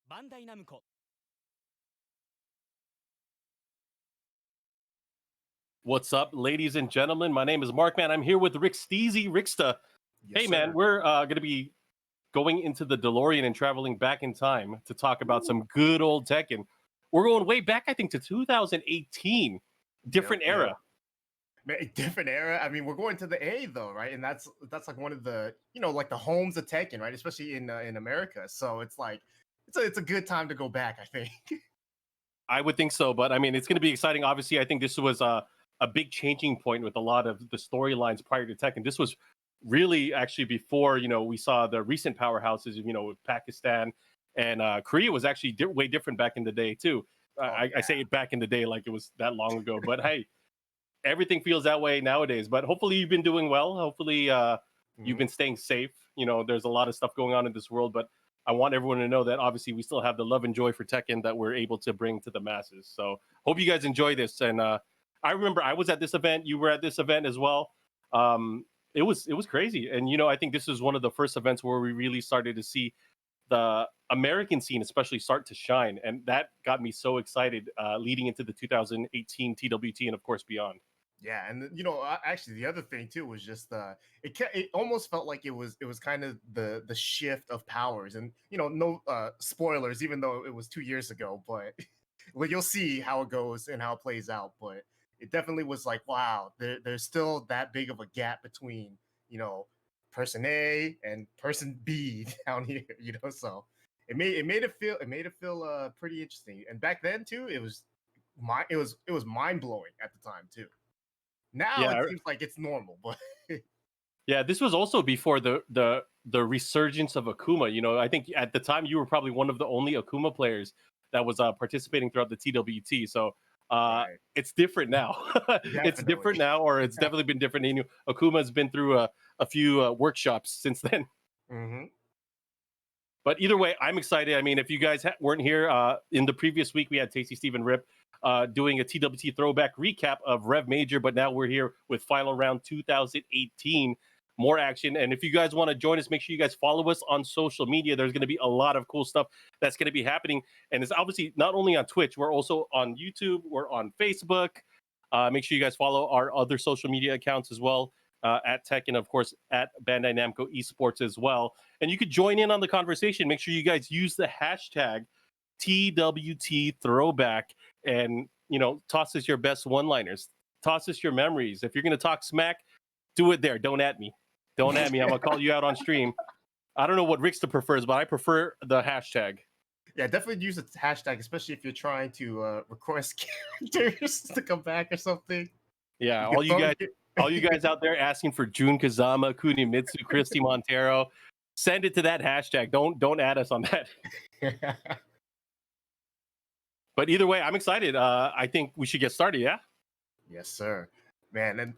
バンダイナムコ What's up, ladies and gentlemen? My name is Markman. I'm here with Rickstah. Yes, Hey, man, sir. we're going to be going into the DeLorean and traveling back in time to talk about some good old Tekken. We're going way back, I think, to 2018. Different era. Man, different era. I mean, we're going to the A though, right? And that's like one of the like the homes of Tekken, right? Especially in America. So it's like it's a good time to go back, I think. I would think so, but I mean, it's going to be exciting. Obviously, I think this was a big changing point with a lot of the storylines prior to Tekken. This was really actually before we saw the recent powerhouses, with Pakistan and Korea was actually way different back in the day too. I say it back in the day like it was that long ago, but hey, everything feels that way nowadays. But hopefully you've been doing well. Hopefully you've been staying safe. There's a lot of stuff going on in this world, but I want everyone to know that obviously we still have the love and joy for Tekken that we're able to bring to the masses. So hope you guys enjoy this. And I remember I was at this event. You were at this event as well. It was crazy. And, I think this is one of the first events where we really started to see the American scene especially start to shine. And that got me so excited leading into the 2018 TWT and, of course, beyond. Yeah, and actually the other thing too was just it almost felt like it was kind of the shift of powers, and no spoilers, even though it was 2 years ago, but well, you'll see how it goes and how it plays out. But it definitely was like, wow, there's still that big of a gap between person A and person B down here, so it made it feel pretty interesting. And back then too, it was mind blowing at the time too. Now it seems like it's normal, but yeah, this was also before the resurgence of Akuma. I think at the time you were probably one of the only Akuma players that was participating throughout the TWT. So right. It's different now. It's different now, or it's definitely been different. Akuma's been through a few workshops since then. Mm-hmm. But either way, I'm excited. I mean, if you guys weren't here in the previous week, we had Tasty Steve and Rip doing a TWT throwback recap of Rev Major, but now we're here with Final Round 2018. More action. And if you guys want to join us, make sure you guys follow us on social media. There's going to be a lot of cool stuff that's going to be happening. And it's obviously not only on Twitch, we're also on YouTube, we're on Facebook. Make sure you guys follow our other social media accounts as well. At Tekken, of course, at Bandai Namco Esports as well. And you could join in on the conversation. Make sure you guys use the hashtag TWT Throwback and, toss us your best one-liners. Toss us your memories. If you're going to talk smack, do it there. Don't at me. Don't at me. I'm going to call you out on stream. I don't know what Rickstah prefers, but I prefer the hashtag. Yeah, definitely use the hashtag, especially if you're trying to request characters to come back or something. Yeah, all you guys out there asking for Jun Kazama, Kunimitsu, Christy Montero, send it to that hashtag. Don't add us on that. But either way, I'm excited. I think we should get started, yeah? Yes, sir. Man, and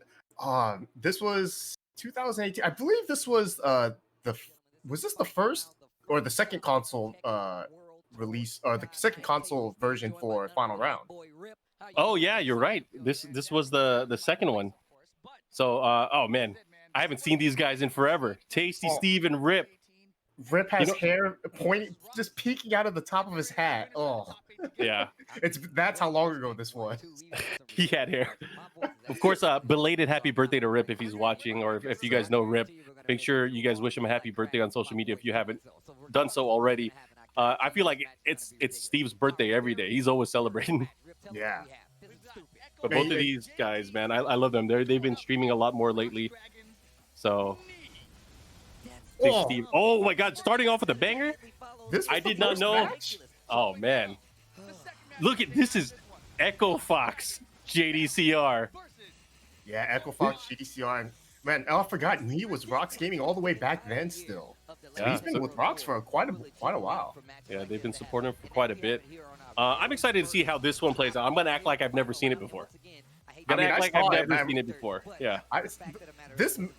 this was 2018. I believe this was was this the first or the second console release, or the second console version for Final Round? Oh yeah, you're right. This was the second one. So oh man, I haven't seen these guys in forever. Tasty Steve and Rip. Rip has hair pointing, just peeking out of the top of his hat. Oh, yeah. That's how long ago this was. He had hair. Of course, belated happy birthday to Rip if he's watching, or if you guys know Rip, make sure you guys wish him a happy birthday on social media if you haven't done so already. I feel like it's Steve's birthday every day. He's always celebrating. Yeah. But both of these guys, man, I love them. They've been streaming a lot more lately. So, Steve. Oh my God! Starting off with a banger. I did not know. Match? Oh man! Look at this is Echo Fox JDCr. Yeah, Echo Fox JDCr. And man, I forgot he was Rox Gaming all the way back then. Still, so he's been with Rox for quite a while. Yeah, they've been supporting him for quite a bit. I'm excited to see how this one plays out. I'm gonna act like I've never seen it before. I've never seen it before. Yeah.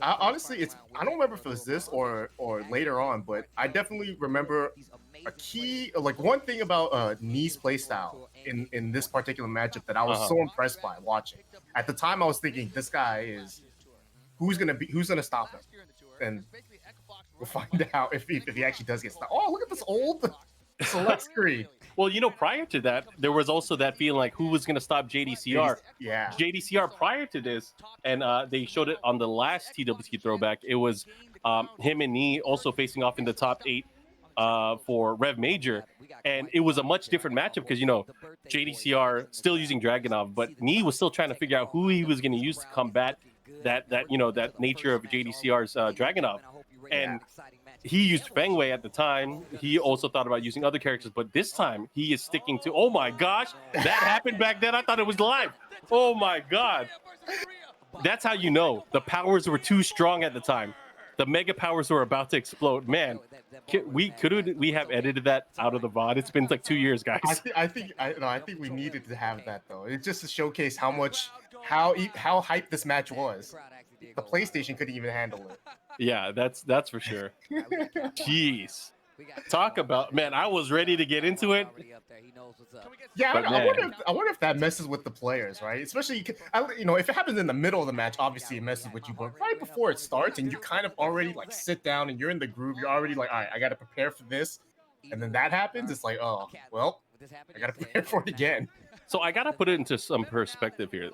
Honestly, I don't remember if it was this or later on, but I definitely remember a key, like one thing about Ni's playstyle in this particular matchup that I was so impressed by watching. At the time, I was thinking, this guy is who's gonna stop him, and we'll find out if he actually does get stopped. Oh, look at this old Select screen. Well, prior to that, there was also that feeling like who was going to stop JDCr. Yeah. JDCr prior to this, and they showed it on the last TWT throwback. It was him and Nee also facing off in the top 8 for Rev Major, and it was a much different matchup because JDCr still using Dragunov, but Nee was still trying to figure out who he was going to use to combat that nature of JDCr's Dragunov, and he used Feng Wei at the time. He also thought about using other characters, but this time he is sticking to. Oh my gosh, that happened back then. I thought it was live. Oh my god, that's how you know the powers were too strong at the time. The mega powers were about to explode. Man, we have edited that out of the VOD. It's been like 2 years, guys. I think we needed to have that though. It's just to showcase how hyped this match was. The PlayStation couldn't even handle it. Yeah, that's for sure. Jeez. Talk about, man, I was ready to get into it. Yeah, I wonder if that messes with the players, right? Especially, if it happens in the middle of the match, obviously it messes with you. But right before it starts, and you kind of already like sit down and you're in the groove, you're already like, all right, I got to prepare for this, and then that happens. It's like, oh, well, I got to prepare for it again. So I got to put it into some perspective here.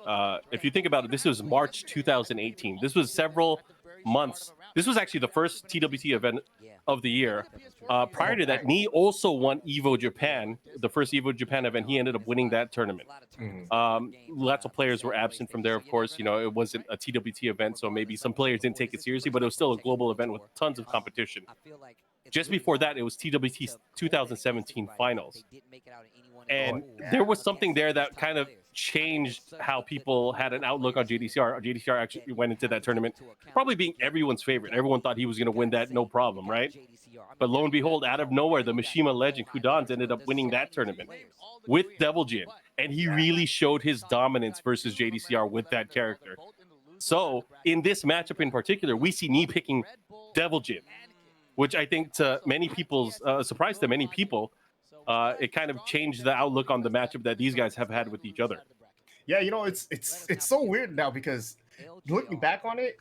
If you think about it, this was March 2018. This was several months. This was actually the first TWT event of the year. Prior to that, Nee also won Evo Japan, the first Evo Japan event. He ended up winning that tournament. Lots of players were absent from there, of course. It wasn't a TWT event, so maybe some players didn't take it seriously, but it was still a global event with tons of competition. Just before that, it was TWT's 2017 finals. And there was something there that kind of changed how people had an outlook on JDCr. JDCr actually went into that tournament probably being everyone's favorite. Everyone thought he was going to win that, no problem, right? But lo and behold, out of nowhere, the Mishima legend Kudans ended up winning that tournament with Devil Jin. And he really showed his dominance versus JDCr with that character. So in this matchup in particular, we see Nee picking Devil Jin, which I think to many people's surprise to many people, it kind of changed the outlook on the matchup that these guys have had with each other. Yeah, it's so weird now because looking back on it,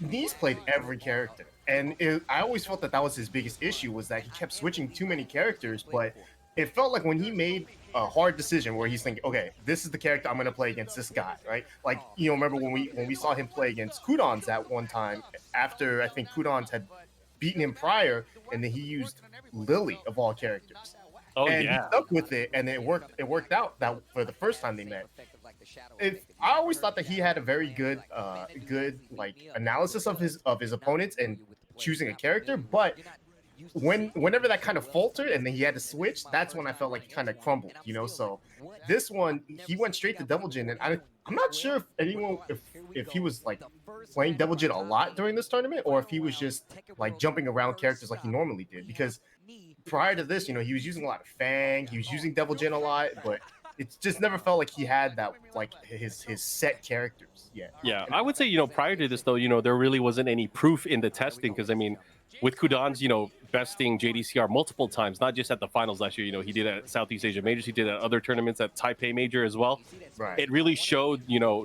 Nee's played every character, and I always felt that was his biggest issue, was that he kept switching too many characters. But it felt like when he made a hard decision where he's thinking, okay, this is the character I'm going to play against this guy, right? Like, remember when we saw him play against Kudans at one time, after I think Kudans had beaten him prior, and then he used Lily of all characters. Oh, and yeah. he stuck with it, and it worked out that for the first time they met. I always thought that he had a very good analysis of his opponents and choosing a character, but whenever that kind of faltered and then he had to switch, that's when I felt like he kind of crumbled, So this one, he went straight to Devil Jin, and I'm not sure if he was like playing Devil Jin a lot during this tournament, or if he was just like jumping around characters like he normally did. Because prior to this, he was using a lot of Fang, he was using Devil Jin a lot, but it just never felt like he had that, like his set characters yet. Yeah, I would say, prior to this though, there really wasn't any proof in the testing, because I mean, with Kudans, besting JDCr multiple times, not just at the finals last year. He did it at Southeast Asia Majors, he did it at other tournaments, at Taipei Major as well. Right. It really showed,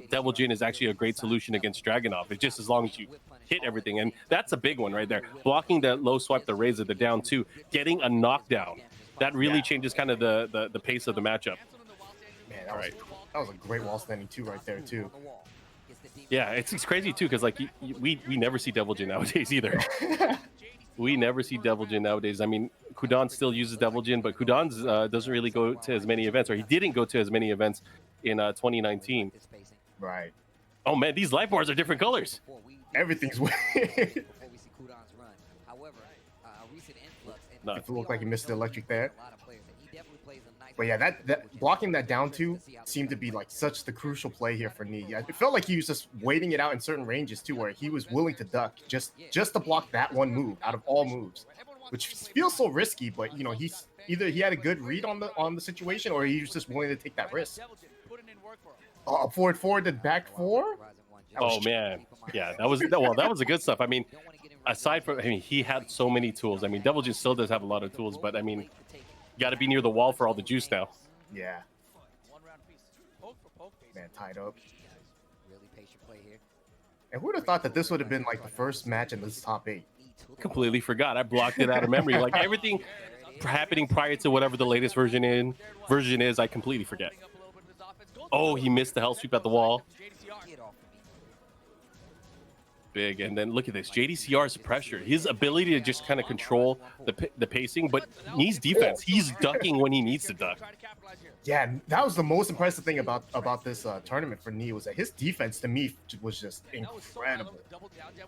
Devil Jin is actually a great solution against Dragunov. It's just as long as you hit everything, and that's a big one right there. Blocking the low swipe, the razor, the down two, getting a knockdown, that really changes kind of the pace of the matchup. Man, that was a great wall standing two right there too. Yeah, it's crazy too, because like we never see Devil Jin nowadays either. We never see Devil Jin nowadays. I mean, Kudans still uses Devil Jin, but Kudans doesn't really go to as many events, or he didn't go to as many events in 2019. Right. Oh man, these life bars are different colors. Everything's weird. It looked like he missed the electric there. But yeah, that blocking that down two seemed to be like such the crucial play here for Nee. It felt like he was just waiting it out in certain ranges too, where he was willing to duck just to block that one move out of all moves, which feels so risky. But he's either he had a good read on the situation, or he was just willing to take that risk. Forward to back four. Oh man, yeah, that was the good stuff. I mean, aside from, he had so many tools. I mean, Devil Jin still does have a lot of tools, but I mean, got to be near the wall for all the juice now. Yeah. Man, tied up. And who would have thought that this would have been like the first match in this top 8? Completely forgot. I blocked it out of memory. Like everything, happening prior to whatever the latest version is. I completely forget. Oh, he missed the hell sweep at the wall. Big, and then look at this JDCr's pressure, his ability to just kind of control the pacing, but Knee's defense, he's ducking when he needs to duck. Yeah, that was the most impressive thing about this tournament for Knee, was that his defense to me was just incredible.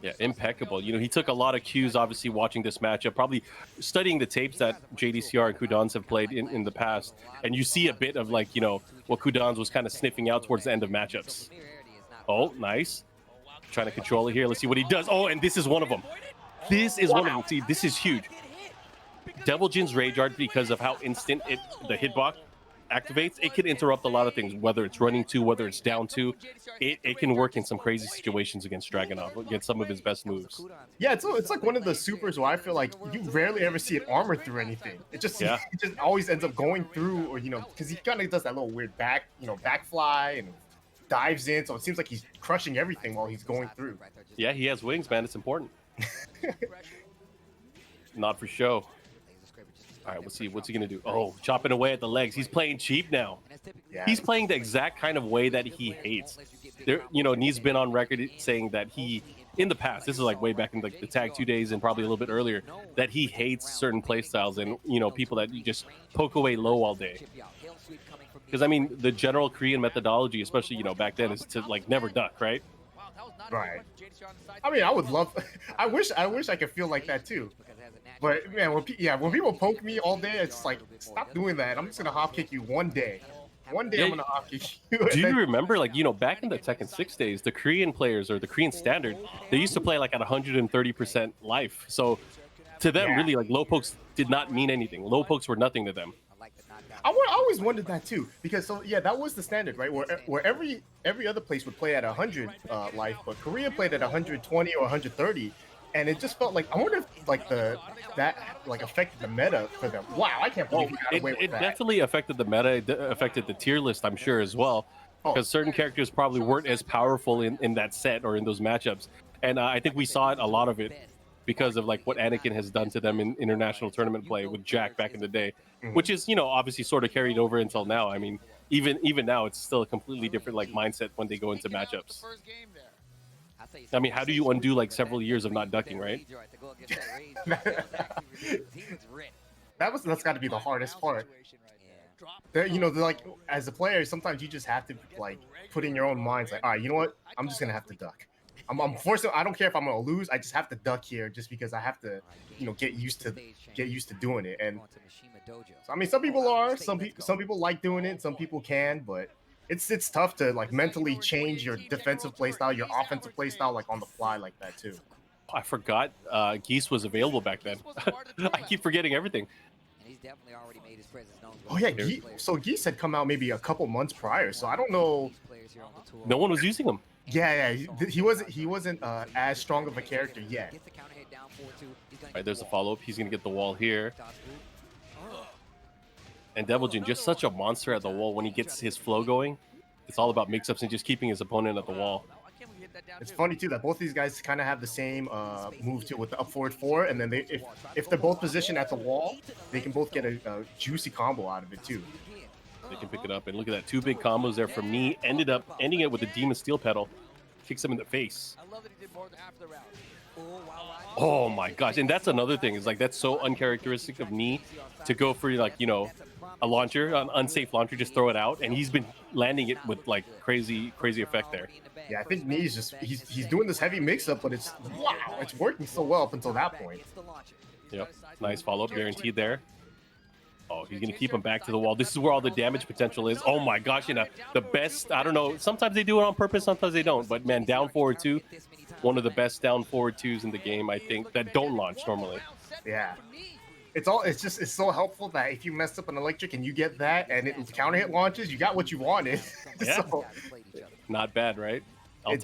Yeah, impeccable. You know, he took a lot of cues, obviously, watching this matchup, probably studying the tapes that JDCr and Kudans have played in the past, and you see a bit of, like, you know, what Kudans was kind of sniffing out towards the end of matchups. Oh, nice. Trying to control it here. Let's see what he does. Oh, and this is one of them. This is one of them. See, this is huge. Devil Jin's Rage Art, because of how instant the hitbox activates, it can interrupt a lot of things, whether it's running to, whether it's down to. It can work in some crazy situations against Dragunov, against some of his best moves. Yeah, it's like one of the supers where I feel like you rarely ever see it armored through anything. It just always ends up going through, or, you know, because he kind of does that little weird back fly and dives in, so it seems like he's crushing everything while he's going through. Yeah, he has wings, man. It's important. Not for show. All right, what's he gonna do? Oh, chopping away at the legs. He's playing cheap now. Yeah. He's playing the exact kind of way that he hates. There, you know, Knee's been on record saying that he, in the past, this is like way back in like the Tag 2 days and probably a little bit earlier, that he hates certain playstyles and, you know, people that you just poke away low all day. Because, I mean, the general Korean methodology, especially, you know, back then, is to, like, never duck, right? Right. I mean, I would love. I wish I could feel like that too. But man, when people poke me all day, it's like, stop doing that. I'm just gonna hop kick you one day. One day, I'm gonna hop kick you. Do you remember, like, you know, back in the Tekken 6 days, the Korean players, or the Korean standard, they used to play like at 130% life. So to them, really, like, low pokes did not mean anything. Low pokes were nothing to them. I always wondered that too, because that was the standard, right? Where every other place would play at 100 life, but Korea played at 120 or 130, and it just felt like, I wonder if like that affected the meta for them. Wow, I can't believe it definitely affected the meta. It affected the tier list, I'm sure, as well, because certain characters probably weren't as powerful in that set or in those matchups, and I think we saw it, a lot of it, because of like what Anakin has done to them in international tournament play with Jack back in the day, which is, you know, obviously sort of carried over until now. I mean, even now, it's still a completely different like mindset when they go into matchups. I mean, how do you undo like several years of not ducking, right? That's got to be the hardest part. You know, like, as a player, sometimes you just have to like put in your own minds, like, all right, you know what? I'm just gonna have to duck. I'm forced to. I don't care if I'm gonna lose. I just have to duck here, just because I have to, you know, get used to doing it. And so, I mean, some people like doing it. Some people can, but it's tough to like mentally change your defensive playstyle, your offensive playstyle, like on the fly like that too. I forgot Geese was available back then. I keep forgetting everything. Oh yeah, so Geese had come out maybe a couple months prior, so I don't know. No one was using him. Yeah, he wasn't as strong of a character yet. All right, there's a follow-up. He's gonna get the wall here. And Devil Jin, just such a monster at the wall when he gets his flow going. It's all about mix-ups and just keeping his opponent at the wall. It's funny too that both these guys kind of have the same move too, with the up forward 4, and then if they're both positioned at the wall, they can both get a juicy combo out of it too. They can pick it up, and look at that, 2 big combos there from Knee. Ending it with a Demon Steel Pedal. Kicks him in the face. Oh my gosh, and that's another thing, is like, that's so uncharacteristic of Knee to go for, like, you know, a launcher, an unsafe launcher, just throw it out, and he's been landing it with like crazy effect there. Yeah, I think Knee's just he's doing this heavy mix-up, but it's working so well up until that point. Yep, nice follow-up guaranteed there. Oh, he's gonna keep him back to the wall. This is where all the damage potential is. Oh my gosh, and the best, I don't know, sometimes they do it on purpose, sometimes they don't, but man, down forward 2, one of the best down forward 2s in the game, I think, that don't launch normally. Yeah. It's so helpful that if you mess up an electric and you get that and it counter hit launches, you got what you wanted. Yeah. So, not bad, right? It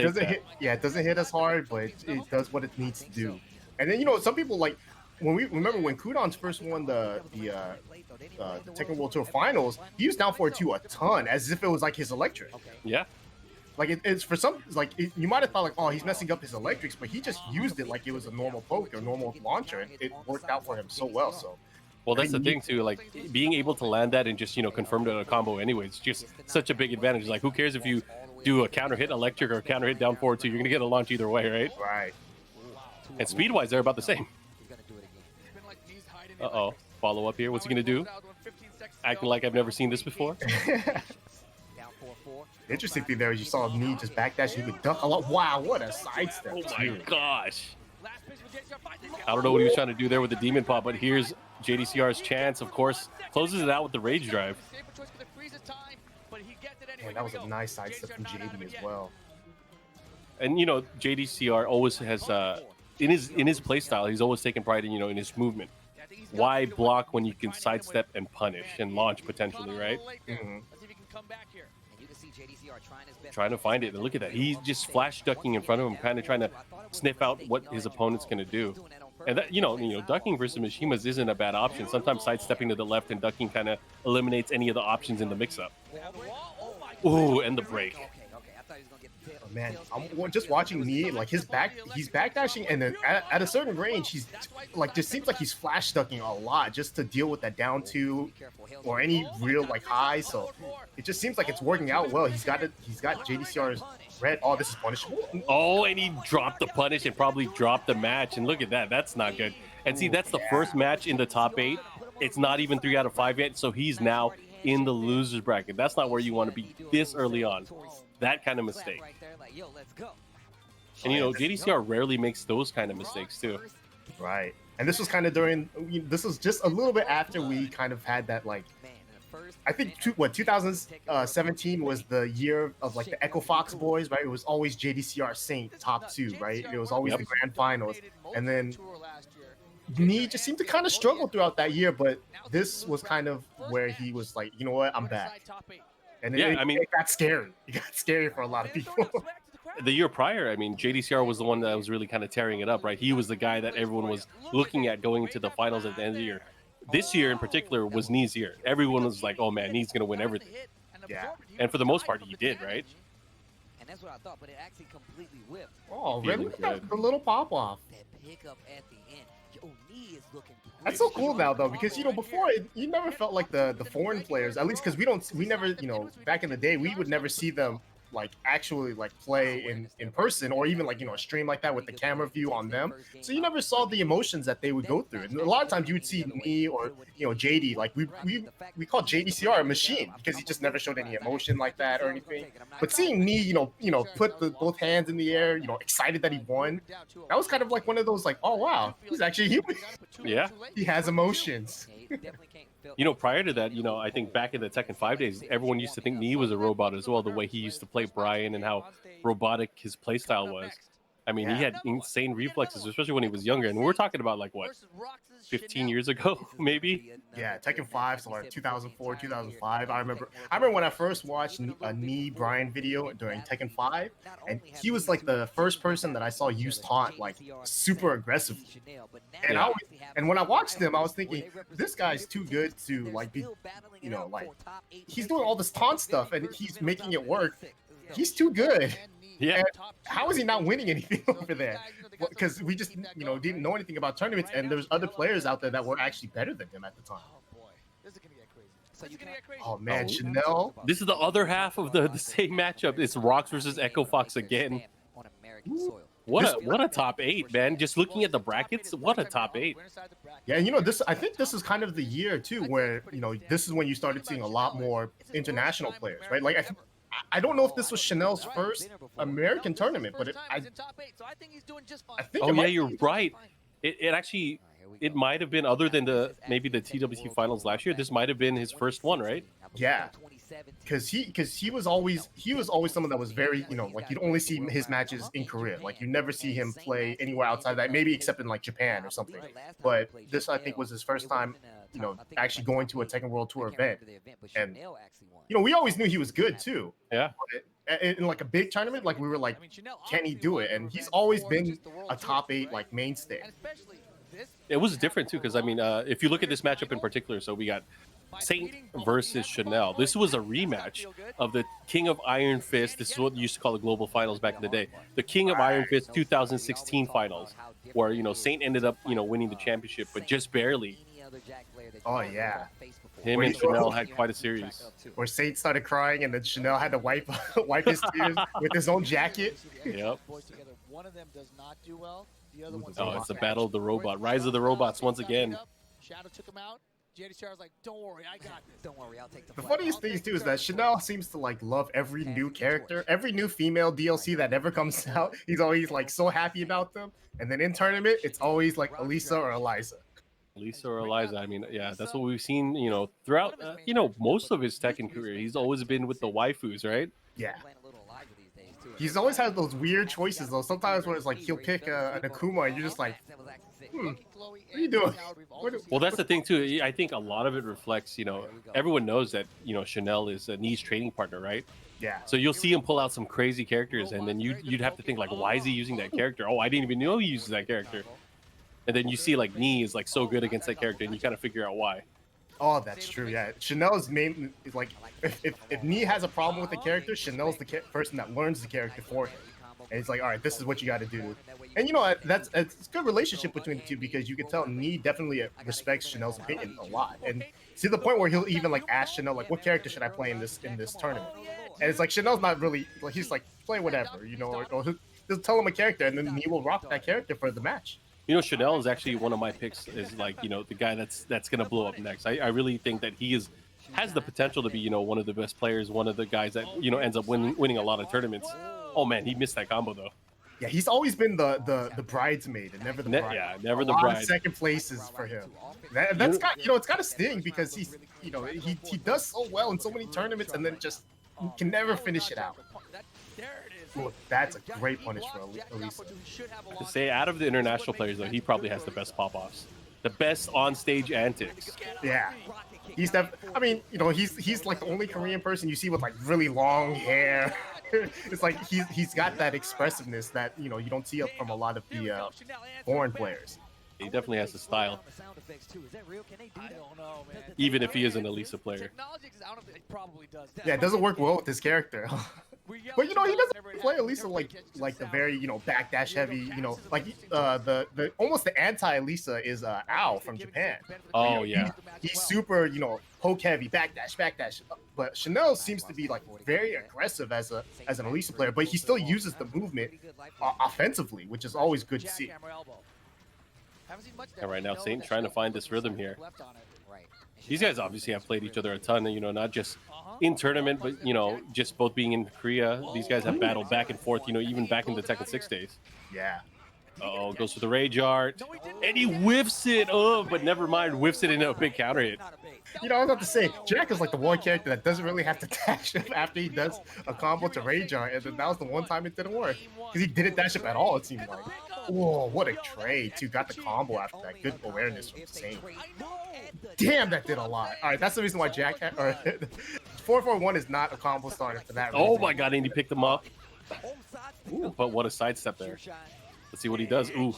doesn't hit as hard, but it does what it needs to do. And then, you know, some people, like, when Kudans first won the Tekken World Tour Finals, he used down forward 2 a ton, as if it was like his electric. Yeah. Like, it's for some, like, you might have thought like, oh, he's messing up his electrics, but he just used it like it was a normal poke or normal launcher, and it worked out for him so well. So Well, that's the thing too. Like being able to land that and just confirm to a combo anyways, just such a big advantage. Like who cares if you do a counter hit electric or a counter hit down forward two? You're gonna get a launch either way, right? Right. And speed wise, they're about the same. Uh-oh. Follow up here. What's he gonna do? Acting like I've never seen this before. Interesting thing there is you saw me just backdash. He would duck a lot. Wow, what a sidestep! Oh my gosh. I don't know what he was trying to do there with the demon pop, but here's JDCr's chance. Of course, closes it out with the rage drive. Man, that was a nice sidestep from JD as well. And JDCr always has in his play style, he's always taken pride in in his movement. Why block when you can sidestep and punish and launch potentially, right? Mm-hmm. Trying to find it, and look at that. He's just flash ducking in front of him, kind of trying to sniff out what his opponent's going to do. And that ducking versus Mishimas isn't a bad option. Sometimes sidestepping to the left and ducking kind of eliminates any of the options in the mix-up. Ooh, and the break. Oh, man, I'm just watching me like he's backdashing, and then at a certain range, he's like just seems like he's flash ducking a lot just to deal with that down two or any real like high. So it just seems like it's working out well. He's got JDCr's red. Oh, this is punishable. Oh, and he dropped the punish and probably dropped the match. And look at that. That's not good. And see, that's the first match in the top 8. It's not even 3 out of 5 yet. So he's now in the losers bracket. That's not where you want to be this early on. That kind of mistake. And JDCr rarely makes those kind of mistakes too. Right. And this was kind of this was just a little bit after we kind of had that, like, I think 2017 was the year of like the Echo Fox boys, right? It was always JDCr Saint top 2, right? It was always the grand finals. And then Knee just seemed to kind of struggle throughout that year, but this was kind of where he was like, you know what, I'm back. And it got scary. It got scary for a lot of people. The year prior, JDCr was the one that was really kind of tearing it up, right? He was the guy that everyone was looking at going into the finals at the end of the year. This year in particular was Knee's year. Everyone was like, oh man, Knee's going to win everything. Yeah. And for the most part, he did, right? And that's what I thought, but it actually completely whipped. Oh, really? The little pop-off. That pickup at the end. Yo, Knee is looking. That's so cool now, though, because before you never felt like the foreign players, at least because we never back in the day we would never see them like actually like play in person, or even like a stream like that with the camera view on them. So you never saw the emotions that they would go through. And a lot of times you would see me or JD, like we call JDCr a machine because he just never showed any emotion like that or anything. But seeing me, put both hands in the air, excited that he won, that was kind of like one of those like, oh wow, he's actually human. Yeah, he has emotions. Prior to that, I think back in the Tekken 5 days, everyone used to think Knee was a robot as well, the way he used to play Brian and how robotic his playstyle was. He had insane reflexes, especially when he was younger. And we're talking about like, what, 15 years ago, maybe? Yeah, Tekken 5, so like 2004, 2005. I remember when I first watched a Knee Brian video during Tekken 5, and he was like the first person that I saw use taunt like super aggressively. And and when I watched him, I was thinking, this guy's too good to like be, like he's doing all this taunt stuff and he's making it work. He's too good. Yeah. And how is he not winning anything over there? Because we just, didn't know anything about tournaments, and there's other players out there that were actually better than him at the time. Oh boy, this is gonna get crazy. So you can get crazy. Oh man, Chanel. This is the other half of the same matchup. It's Rocks versus Echo Fox again. On American soil. What a top 8, man. Just looking at the brackets, what a top 8. Yeah, I think this is kind of the year too where, this is when you started seeing a lot more international players, right? Like I don't know if this was Chanel's first American tournament, but I think. Oh yeah, you're right. It actually, it might have been, other than maybe the TWT finals last year, this might have been his first one, right? Yeah, because he was always someone that was very, like you'd only see his matches in Korea. Like you never see him play anywhere outside that, maybe except in like Japan or something. But this, I think, was his first time, actually going to a Tekken World Tour event. And we always knew he was good too. Yeah. But in like a big tournament, like we were like, can he do it? And he's always been a top 8 like mainstay. It was different too, because if you look at this matchup in particular, so we got Saint versus Chanel. This was a rematch of the King of Iron Fist. This is what you used to call the global finals back in the day. The King of Iron Fist 2016 finals, where Saint ended up winning the championship, but just barely. another Jack player that Oh, you yeah. faced before. Him and Chanel had quite a series. Where Saint started crying and then Chanel had to wipe his tears with his own jacket. Yep. One of them does not do well. The other one's Oh, it's the battle of the robot. Rise of the robots once again. Shadow took him out. JDCr was like, "Don't worry, I got this. Don't worry, I'll take the The fight. funniest thing too is that Chanel seems to like love every new character, every new female DLC that ever comes out. He's always like so happy about them. And then in tournament, it's always like Elisa or Eliza. Lisa or Eliza. I mean, yeah, that's what we've seen, you know, throughout, you know, most of his Tekken career. He's always been with the waifus, right? Yeah. Playing a little Eliza these days, too. He's always had those weird choices though. Sometimes where it's like he'll pick an Akuma and you're just like, what are you doing? Well, that's the thing too. I think a lot of it reflects, you know, everyone knows that, you know, Chanel is a Knee's training partner, right? Yeah. So you'll see him pull out some crazy characters, and then you'd have to think like, why is he using that character? Oh, I didn't even know he uses that character. And then you see like Knee is like so good against that character, and you kind of figure out why. Oh, that's true. Yeah, Chanel's main is like if Knee has a problem with the character, Chanel's the person that learns the character for him, and it's like, all right, this is what you got to do. And you know that's it's a good relationship between the two because you can tell Knee definitely respects Chanel's opinion a lot, and to the point where he'll even like ask Chanel like, what character should I play in this tournament? And it's like Chanel's not really like he's like play whatever, you know, or he'll tell him a character, and then he will rock that character for the match. You know, Chanel is actually one of my picks. Is like, you know, the guy that's gonna blow up next. I really think that he has the potential to be, you know, one of the best players, one of the guys that, you know, ends up winning a lot of tournaments. Oh man, he missed that combo though. Yeah, he's always been the bridesmaid and never the bride. Yeah, never the a lot bride. of second places for him. That's got, you know, it's got a sting because he's, you know, he does so well in so many tournaments and then just can never finish it out. Look, that's a great punish for Elisa. To say out of the international players though, he probably has the best pop-offs, the best on-stage antics. Yeah, I mean, you know, he's like the only Korean person you see with like really long hair. It's like he's got that expressiveness that, you know, you don't see up from a lot of the foreign players. He definitely has the style, even if he is an Elisa player. Yeah, it doesn't work well with his character. But you know, he doesn't play Elisa like the very, you know, backdash heavy, you know, like the almost the anti-Elisa is Ao from Japan. Oh yeah, he's super, you know, poke heavy, backdash. But Chanel seems to be like very aggressive as an Elisa player, but he still uses the movement offensively, which is always good to see. And right now, Saint trying to find this rhythm here. These guys obviously have played each other a ton, you know, not just in tournament, but, you know, just both being in Korea. These guys have battled back and forth, you know, even back in the Tekken 6 days. Yeah. Uh-oh, goes for the Rage Art. And he whiffs it. Oh, but never mind, whiffs it into a big counter hit. You know, I was about to say, Jack is like the one character that doesn't really have to dash up after he does a combo to Rage Art, and then that was the one time it didn't work. Because he didn't dash up at all, it seemed like. Whoa, what a trade, too. Got the combo after that. Good awareness from Saint. Damn, that did a lot. All right, that's the reason why Jack had... 441 is not a combo starter for that reason. Oh my god, and he picked him up. Ooh, but what a sidestep there. Let's see what he does. Ooh,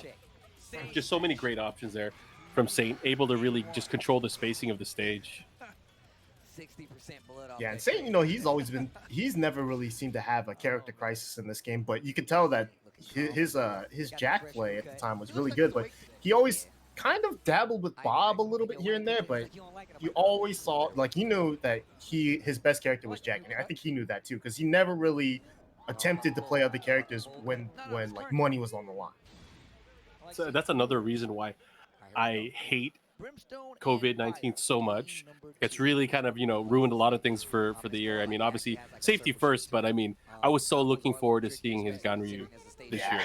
just so many great options there from Saint, able to really just control the spacing of the stage. Yeah, and Saint, you know, he's never really seemed to have a character crisis in this game, but you could tell that his Jack play at the time was really good, but he always kind of dabbled with Bob a little bit here and there, but you always saw, like, he knew that his best character was Jack, and I think he knew that too, because he never really attempted to play other characters when like money was on the line. So that's another reason why I hate COVID-19 so much. It's really kind of, you know, ruined a lot of things for the year. I mean, obviously safety first, but I mean, I was so looking forward to seeing his Ganryu this year.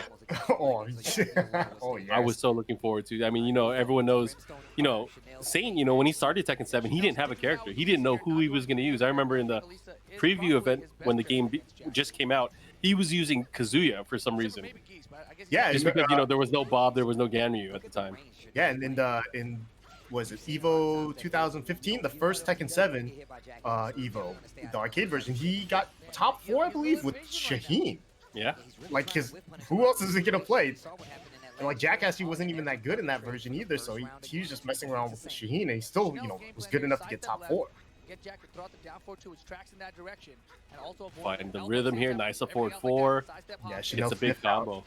Oh, yeah. Oh, yes. I was so looking forward to. I mean, you know, everyone knows, you know, Saint, you know, when he started Tekken 7, he didn't have a character. He didn't know who he was going to use. I remember in the preview event when the game just came out, he was using Kazuya for some reason. Yeah, just because, you know, there was no Bob, there was no Ganryu at the time. Yeah, and in was it Evo 2015, the first Tekken 7 Evo, the arcade version, he got top 4, I believe, with Shaheen. Yeah. Like, who else is he gonna play? And like Jackass, he wasn't even that good in that version either, so he was just messing around with the Shaheen, and he still, you know, was good enough to get top 4. Find the rhythm here, nice up forward 4. Yeah, It's a big combo.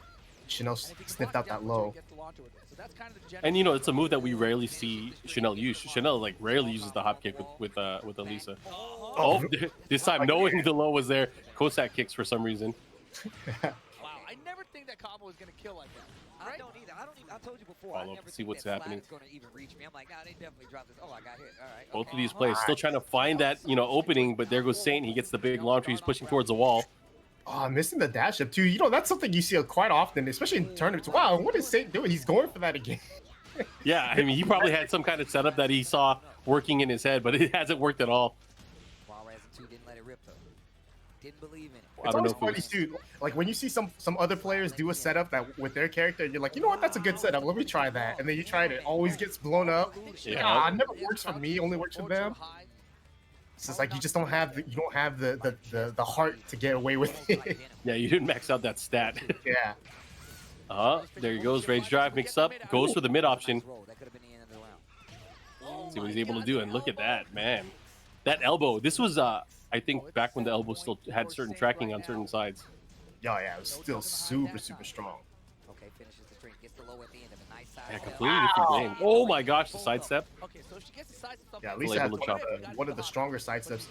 Chanel And if he can sniffed block out down that until he low. gets the launch with it. So that's kind of the And you know, it's a move that we rarely see Chanel use. Chanel like rarely uses the hop kick with Elisa. Oh, this time knowing the low was there, Cossack kicks for some reason. Wow, I never think that combo was gonna kill like that. I Right? don't either. I told you before. Follow I up never to see think what's that happening. slide is gonna even reach me. I'm like, nah, they definitely dropped this. Oh, I got hit. All right. Both of okay. these players still trying to find that, you know, opening, but there goes Saint. He gets the big launcher. He's pushing towards the wall. Oh, missing the dash up too. You know, that's something you see quite often, especially in tournaments. Wow, what is Saint doing? He's going for that again. Yeah, I mean, he probably had some kind of setup that he saw working in his head, but it hasn't worked at all. Juarez and 2 didn't let it rip though. Didn't believe in it. I It's don't know always if it funny too. Like when you see some other players do a setup that with their character, you're like, you know what, that's a good setup. Let me try that. And then you try it, it always gets blown up. Yeah. Ah, it never works for me. Only works for them. It's just like you just don't have the heart to get away with it. Yeah, you didn't max out that stat. Yeah. There he goes. Rage drive mixed up. Goes for the mid option. That could have been the end of the round. See what he's able to do. And look at that, man. That elbow. This was, I think, back when the elbow still had certain tracking on certain sides. Yeah, it was still super strong. Okay, finishes the string, gets the low at the end of a nice side. Yeah, step. completely different game. Oh my gosh, the sidestep. Okay, so if she gets the side step, Yeah, at Still least able that's to chop one of the stronger side steps.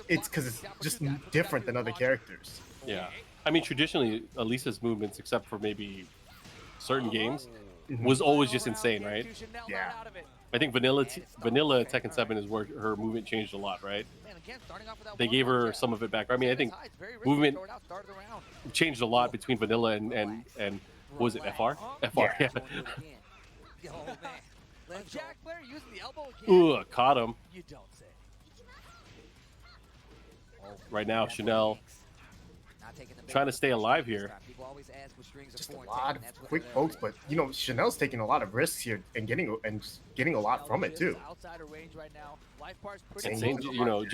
It's because it's just different than other characters. Yeah. I mean, traditionally, Elisa's movements, except for maybe certain games, was always just insane, right? Yeah. I think Vanilla Tekken 7 is where her movement changed a lot, right? They gave her some of it back. I mean, I think movement changed a lot between Vanilla and what was it, FR? FR, yeah. Oh, man. Let's go. Jack Blair using the elbow again. Ooh, caught him. You don't say. Right now, Chanel trying to stay alive here. Just a lot of quick pokes, but you know, Chanel's taking a lot of risks here and getting a lot from it too. And Saint, you know,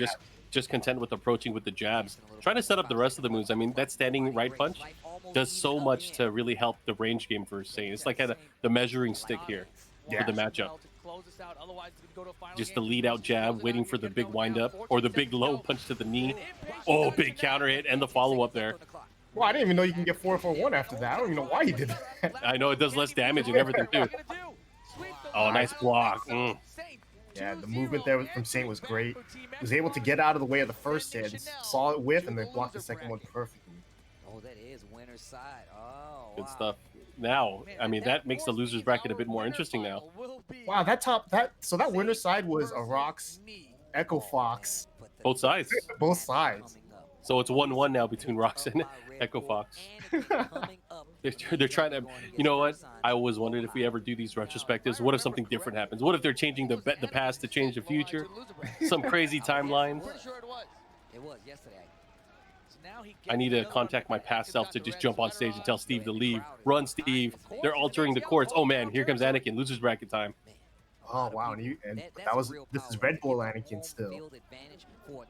just content with approaching with the jabs, trying to set up the rest of the moves. I mean, that standing right punch does so much to really help the range game for Saint. It's like kind of the measuring stick here for the matchup. Just the lead out jab, waiting for the big wind up or the big low punch to the knee. Oh, big counter hit and the follow up there. Well, I didn't even know you can get 4-4-1 after that. I don't even know why he did that. I know it does less damage and everything too. Oh, nice block. Yeah, the movement there from Saint was great. He was able to get out of the way of the first hit, and saw it whiff, and then blocked the second one perfectly. Oh, that is winner's side. Oh, Good stuff. Now, I mean, that makes the losers bracket a bit more interesting now. Wow, that winner's side was a Rox, Echo Fox, Both sides. both sides. So it's 1-1 now between Rox and Echo Fox. They're trying to, you know what? I always wondered if we ever do these retrospectives, what if something different happens? What if they're changing the past to change the future? Some crazy timeline. It was yesterday. I need to contact my past self to just jump on stage and tell Steve to leave. Run, Steve. They're altering the courts. Oh man, here comes Anakin. Losers bracket time. Oh wow, this is Red Bull Anakin still.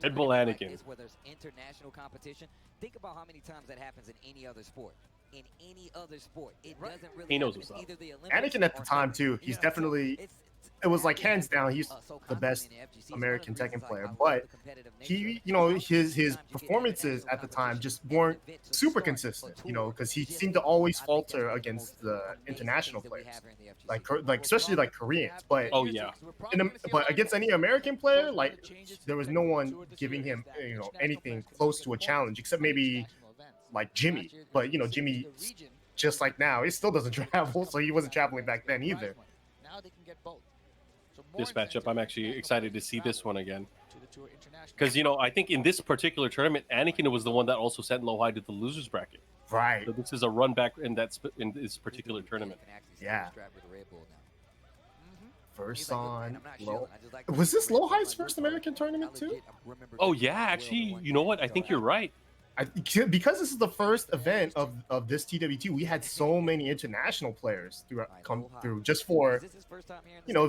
Red Bull Anakin. Where there's international competition. Think about how many times that happens in any other sport. In any other sport, it doesn't really. He knows happen what's in up. either the Olympics Anakin at the or time Tekken. too. He's Yeah. definitely. It's- It was like hands down, he's so the best constantly in the FGC. American It's one of the Tekken reasons, player. like, I But love the competitive nature of he, it. you know, Because his anytime you get performances international at the time competition, just weren't event to super start, consistent. a You know, tour, because he get seemed it. to always I think that's falter one of the against most the amazing international things that we players, have here in the FGC. like especially like Koreans. But Oh yeah. but against any American player, like there was no one giving him anything close to a challenge except maybe like Jimmy. But you know, Jimmy, just like now, he still doesn't travel, so he wasn't traveling back then either. Now they can get both. This matchup, I'm actually excited to see this one again. Because, you know, I think in this particular tournament, Anakin was the one that also sent LowHigh to the losers bracket. Right. So this is a run back in in this particular tournament. Yeah. First on Low. Was Was this LowHigh's first American tournament too? Oh yeah, actually, you know what? I think you're right. Because this is the first event of this TWT, we had so many international players come through just for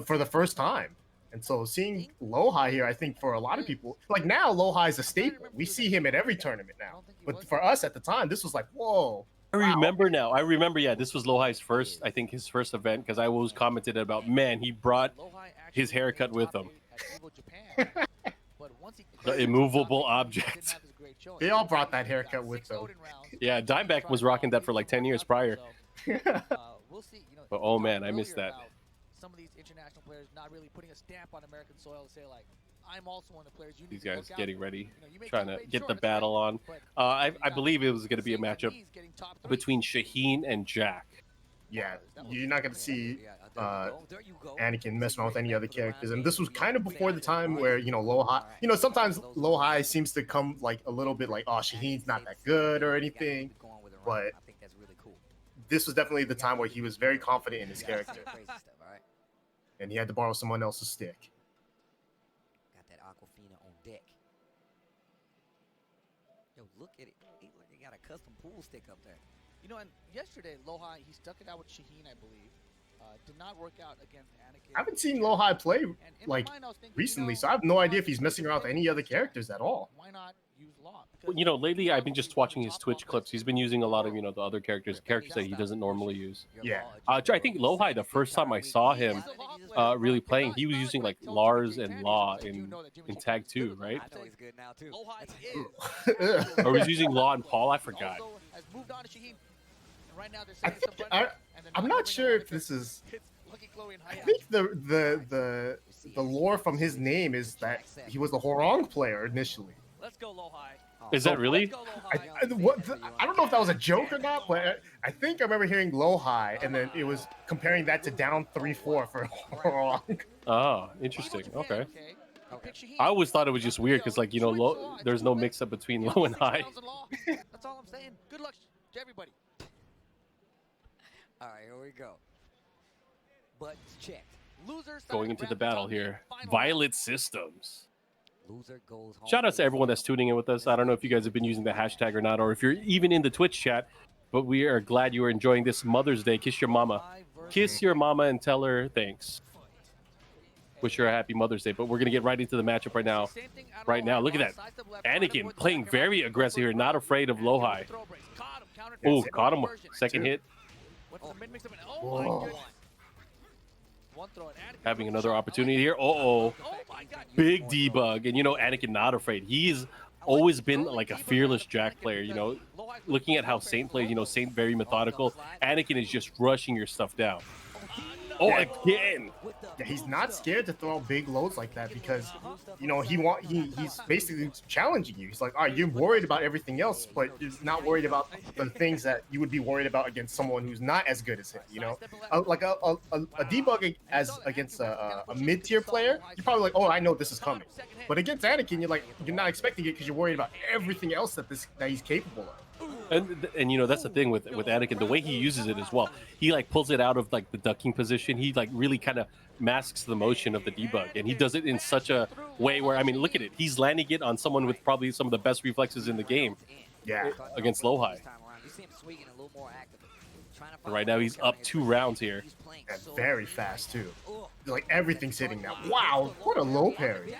for the first time. And so seeing LowHigh here, I think for a lot of people, like now LowHigh is a staple. We see him at every tournament now. But for us at the time, this was like, whoa. I remember now. I remember, yeah, this was LowHigh's first, I think his first event, because I always commented about, man, he brought his haircut with him. but once he The immovable object. They all brought that haircut with them. Yeah, Dimebag was rocking that for like 10 years prior. We'll see. You know, But oh man, I missed that. Some of these international players not really putting a stamp on American soil to say like, I'm also one of the players you need These to guys look getting out for. ready, You know, you may trying keep to it get short, the that's great, battle on. but I believe it was going to be a Same matchup Japanese getting top three. between Shaheen and Jack. Yeah, you're not gonna see Anakin messing around with any other characters, and this was kind of before the time where LowHigh. Sometimes LowHigh seems to come like a little bit like, oh, Shaheen's not that good or anything, but this was definitely the time where he was very confident in his character, and he had to borrow someone else's stick. Got that Aquafina on deck. Yo, look at it. He got a custom pool stick up there. You know, and yesterday, LowHigh, he stuck it out with Shaheen, I believe. Did not work out against Anakin. I haven't seen LowHigh play And in my like mind, I was thinking, recently, so I have no idea if he's messing around with any other characters at all. Why not use Law? Well, lately I've been just watching his Twitch clips. He's been using a lot of, the other characters that he doesn't normally use. Yeah. I think LowHigh, the first time I saw him really playing, he was using like Lars and Law in Tag 2, right? I know he's good now too. LowHigh is. Or was using Law and Paul? I forgot. Also has moved on to Shaheen. And right now they're I setting some think running, and they're I'm not not bringing sure on if the this is. kids, Lucky Chloe and I Hayat. think the lore from his name is that he was the Horong player initially. Let's go LowHigh. Is that really? Let's go I LowHigh. don't know if that was a joke or not, but I think I remember hearing LowHigh, and then it was comparing that to down 3-4 for Horong. Oh, interesting. Okay. Pick Shaheen. I always thought it was just weird because, like, there's no mix-up between Low and High. That's all I'm saying. Good luck to everybody. All right, here we go. Buttons checked. Losers Going into the battle here. Violet Systems. Loser goes home. Shout out to everyone that's tuning in with us. I don't know if you guys have been using the hashtag or not, or if you're even in the Twitch chat, but we are glad you are enjoying this Mother's Day. Kiss your mama. Kiss your mama and tell her thanks. Wish her a happy Mother's Day. But we're going to get right into the matchup right now. Right now, look at that. Anakin playing very aggressive here, not afraid of LowHigh. Oh, caught him. Second hit. Whoa. Having another opportunity here. Uh-oh. Big debug. And, Anakin not afraid. He's always been like a fearless Jack player, Looking at how Saint plays, Saint very methodical. Anakin is just rushing your stuff down. Oh, again. Yeah, he's not scared to throw out big loads like that because, he's basically challenging you. He's like, all right, you're worried about everything else, but you're not worried about the things that you would be worried about against someone who's not as good as him. Like a debug against a mid-tier player, you're probably like, oh, I know this is coming. But against Anakin, you're not expecting it because you're worried about everything else that he's capable of. And that's the thing with Anakin, the way he uses it as well. He like pulls it out of like the ducking position. He like really kind of masks the motion of the debug, and he does it in such a way where, I mean, look at it. He's landing it on someone with probably some of the best reflexes in the game. Yeah. Against LowHigh. Right now he's up 2 rounds here. And very fast too. Like everything's hitting now. Wow, what a low parry.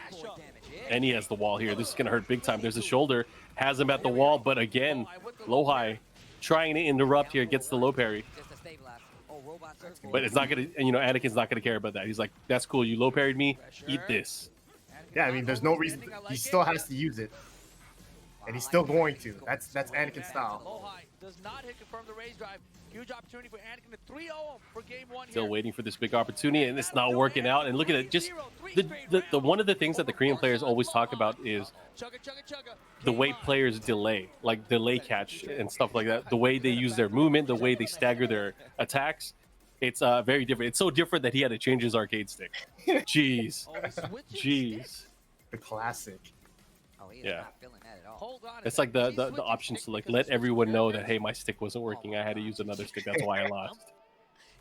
And he has the wall here. This is gonna hurt big time. There's a shoulder, has him at the wall, but again, LowHigh trying to interrupt here, gets the low parry. But it's not gonna, Anakin's not gonna care about that. He's like, that's cool, you low parried me, eat this. Yeah, I mean, there's no reason. He still has to use it. And he's still going to. That's Anakin style. LowHigh does not hit confirm the raise drive. Huge opportunity for Anakin to 3-0 for game 1 here. Still waiting for this big opportunity, and it's not working out. And look at it, just the one of the things that the Korean players always talk about is the way players delay, like delay catch and stuff like that. The way they use their movement, the way they stagger their attacks. It's very different. It's so different that he had to change his arcade stick. Jeez. Jeez. The classic. Yeah. It's like the options to like let everyone know that, hey, my stick wasn't working. I had to use another stick. That's why I lost.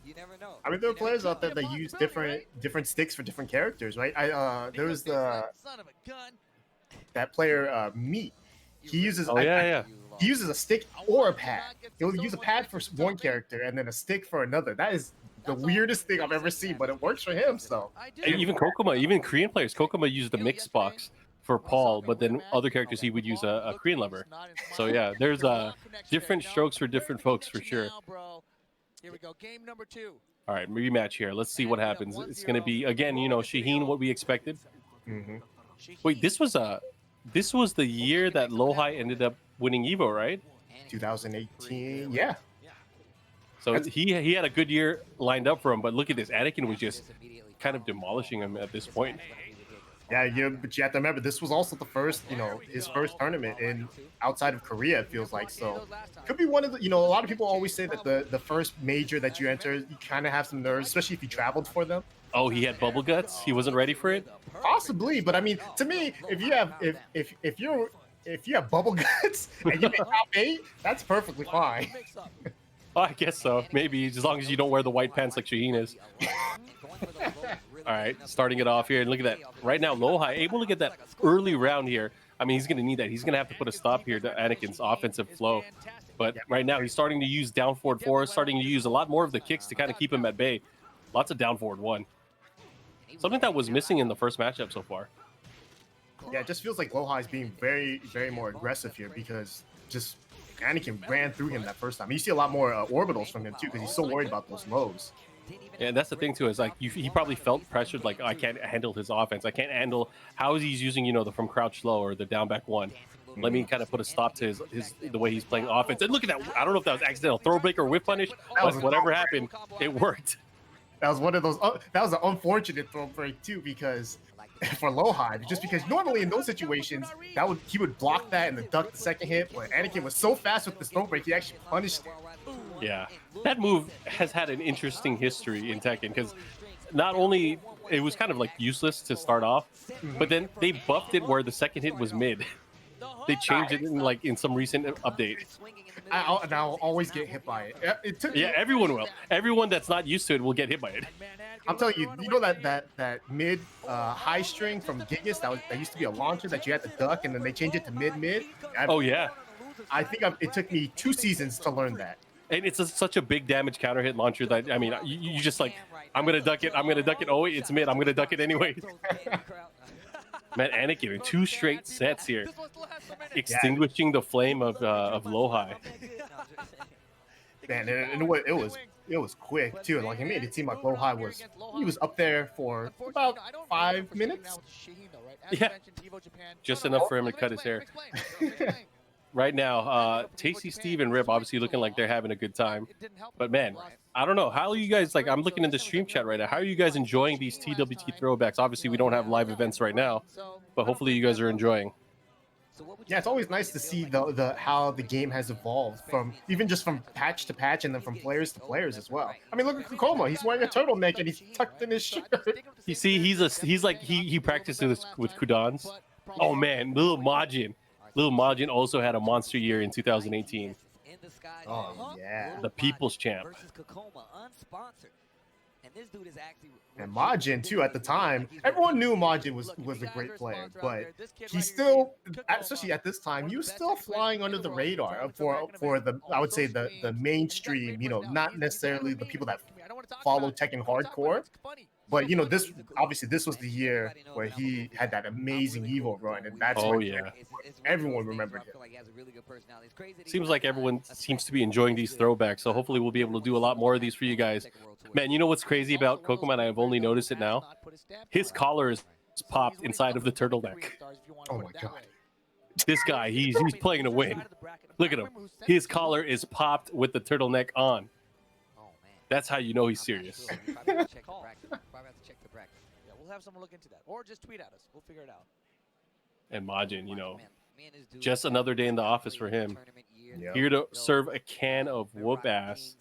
You never know. I mean, there are players out there that use different sticks for different characters, right? There was that player Meat. He uses he uses a stick or a pad. He'll use a pad for one character and then a stick for another. That is the weirdest thing I've ever seen, but it works for him. So and even Kokoma, even Korean players, Kokoma used the mix box for Paul, but then other characters he would use a Korean lever. So yeah, there's different strokes for different folks for sure. Here we go, game number 2. All right, rematch here. Let's see what happens. It's going to be, again, Shaheen, what we expected. Wait, this was the year that LowHigh ended up winning Evo, right? 2018. Yeah. So he had a good year lined up for him, but look at this. Anakin was just kind of demolishing him at this point. Yeah, but you have to remember this was also the first, his first tournament in outside of Korea. It feels like so. Could be one of the, a lot of people always say that the first major that you enter, you kind of have some nerves, especially if you traveled for them. Oh, he had bubble guts. He wasn't ready for it. Possibly, but I mean, to me, if you have bubble guts and you make top 8, that's perfectly fine. Oh, I guess so. Maybe as long as you don't wear the white pants like Shaheen is. All right, starting it off here, and look at that. Right now, LowHigh able to get that early round here. I mean, he's going to need that. He's going to have to put a stop here to Anakin's offensive flow. But right now, he's starting to use down forward 4, starting to use a lot more of the kicks to kind of keep him at bay. Lots of down forward 1. Something that was missing in the first matchup so far. Yeah, it just feels like LowHigh is being very, very more aggressive here because just Anakin ran through him that first time. You see a lot more orbitals from him too because he's so worried about those lows. Yeah, and that's the thing too, is like he probably felt pressured, like, oh, I can't handle his offense. I can't handle how he's using, the from crouch low or the down back 1. Let me kind of put a stop to the way he's playing offense. And look at that. I don't know if that was accidental throwback or whip punish, but whatever happened, it worked. That was one of those. That was an unfortunate throw break too, because for LowHigh, just because normally in those situations, he would block that and then duck the second hit. But Anakin was so fast with this throw break, he actually punished it. Yeah, that move has had an interesting history in Tekken because not only it was kind of like useless to start off, but then they buffed it where the second hit was mid. They changed it in some recent update. I'll always get hit by it. Everyone will. Everyone that's not used to it will get hit by it. I'm telling you, that mid high string from Gigas that used to be a launcher that you had to duck, and then they changed it to mid. Oh yeah. I think it took me 2 seasons to learn that. And it's such a big damage counter hit launcher that, I mean, you just like, I'm gonna duck it. Oh wait, it's mid. I'm gonna duck it anyway. Man, Anakin in 2 straight sets here, extinguishing the flame of LowHigh. Man, and it was quick too. Like, it made it seem like LowHigh was up there for about 5 minutes. Yeah, just enough for him to cut his hair. Right now, Tasty Steve and Rip obviously looking like they're having a good time. But man, I don't know. How are you guys, like, I'm looking in the stream chat right now. How are you guys enjoying these TWT throwbacks? Obviously, we don't have live events right now, but hopefully you guys are enjoying. Yeah, it's always nice to see how the game has evolved from patch to patch and then from players to players as well. I mean, look at Kokoma. He's wearing a turtleneck and he's tucked in his shirt. You see, he practices with Kudans. Oh man, little Majin also had a monster year in 2018. Oh yeah, the People's Champ. And Majin too, at the time, everyone knew Majin was a great player, but he still, especially at this time, he was still flying under the radar for the, I would say, the mainstream, not necessarily the people that follow Tekken hardcore. But this was the year where he had that amazing Evo run, and that's everyone remembered him. Seems like everyone seems to be enjoying these throwbacks, so hopefully we'll be able to do a lot more of these for you guys. Man, you know what's crazy about Kokoman? I've only noticed it now. His collar is popped inside of the turtleneck. Oh my god! This guy, he's playing to win. Look at him. His collar is popped with the turtleneck on. That's how you know he's serious. We'll have someone look into that, or just tweet at us. We'll figure it out. And Majin, just another day in the office for him. Yep. Here to serve a can of whoop ass.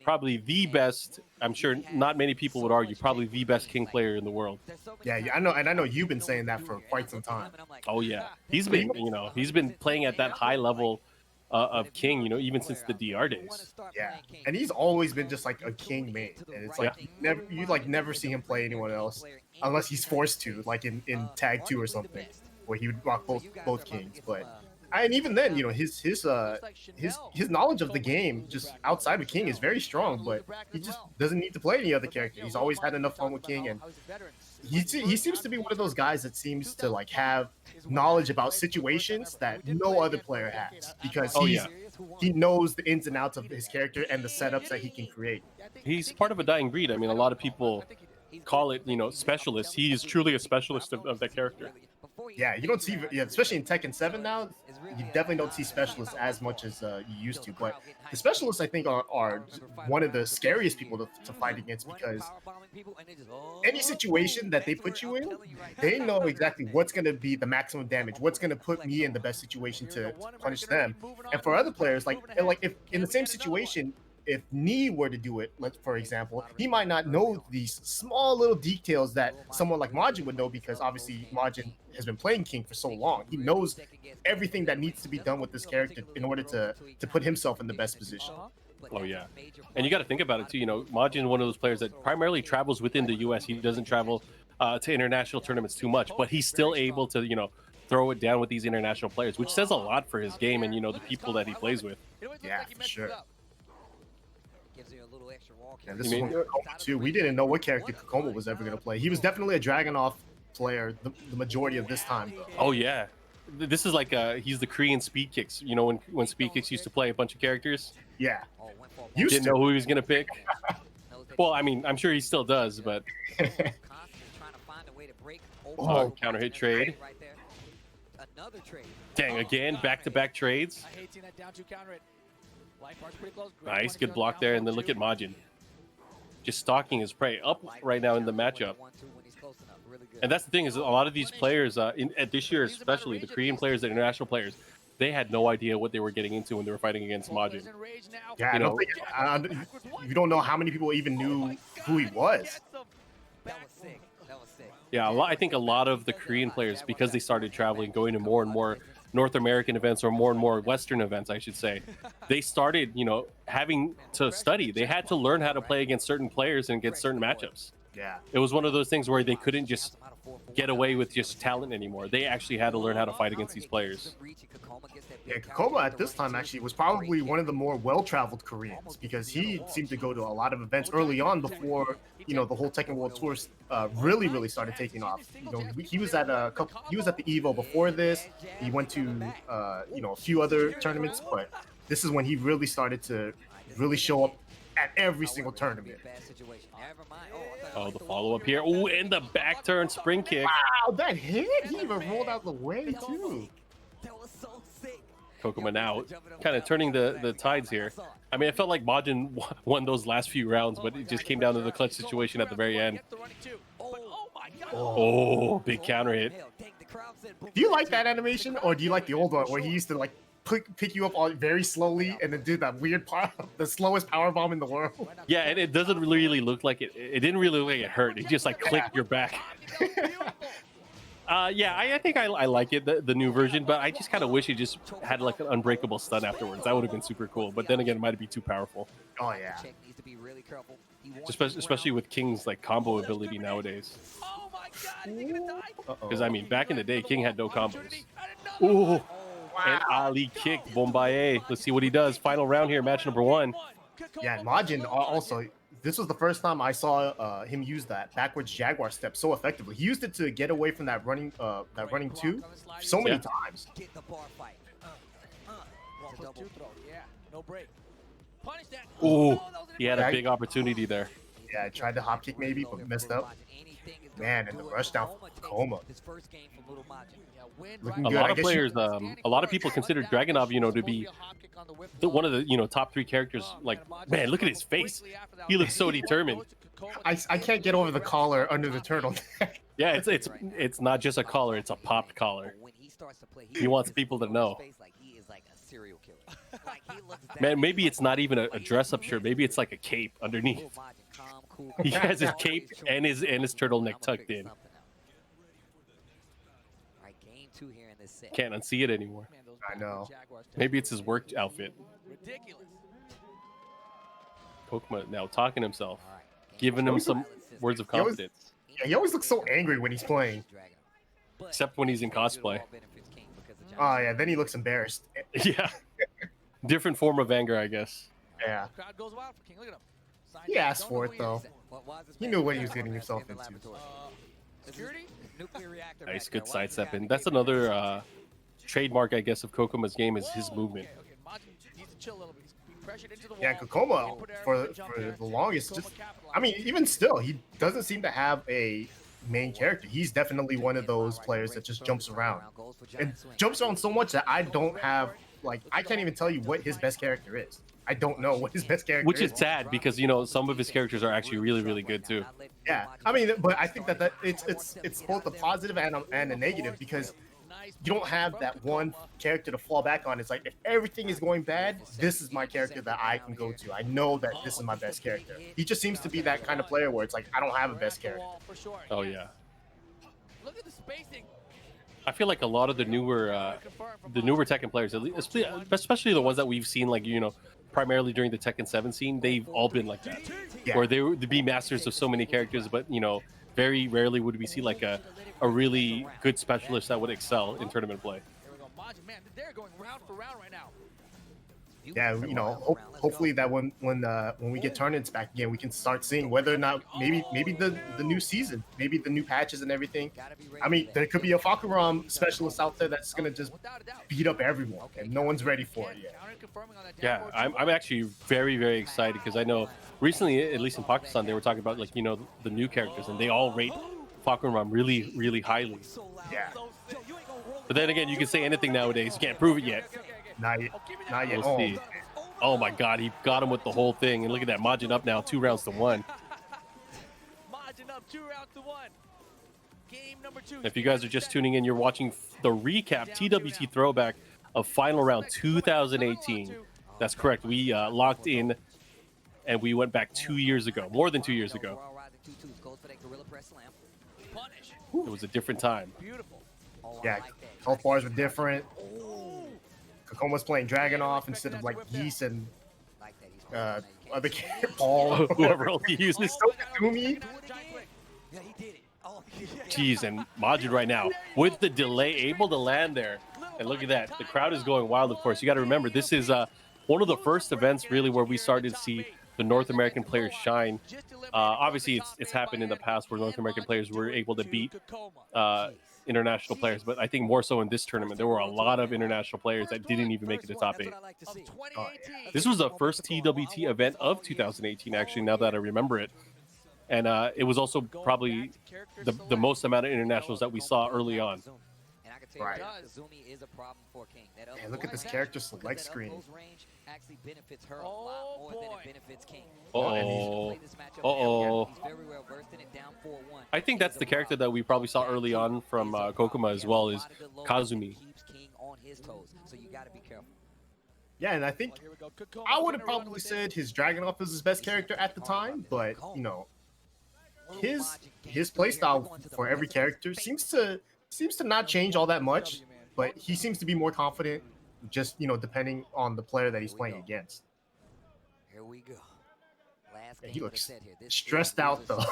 Probably the best. I'm sure not many people would argue. Probably the best King player in the world. Yeah, I know, and I know you've been saying that for quite some time. Oh yeah, he's been playing at that high level of King, even since the DR days. Yeah, and he's always been just like a King main, and it's like you never see him play anyone else unless he's forced to, like in Tag 2 or something, where he would rock both Kings. And even then, his knowledge of the game just outside of King is very strong, but he just doesn't need to play any other character. He's always had enough fun with King, and he seems to be one of those guys that seems to like have knowledge about situations that no other player has, because he knows the ins and outs of his character and the setups that he can create. He's part of a dying breed. I mean, a lot of people call it, you know, specialist. He is truly a specialist of that character. Yeah, you don't see, yeah, especially in Tekken 7 now, you definitely don't see specialists as much as you used to. But the specialists, I think, are one of the scariest people to fight against, because any situation that they put you in, they know exactly what's going to be the maximum damage, what's going to put me in the best situation to punish them. And for other players, like if in the same situation, if Knee were to do it, for example, he might not know these small little details that someone like Majin would know, because obviously Majin has been playing King for so long. He knows everything that needs to be done with this character in order to put himself in the best position. Oh yeah, and you got to think about it too. You know, Majin, one of those players that primarily travels within the U.S. He doesn't travel to international tournaments too much, but he's still able to, you know, throw it down with these international players, which says a lot for his game and, you know, the people that he plays with. Yeah, for sure. And this You is mean- one Kokoma too. We didn't know what character Kokoma was ever going to play. He was definitely a Dragunov player the majority of this time. Oh yeah, this is like he's the Korean Speed Kicks. You know, when Speed Kicks used to play a bunch of characters, Yeah. didn't know who he was gonna pick. Well, I mean, I'm sure he still does, but Oh, counter hit trade. Dang, again, back-to-back trades. I hate seeing that down two counter it. Life bar's pretty close. Nice, good block there, and then look at Majin, just stalking his prey up right now in the matchup. And that's the thing, is a lot of these players, at this year especially, the Korean players, the international players, they had no idea what they were getting into when they were fighting against Majin. yeah. You I don't think you don't know how many people even knew who he was. Yeah, I think a lot of the Korean players, because they started traveling, going to more and more North American events, or more and more Western events, I should say, they started, you know, having to study. They had to learn how to play against certain players and against certain matchups. Yeah. It was one of those things where they couldn't just get away with just talent anymore. They actually had to learn how to fight against these players. Yeah, Kokoma at this time actually was probably one of the more well-traveled Koreans, because he seemed to go to a lot of events early on before, you know, the whole Tekken World Tour really started taking off. You know, he was at the Evo before this. He went to you know, a few other tournaments, but this is when he really started to really show up at every single tournament. Oh, the follow-up here. Oh, and the back turn spring kick. Wow, that hit! He even rolled out the way too. Kokoma now kind of turning the tides here. I mean, I felt like Majin won those last few rounds, but it just came down to the clutch situation at the very end. Oh, big counter hit. Do you like that animation, or do you like the old one where he used to like pick you up all very slowly and then do that weird power, the slowest power bomb in the world? Yeah, and it doesn't really look like it. It didn't really look like it hurt. It just like clicked your back. Yeah, I think I like it, the new version, but I just kind of wish it just had like an unbreakable stun afterwards. That would have been super cool, but then again, it might be too powerful. Oh yeah. Especially with King's like combo ability nowadays. Because I mean, back in the day, King had no combos. Ooh, and Ali kicked Bombaye. Let's see what he does. Final round here, match number 1. Yeah, and Majin also. This was the first time I saw him use that backwards Jaguar step so effectively. He used it to get away from that running two so many times. Ooh, he had a big opportunity there. Yeah, I tried to hop kick maybe, but messed up. Man, and the rush down for Kokoma. Looking A good. lot I of guess players, a lot of people consider Dragunov, you know, to be one of the, you know, top 3 characters. Like, man, look at his face. He looks so determined. I can't get over the collar under the turtleneck. Yeah, it's not just a collar; it's a popped collar. He wants people to know. Man, maybe it's not even a dress-up shirt. Maybe it's like a cape underneath. He has his cape and his turtleneck tucked in. Can't unsee it anymore. I know. Maybe it's his work outfit. Kokoma now talking himself, giving him some words of confidence. Yeah, he always looks so angry when he's playing. Except when he's in cosplay. Oh yeah, then he looks embarrassed. Yeah. Different form of anger, I guess. Yeah. He asked for it though. He knew what he was getting himself into. Nice, good sidestep. And that's another trademark, I guess, of Kokoma's game is his movement. Pressured into the Yeah, wall. Kokoma Put air for the jump there. the longest. Just, Kokoma capitalized. I mean, even still, he doesn't seem to have a main character. He's definitely one of those players that just jumps around and jumps around so much that I don't have like I can't even tell you what his best character is. I don't know what his best character Which is. is sad because you know some of his characters are actually really good too. Yeah, I mean, but I think that it's both a positive and a negative because you don't have that one character to fall back on. It's like if everything is going bad, this is my character that I can go to. I know that this is my best character. He just seems to be that kind of player where it's like I don't have a best character. Oh yeah. Look at the spacing. I feel like a lot of the newer Tekken players, especially the ones that we've seen, like you know, primarily during the Tekken 7 scene, they've all been like that, Yeah. where they would be masters of so many characters, but you know, very rarely would we see like a really good specialist that would excel in tournament play. There we go. Majin, man, they're going round for round right now. Yeah, you know, hopefully that when we get tournaments back again, we can start seeing whether or not maybe the new season, maybe the new patches and everything. I mean, there could be a Fakuram specialist out there that's gonna just beat up everyone, and no one's ready for it yet. Yeah, I'm actually very excited because I know recently, at least in Pakistan, they were talking about like you know the new characters and they all rate Fakuram really highly. Yeah, But then again, you can say anything nowadays. You can't prove it yet. not yet. We'll see. Oh my God, he got him with the whole thing. And look at that, Majin up now, 2 rounds to 1. Majin up 2 rounds to 1. Game number 2. If you guys are just tuning in, you're watching the recap TWT throwback of final round 2018. That's correct. We locked in and we went back 2 years ago, more than 2 years ago. It was a different time. Beautiful. Yeah, health bars were different. Kokoma's playing Dragonoff instead of like Geese and other Paul. Whoever else he uses. Kazumi. Jeez, and Majin right now with the delay able to land there. And look at that. The crowd is going wild, of course. You got to remember, this is one of the first events really where we started to see the North American players shine. Obviously, it's happened in the past where North American players were able to beat international players, but I think more so in this tournament, there were a lot of international players that didn't even make it to top 8. This was the first TWT event of 2018, actually, now that I remember it. And it was also probably the most amount of internationals that we saw early on. Right. And look at this character select screen. Uh-oh. I think that's the character that we probably saw early on from Kokoma as well, is Kazumi. Yeah, and I think I would have probably said his Dragonoff was his best character at the time, but you know, his playstyle for every character seems to not change all that much, but he seems to be more confident, just you know, depending on the player that he's playing against. Here we go. Yeah, he looks stressed out though.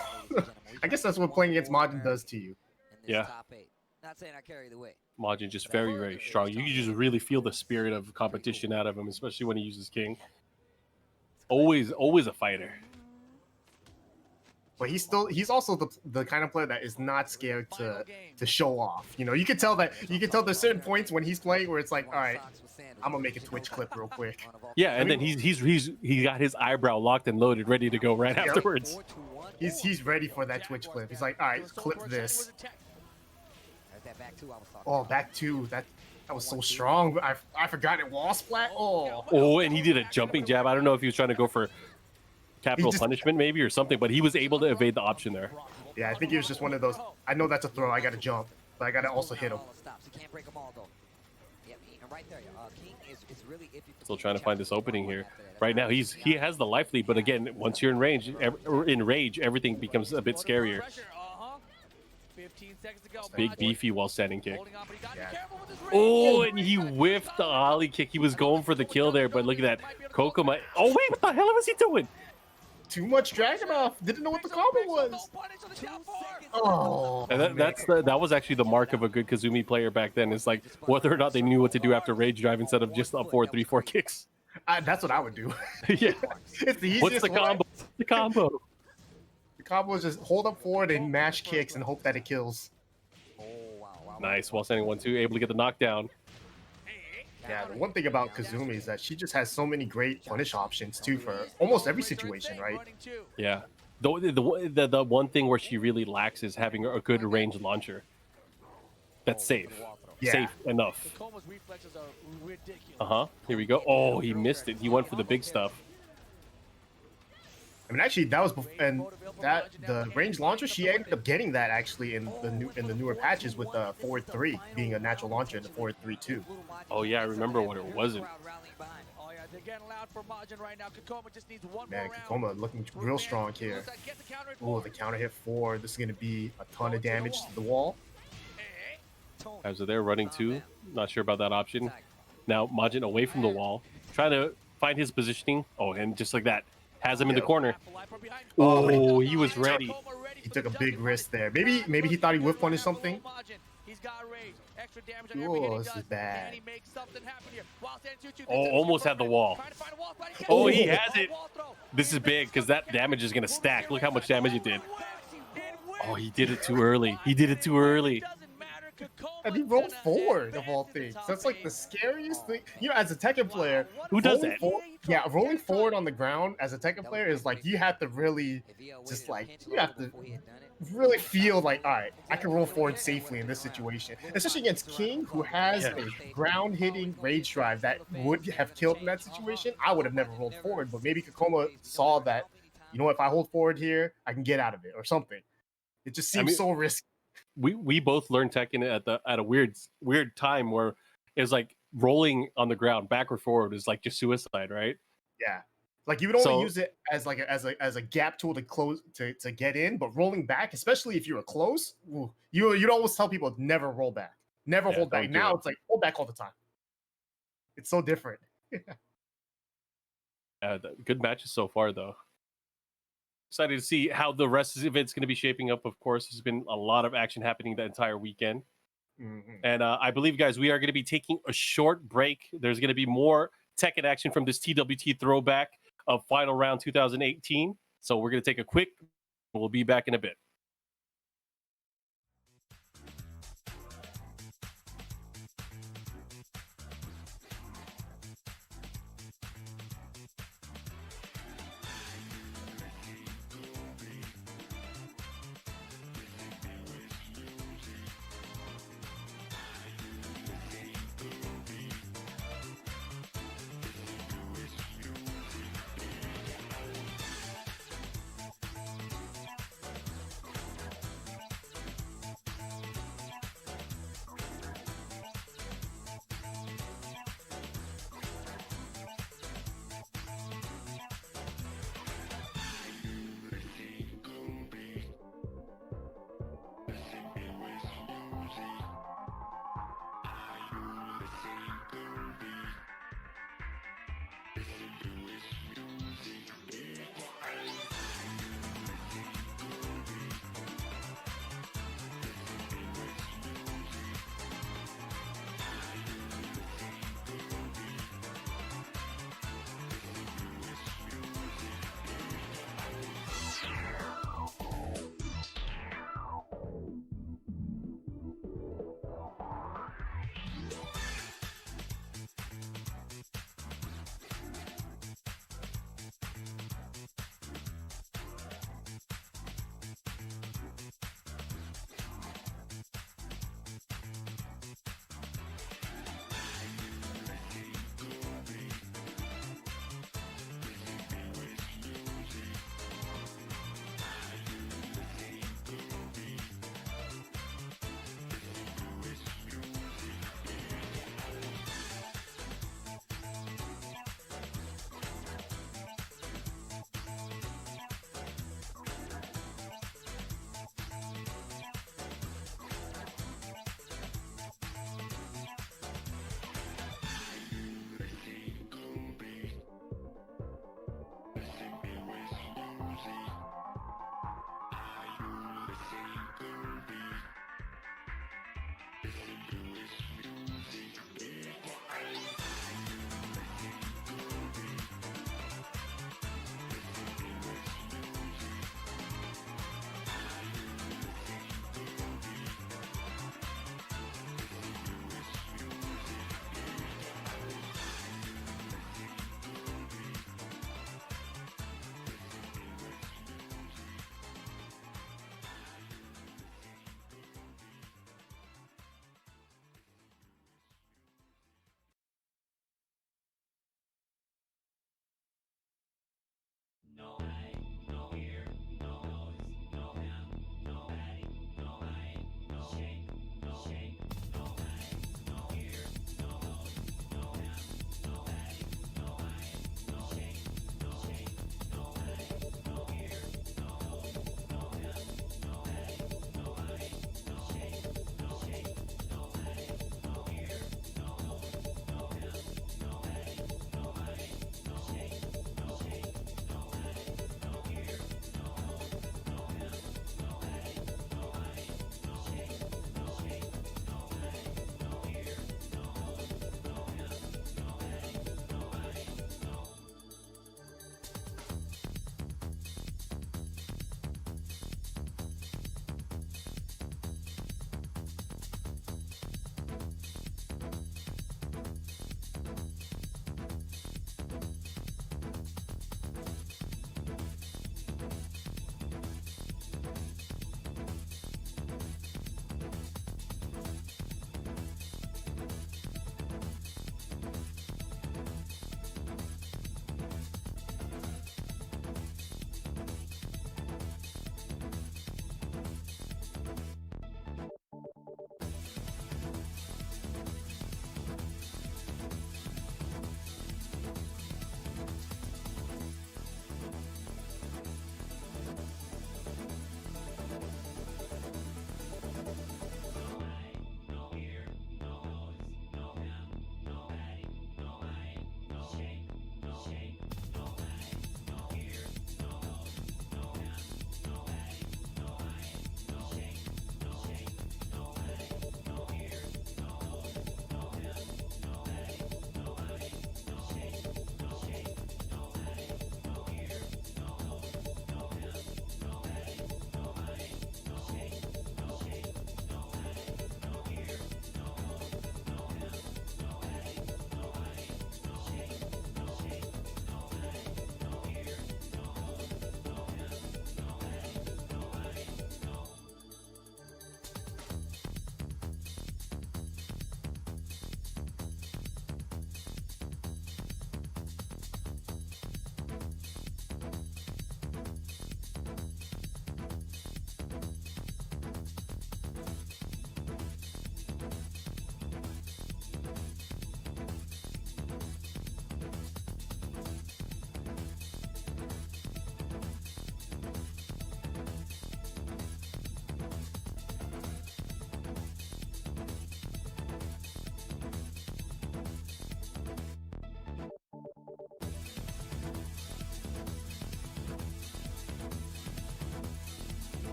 I guess that's what playing against Majin does to you. Yeah. Not saying I carry the weight. Majin just very strong. You can just really feel the spirit of competition out of him, especially when he uses King. Always a fighter. But he's also the kind of player that is not scared to show off. You know, you can tell there's certain points when he's playing where it's like, all right, I'm gonna make a Twitch clip real quick. Yeah, and then he got his eyebrow locked and loaded, ready to go right afterwards. He's ready for that Twitch clip. He's like, all right, clip this. Oh, back two. That was so strong. I forgot it wall splat. Oh, and he did a jumping jab. I don't know if he was trying to go for capital punishment maybe or something, but he was able to evade the option there. Yeah, I think he was just one of those. I know that's a throw. I got to jump, but I got to also hit him. Still trying to find this opening here. Right now, he has the life lead, but again, once you're in rage, everything becomes a bit scarier. 15 seconds to go. Big beefy while standing kick. Yeah. Oh, and he whiffed the ollie kick. He was going for the kill there, but look at that. Kokoma. Oh wait, what the hell was he doing? Too much Dragonoff. Didn't know what the combo was. Oh, And that was actually the mark of a good Kazumi player back then. It's like whether or not they knew what to do after rage drive instead of just up 4-3-4 kicks. That's what I would do. Yeah. It's the easiest. What's the combo? The combo. The combo is just hold up forward and mash kicks and hope that it kills. Nice. While standing 1-2, able to get the knockdown. Yeah, the one thing about Kazumi is that she just has so many great punish options too for almost every situation, right? Yeah. The one thing where she really lacks is having a good range launcher. That's safe. Yeah. Safe enough. Takoma's reflexes are ridiculous. Uh-huh. Here we go. Oh, he missed it. He went for the big stuff. I mean, actually, that was and that the range launcher. She ended up getting that actually in the newer patches with the forward 3 being a natural launcher in the forward 3 too. Oh yeah, I remember when it wasn't. Oh yeah, they're getting loud for Majin right now. Kakoma just needs one Man, more round. Kakoma looking real strong here. Oh, the counter hit 4. This is going to be a ton of damage to the wall. As they're running too. Not sure about that option. Now Majin away from the wall, trying to find his positioning. Oh, and just like that, has him in the corner. Oh, he was ready. He took a big risk there. Maybe he thought he would punish something. Oh, this is bad. Oh, almost had the wall. Oh, he has it. This is big because that damage is going to stack. Look how much damage he did. Oh, he did it too early. He did it too early. And he rolled forward of all things. That's like the scariest thing. You know, as a Tekken player, who does that? Yeah, rolling forward on the ground as a Tekken player is like you have to really just like you have to really feel like, all right, I can roll forward safely in this situation, especially against King, who has a ground hitting rage drive that would have killed in that situation. I would have never rolled forward, but maybe Kakoma saw that, you know, if I hold forward here, I can get out of it or something. It just seems so risky. We both learned Tekken at a weird time where it's like rolling on the ground backward forward is like just suicide, right? Yeah, like you would only use it as like a gap tool to close to get in, but rolling back, especially if you were close, you'd always tell people never roll back, never hold back. Now it's like hold back all the time. It's so different. Good matches so far though. Excited to see how the rest of the event's going to be shaping up. Of course, there's been a lot of action happening the entire weekend. And I believe, guys, we are going to be taking a short break. There's going to be more Tekken action from this TWT throwback of Final Round 2018. So we're going to take a quick. We'll be back in a bit.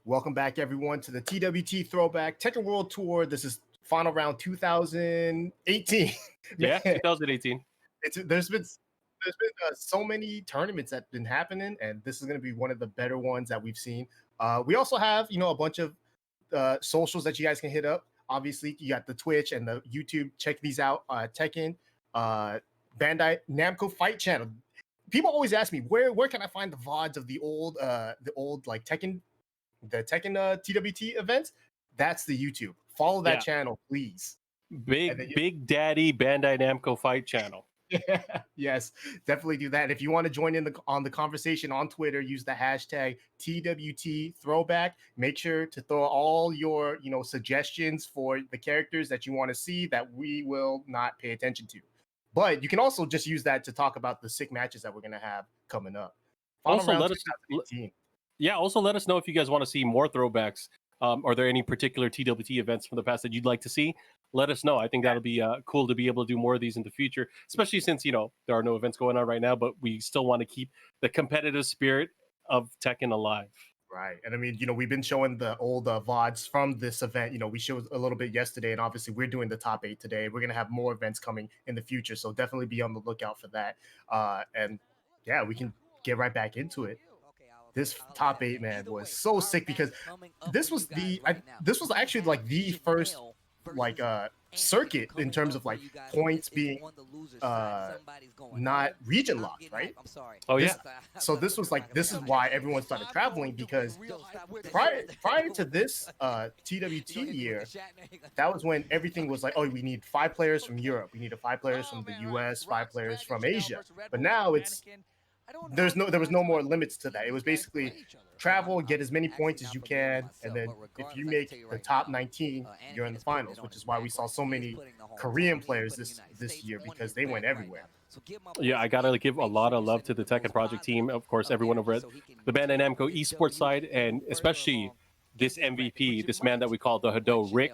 Welcome back, everyone, to the TWT Throwback Tekken World Tour. This is final round 2018. Yeah, 2018. There's been so many tournaments that've been happening, and this is going to be one of the better ones that we've seen. We also have a bunch of socials that you guys can hit up. Obviously, you got the Twitch and the YouTube. Check these out. Tekken, Bandai Namco Fight Channel. People always ask me where can I find the VODs of the old like Tekken. The Tekken TWT events, that's the YouTube. Follow that channel, please. Big Daddy Bandai Namco Fight Channel. Yes, definitely do that. And if you want to join in on the conversation on Twitter, use the hashtag TWT Throwback. Make sure to throw all your suggestions for the characters that you want to see that we will not pay attention to. But you can also just use that to talk about the sick matches that we're gonna have coming up. Also, let us know if you guys want to see more throwbacks. Are there any particular TWT events from the past that you'd like to see? Let us know. I think that'll be cool to be able to do more of these in the future, especially since there are no events going on right now, but we still want to keep the competitive spirit of Tekken alive. Right. And I mean, we've been showing the old VODs from this event. We showed a little bit yesterday, and obviously we're doing the top 8 today. We're going to have more events coming in the future, so definitely be on the lookout for that. And yeah, we can get right back into it. This top 8, man, was so sick because this was actually like the first circuit in terms of like points being not region locked, right? Oh yeah. So this is why everyone started traveling, because prior to this TWT year, that was when everything was like, oh, we need 5 players from Europe, we need 5 players from the US, 5 players from Asia. But now there was no more limits to that. It was basically travel, get as many points as you can, and then if you make the top 19, you're in the finals, which is why we saw so many Korean players this year, because they went everywhere. Yeah, I gotta give a lot of love to the Tekken Project team, of course, everyone over at the Bandai Namco esports side, and especially this MVP, this man that we call the Hado, Rick.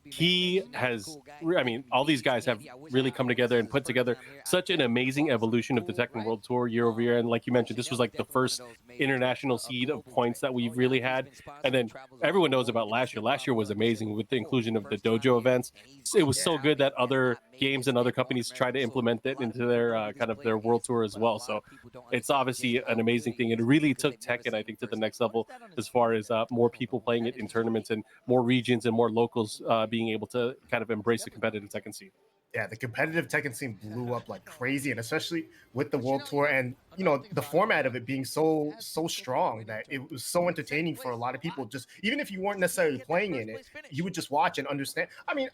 He has, I mean, all these guys have really come together and put together such an amazing evolution of the Tekken World Tour year over year. And like you mentioned, this was like the first international seed of points that we've really had. And then everyone knows about last year. Last year was amazing with the inclusion of the dojo events. It was so good that other games and other companies tried to implement it into their kind of their world tour as well. So it's obviously an amazing thing. It really took Tekken, I think, to the next level as far as more people playing it in tournaments and more regions and more locals being able to kind of embrace the competitive Tekken scene. Yeah, the competitive Tekken scene blew up like crazy, and especially with the World Tour and the format of it being so strong that it was so entertaining for a lot of people. Just even if you weren't necessarily playing in it, you would just watch and understand. I mean,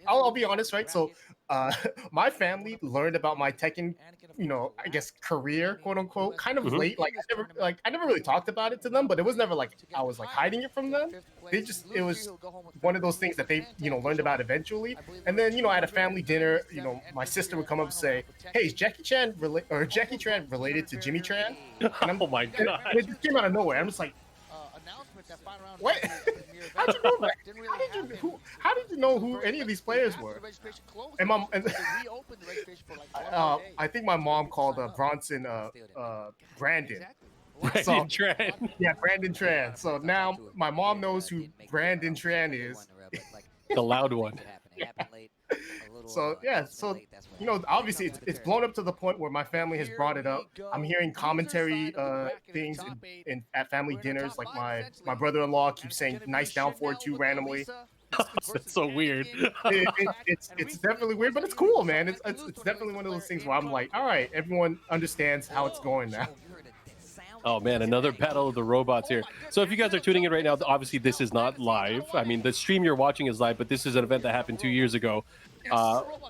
I'll be honest, right? So my family learned about my Tekken, I guess career, quote unquote, kind of late. Like I never really talked about it to them, but it was never like I was like hiding it from them. It was one of those things that they learned about eventually. And then at a family dinner, my sister would come up and say, "Hey, is Jackie Chan related to Jimmy Tran?" Oh my god! And it just came out of nowhere. I'm just like, what? How did you know that? How did you know who any of these players were? And I think my mom called Bronson Brandon. Brandon Tran. Yeah, Brandon Tran. So now my mom knows who Brandon Tran is. The loud one. So yeah, obviously it's blown up to the point where my family has brought it up. I'm hearing commentary things at family dinners. Like my brother-in-law keeps saying "nice down forward" too randomly. That's so weird. It's definitely weird, but it's cool, man. It's definitely one of those things where I'm like, all right, everyone understands how it's going now. Oh man, another battle of the robots here. So if you guys are tuning in right now, obviously this is not live. I mean, the stream you're watching is live, but this is an event that happened 2 years ago.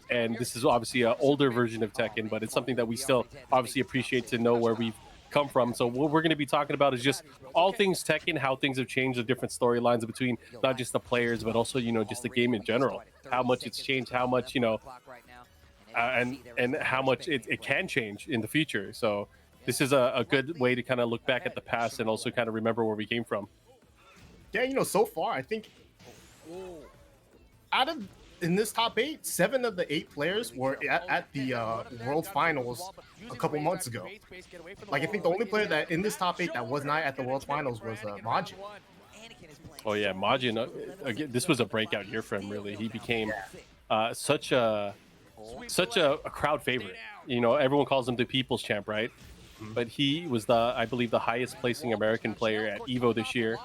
And this is obviously an older version of Tekken, but it's something that we still obviously appreciate to know where we've come from. So what we're going to be talking about is just all things Tekken, how things have changed, the different storylines between not just the players, but also, just the game in general, how much it's changed, how much, and how much it can change in the future. So this is a good way to kind of look back at the past and also kind of remember where we came from. Yeah, so far, I think in this top 8, 7 of the 8 players were at the World Finals a couple months ago. Like, I think the only player that in this top 8 that was not at the World Finals was Majin. Oh yeah, Majin. Again, this was a breakout year for him. Really, he became such a crowd favorite. You know, everyone calls him the people's champ, right? But he was I believe, the highest placing American player at Evo this year.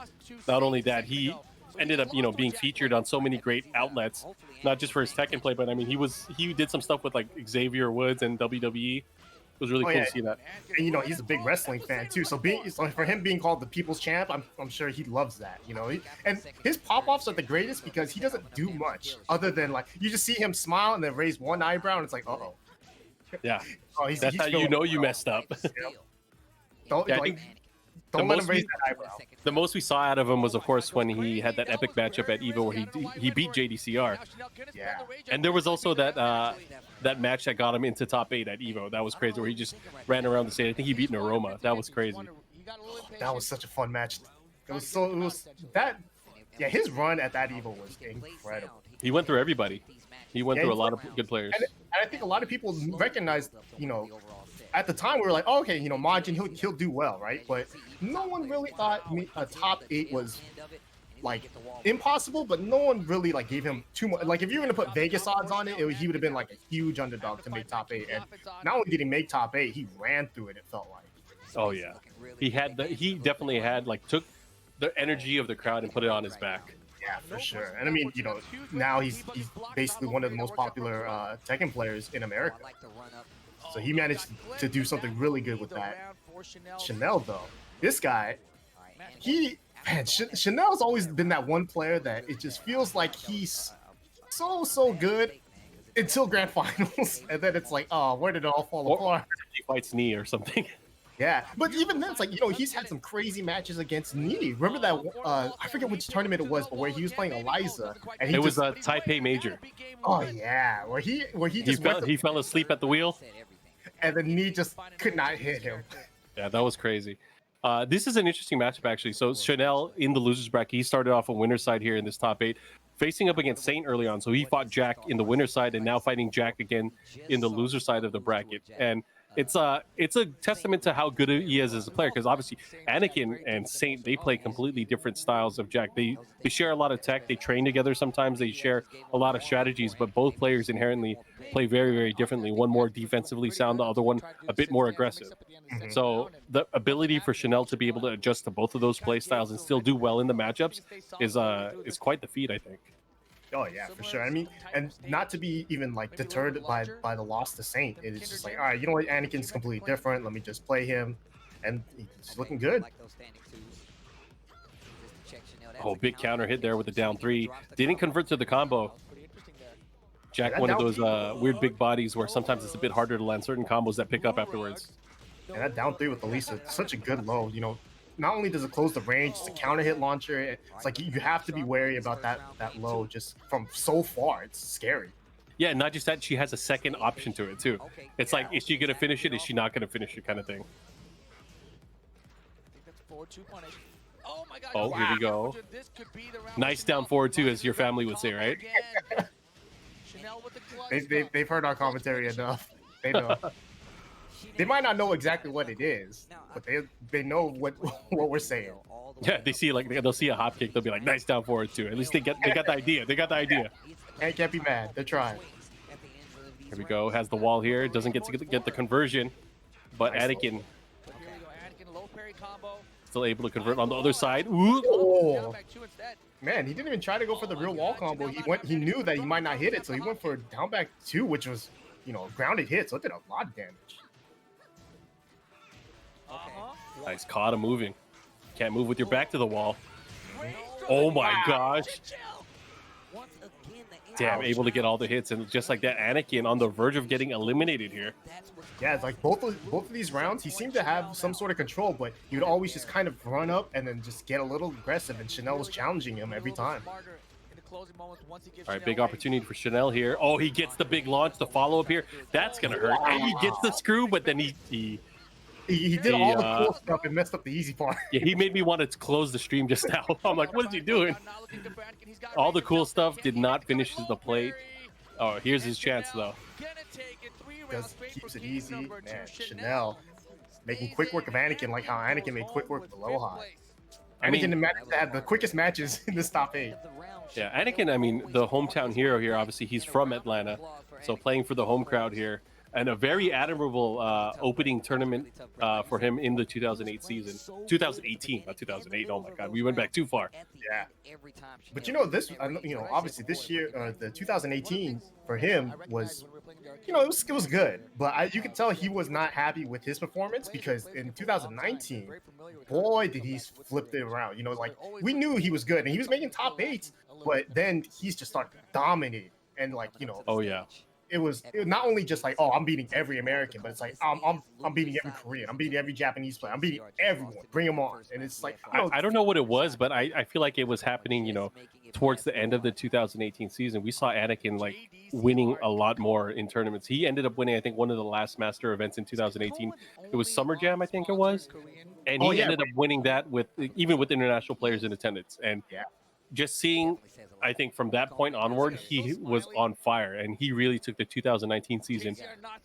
Not only that, he ended up, being featured on so many great outlets, not just for his Tekken play, but I mean, he did some stuff with like Xavier Woods and WWE. It was really cool to see that. And, he's a big wrestling fan too. So for him being called the people's champ, I'm sure he loves that. And his pop-offs are the greatest because he doesn't do much other than like you just see him smile and then raise one eyebrow and it's like, uh-oh. Yeah. He's That's how you know you messed up. Don't let him raise that eyebrow. The most we saw out of him was, of course, when he had that epic matchup at Evo where he beat JDCr. Yeah. And there was also that match that got him into top 8 at Evo. That was crazy, where he just ran around the stage. I think he beat Naroma. That was crazy. That was such a fun match. His run at that Evo was incredible. He went through everybody. He went through a lot of good players. And I think a lot of people recognized, at the time we were like, oh, okay, Majin, he'll do well, right? But no one really thought a top 8 was like impossible, but no one really like gave him too much. Like if you were gonna put Vegas odds on it, he would have been like a huge underdog to make top 8. And not only did he make top 8, he ran through it. It felt like. Oh yeah, he definitely had took the energy of the crowd and put it on his back. Yeah, for sure. And I mean, now he's basically one of the most popular Tekken players in America. So he managed to do something really good with that. Chanel, though, this guy, Chanel's always been that one player that it just feels like he's so good until grand finals, and then it's like, oh, where did it all fall apart? He fights Knee or something. Yeah, but even then, it's like, he's had some crazy matches against Knee. Remember that, I forget which tournament it was, but where he was playing Eliza. And it was a Taipei Major. Oh, yeah, where he fell asleep at the wheel. And then Knee just could not hit him. Yeah, that was crazy. This is an interesting matchup, actually. So Chanel in the losers bracket, he started off on winner's side here in this top 8, facing up against Saint early on. So he fought Jack in the winner's side and now fighting Jack again in the loser side of the bracket. And it's a testament to how good he is as a player, because obviously Anakin and Saint, they play completely different styles of Jack. They share a lot of tech. They train together sometimes. They share a lot of strategies, but both players inherently play very, very differently. One more defensively sound, the other one a bit more aggressive. Mm-hmm. So the ability for Chanel to be able to adjust to both of those play styles and still do well in the matchups is quite the feat, I think. Oh yeah, for sure. I mean, and not to be even like deterred by the loss to Saint. It's just like, all right, you know what? Anakin's completely different. Let me just play him, and he's looking good. Oh, big counter hit there with the down 3. Didn't convert to the combo. Jack, one of those weird big bodies where sometimes it's a bit harder to land certain combos that pick up afterwards. And that down 3 with Elisa, such a good low. Not only does it close the range, it's a counter hit launcher. It's like you have to be wary about that low just from so far. It's scary. Yeah, and not just that, she has a second option to it too. It's like, is she gonna finish it? Is she not gonna finish it? Kind of thing. Oh, here we go. Nice down forward too, as your family would say, right? They've heard our commentary enough. They know. They might not know exactly what it is, but they know what we're saying. Yeah, they see they'll see a hop kick, they'll be like, nice down forward too. At least they got the idea. They got the idea. And can't be mad. They're trying. Here we go. Has the wall here. Doesn't get to get the conversion, but Anakin still able to convert on the other side. Ooh. Oh. Man, he didn't even try to go for the real wall combo. He knew that he might not hit it, so he went for down back 2, which was, grounded hit, so it did a lot of damage. Nice, caught him moving. Can't move with your back to the wall. Oh my gosh. Damn, able to get all the hits, and just like that, Anakin on the verge of getting eliminated here. Yeah, it's like both of these rounds, he seemed to have some sort of control, but he would always just kind of run up and then just get a little aggressive, and Chanel was challenging him every time. All right, big opportunity for Chanel here. Oh, he gets the big launch, the follow-up here. That's going to hurt. And he gets the screw, but then he did all the cool stuff and messed up the easy part. Yeah, he made me want to close the stream just now. I'm like, what is he doing? All the cool stuff did not finish the plate. Oh, here's his chance, though. Keeps it easy. Man, Chanel making quick work of Anakin, like how Anakin made quick work with the LowHigh. I mean, Anakin managed to have the quickest matches in this top 8. yeah, Anakin, I mean, the hometown hero here, obviously, he's from Atlanta, so playing for the home crowd here, and a very admirable opening tournament for him in the 2008 season. 2018, not 2008. Oh my God, we went back too far. Yeah. But you know, obviously this year, the 2018 for him was, it was good. But you could tell he was not happy with his performance because in 2019, boy, did he flip it around. Like we knew he was good and he was making top 8s, but then he's just started to dominate and Oh yeah. It was not only just like, oh, I'm beating every American, but it's like I'm beating every Korean, I'm beating every Japanese player, I'm beating everyone. Bring them on. And it's like, I don't know what it was, but I feel like it was happening, towards the end of the 2018 season. We saw Anakin like winning a lot more in tournaments. He ended up winning, I think, one of the last master events in 2018. It was Summer Jam, I think it was, and he ended up winning that with even with international players in attendance. And just seeing, I think from that point onward, he was on fire, and he really took the 2019 season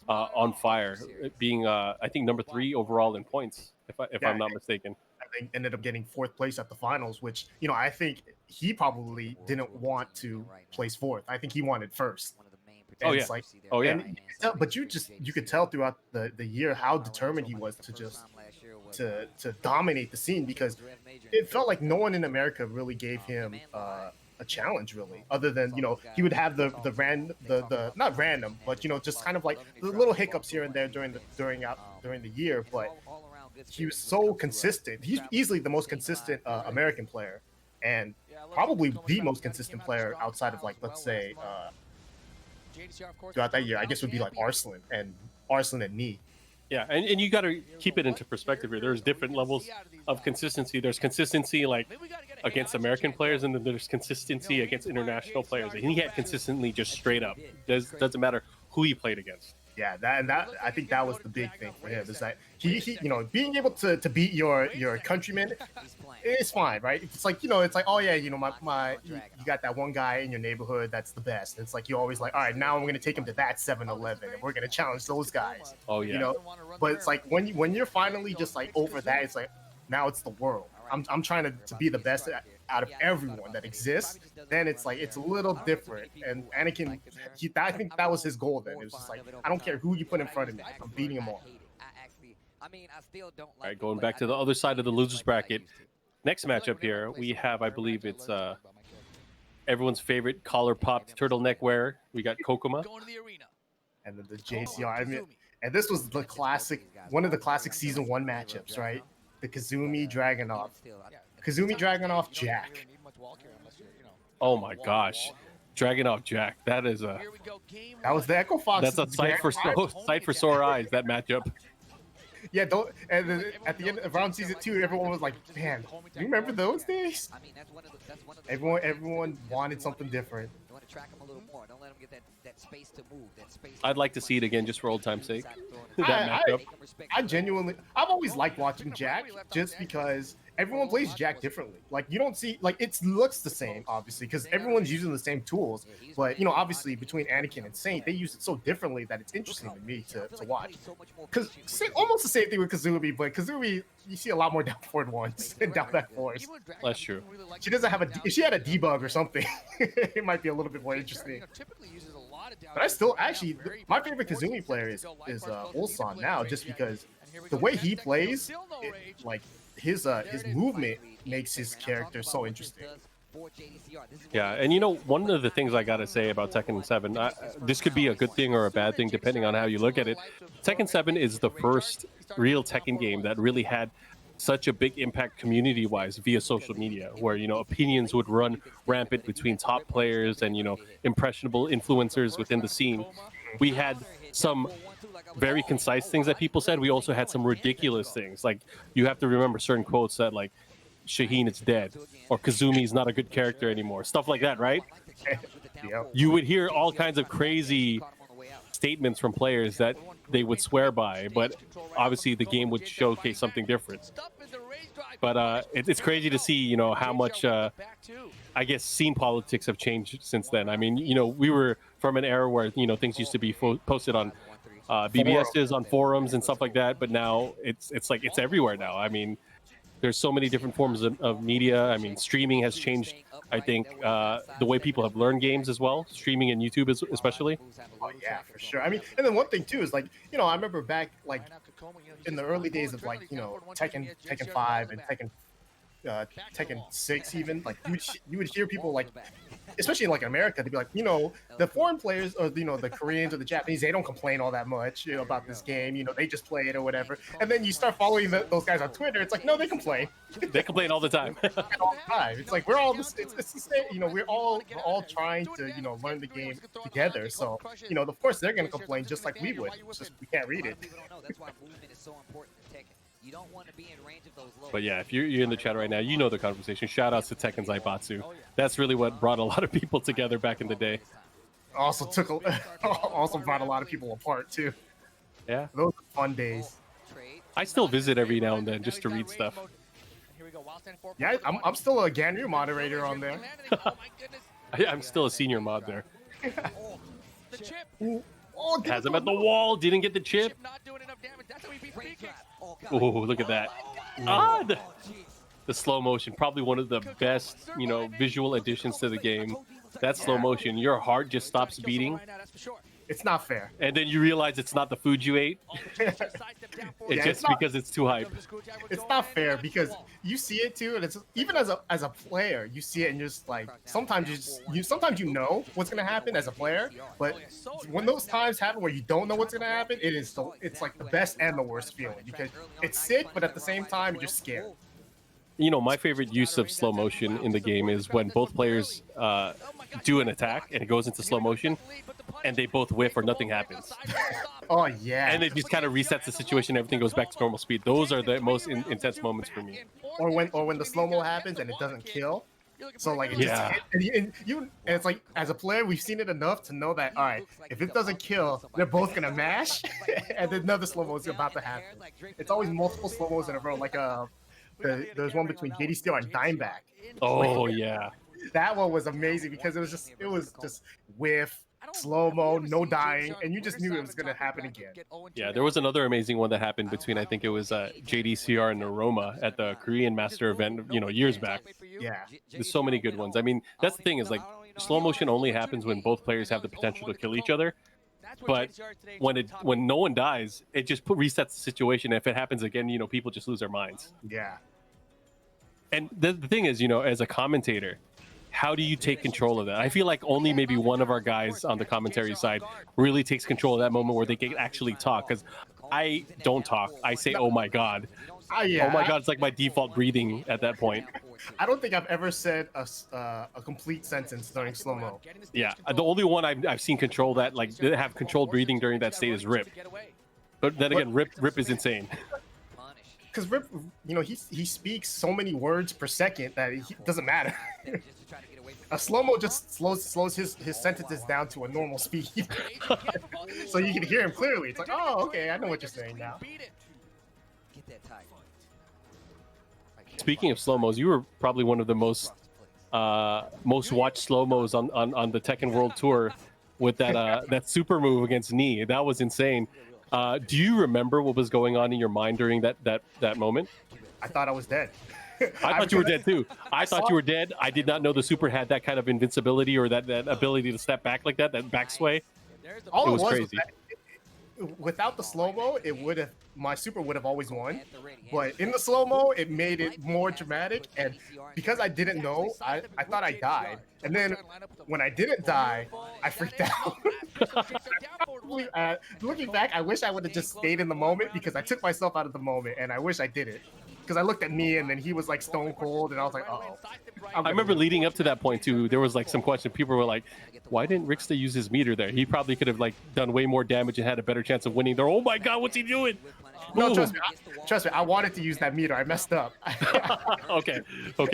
on fire, being I think number 3 overall in points, if I'm not mistaken. I think ended up getting 4th place at the finals, which I think he probably didn't want to place 4th. I think he wanted 1st. Oh yeah. Oh yeah. But you could tell throughout the year how determined he was to just to dominate the scene, because it felt like no one in America really gave him a challenge, really, other than he would have the not random, but just kind of like the little hiccups here and there during the year. But he was so consistent. He's easily the most consistent American player, and probably the most consistent player outside of, like, let's say throughout that year, I guess would be like Arslan and me. Yeah, and you got to keep it into perspective here. There's different levels of consistency. There's consistency like against American players, and then there's consistency against international players. And he had consistently just straight up. Doesn't matter who he played against. Yeah, that I think that was the big thing for him, is that he being able to beat your countrymen is fine, right? It's like, it's like, oh yeah, you got that one guy in your neighborhood that's the best. And it's like, you always like, all right, now I'm gonna take him to that 7-Eleven and we're gonna challenge those guys. Oh yeah. But it's like when you're finally just like over that, it's like, now it's the world. I'm trying to be the best out of everyone that exists. Then it's like, it's a little different. And Anakin, I think that was his goal then. It was just like, I don't care who you put in front of me, I'm beating them all. All right, going back to the other side of the losers bracket. Next matchup here, we have, I believe it's everyone's favorite collar popped turtleneck wearer. We got Kokoma. And then the JDCr. I mean, and this was the classic, one of the classic season 1 matchups, right? The Kazumi Dragunov. Kazumi Dragunov Jack. Oh my gosh. Dragunov Jack. That is a... That was the Echo Fox. That's a sight for sore eyes, that matchup. Yeah, and then at the end of round season 2, everyone was like, man, you remember those days? Everyone wanted something different. I'd like to see it again just for old time's sake. I've always liked watching Jack, just because everyone plays Jack differently. Like, you don't see, like, it looks the same, obviously, because everyone's using the same tools. But, obviously, between Anakin and Saint, they use it so differently that it's interesting to me to watch. Because almost the same thing with Kazumi, but Kazumi, you see a lot more down forward ones and down back fours. That's true. She doesn't have if she had a debug or something, it might be a little bit more interesting. But I still, actually, my favorite Kazumi player is Ulsan now, just because the way he plays, like, his movement makes his character so interesting. Yeah, and one of the things I gotta say about Tekken 7, this could be a good thing or a bad thing depending on how you look at it. Tekken 7 is the first real Tekken game that really had such a big impact community-wise via social media, where opinions would run rampant between top players and impressionable influencers within the scene. We had some very concise things that people said. We also had some ridiculous things, like you have to remember certain quotes that, like, Shaheen is dead, or Kazumi is not a good character anymore, stuff like that, right? You would hear all kinds of crazy statements from players that they would swear by, but obviously the game would showcase something different. But it's crazy to see, how much, I guess, scene politics have changed since then. I mean, we were from an era where, things used to be posted on BBSs, on forums and stuff like that, but now it's like, it's everywhere now. I mean, There's so many different forms of media. I mean, streaming has changed, I think, the way people have learned games as well. Streaming and YouTube especially. Oh yeah, for sure. I mean, and then one thing too is like, I remember back like in the early days of like, Tekken 5 and Tekken 6 even, like you would hear people like, especially in like America, they'd be like, the foreign players or the Koreans or the Japanese, they don't complain all that much, about this game, they just play it or whatever. And then you start following those guys on Twitter, it's like, no, they complain. They complain all the time. All the time. It's like we're all it's the same, we're all trying to, learn the game together. So, of course they're gonna complain just like we would. It's just we can't read it. That's why movement is so important to Tekken. You don't want to be in range of those low. But yeah, if you're in the chat right now, you know the conversation. Shout outs to Tekken Zaibatsu. That's really what brought a lot of people together back in the day. Also brought a lot of people apart too. Yeah. Those are fun days. I still visit every now and then just to read stuff. Yeah, I'm still a Ganryu moderator on there. I'm still a senior mod there. The chip. Oh, Has him at the wall, didn't get the chip. Not doing enough damage. That's how we beat free kicks. Oh, look at that. The slow motion, probably one of the best, visual additions to the game. That slow motion, your heart just stops beating. It's not fair. And then you realize it's not the food you ate. It's just because it's too hype. It's not fair because you see it too, and it's even as a player, you see it and you're just like, sometimes you know what's gonna happen as a player, but when those times happen where you don't know what's gonna happen, it's like the best and the worst feeling because it's sick, but at the same time you're scared. My favorite use of slow motion in the game is when both players do an attack and it goes into slow motion and they both whiff or nothing happens. Oh yeah. And it just kind of resets the situation, everything goes back to normal speed. Those are the most intense moments for me. Or when the slow-mo happens and it doesn't kill. So like it just hit, and it's like as a player we've seen it enough to know that all right, if it doesn't kill, they're both gonna mash and then another slow-mo is about to happen. It's always multiple slow-mos in a row, like there's one between JDCr and Dimeback. Oh yeah. That one was amazing because it was just whiff, slow-mo, no dying, and you just knew it was gonna happen again. Yeah, there was another amazing one that happened between, I think it was JDCr and Aroma at the Korean Master event, years back. Yeah. There's so many good ones. I mean, that's the thing is like slow motion only happens when both players have the potential to kill each other. But when no one dies, it just resets the situation. If it happens again, people just lose their minds. Yeah. And the thing is, as a commentator, how do you take control of that? I feel like only maybe one of our guys on the commentary side really takes control of that moment where they can actually talk. Because I don't talk. I say, "Oh my god." Yeah. Oh my god, it's like my default breathing at that point. I don't think I've ever said a complete sentence during slow-mo. Yeah, the only one I've seen control that, like, have controlled breathing during that state is Rip. But then again, Rip is insane. Because Rip, he speaks so many words per second that it doesn't matter. A slow-mo just slows his sentences down to a normal speed. So you can hear him clearly. It's like, oh, okay, I know what you're saying now. Speaking of slow-mos, you were probably one of the most watched slow-mos on the Tekken World Tour with that super move against Knee. That was insane. Do you remember what was going on in your mind during that moment? I thought I was dead. I thought you were dead too. I thought you were dead. I did not know the super had that kind of invincibility or that ability to step back like that back sway. It was crazy. Without the slow-mo, my super would have always won. But in the slow-mo, it made it more dramatic. And because I didn't know, I thought I died. And then when I didn't die, I freaked out. Looking back, I wish I would have just stayed in the moment because I took myself out of the moment, and I wish I did it. Because I looked at me, and then he was like stone cold, and I was like, uh-oh. I remember leading up to that point too, there was like some question. People were like, why didn't Rickstah use his meter there? He probably could have like done way more damage and had a better chance of winning there. Oh my god, what's he doing? No, trust me, I wanted to use that meter. I messed up. Okay,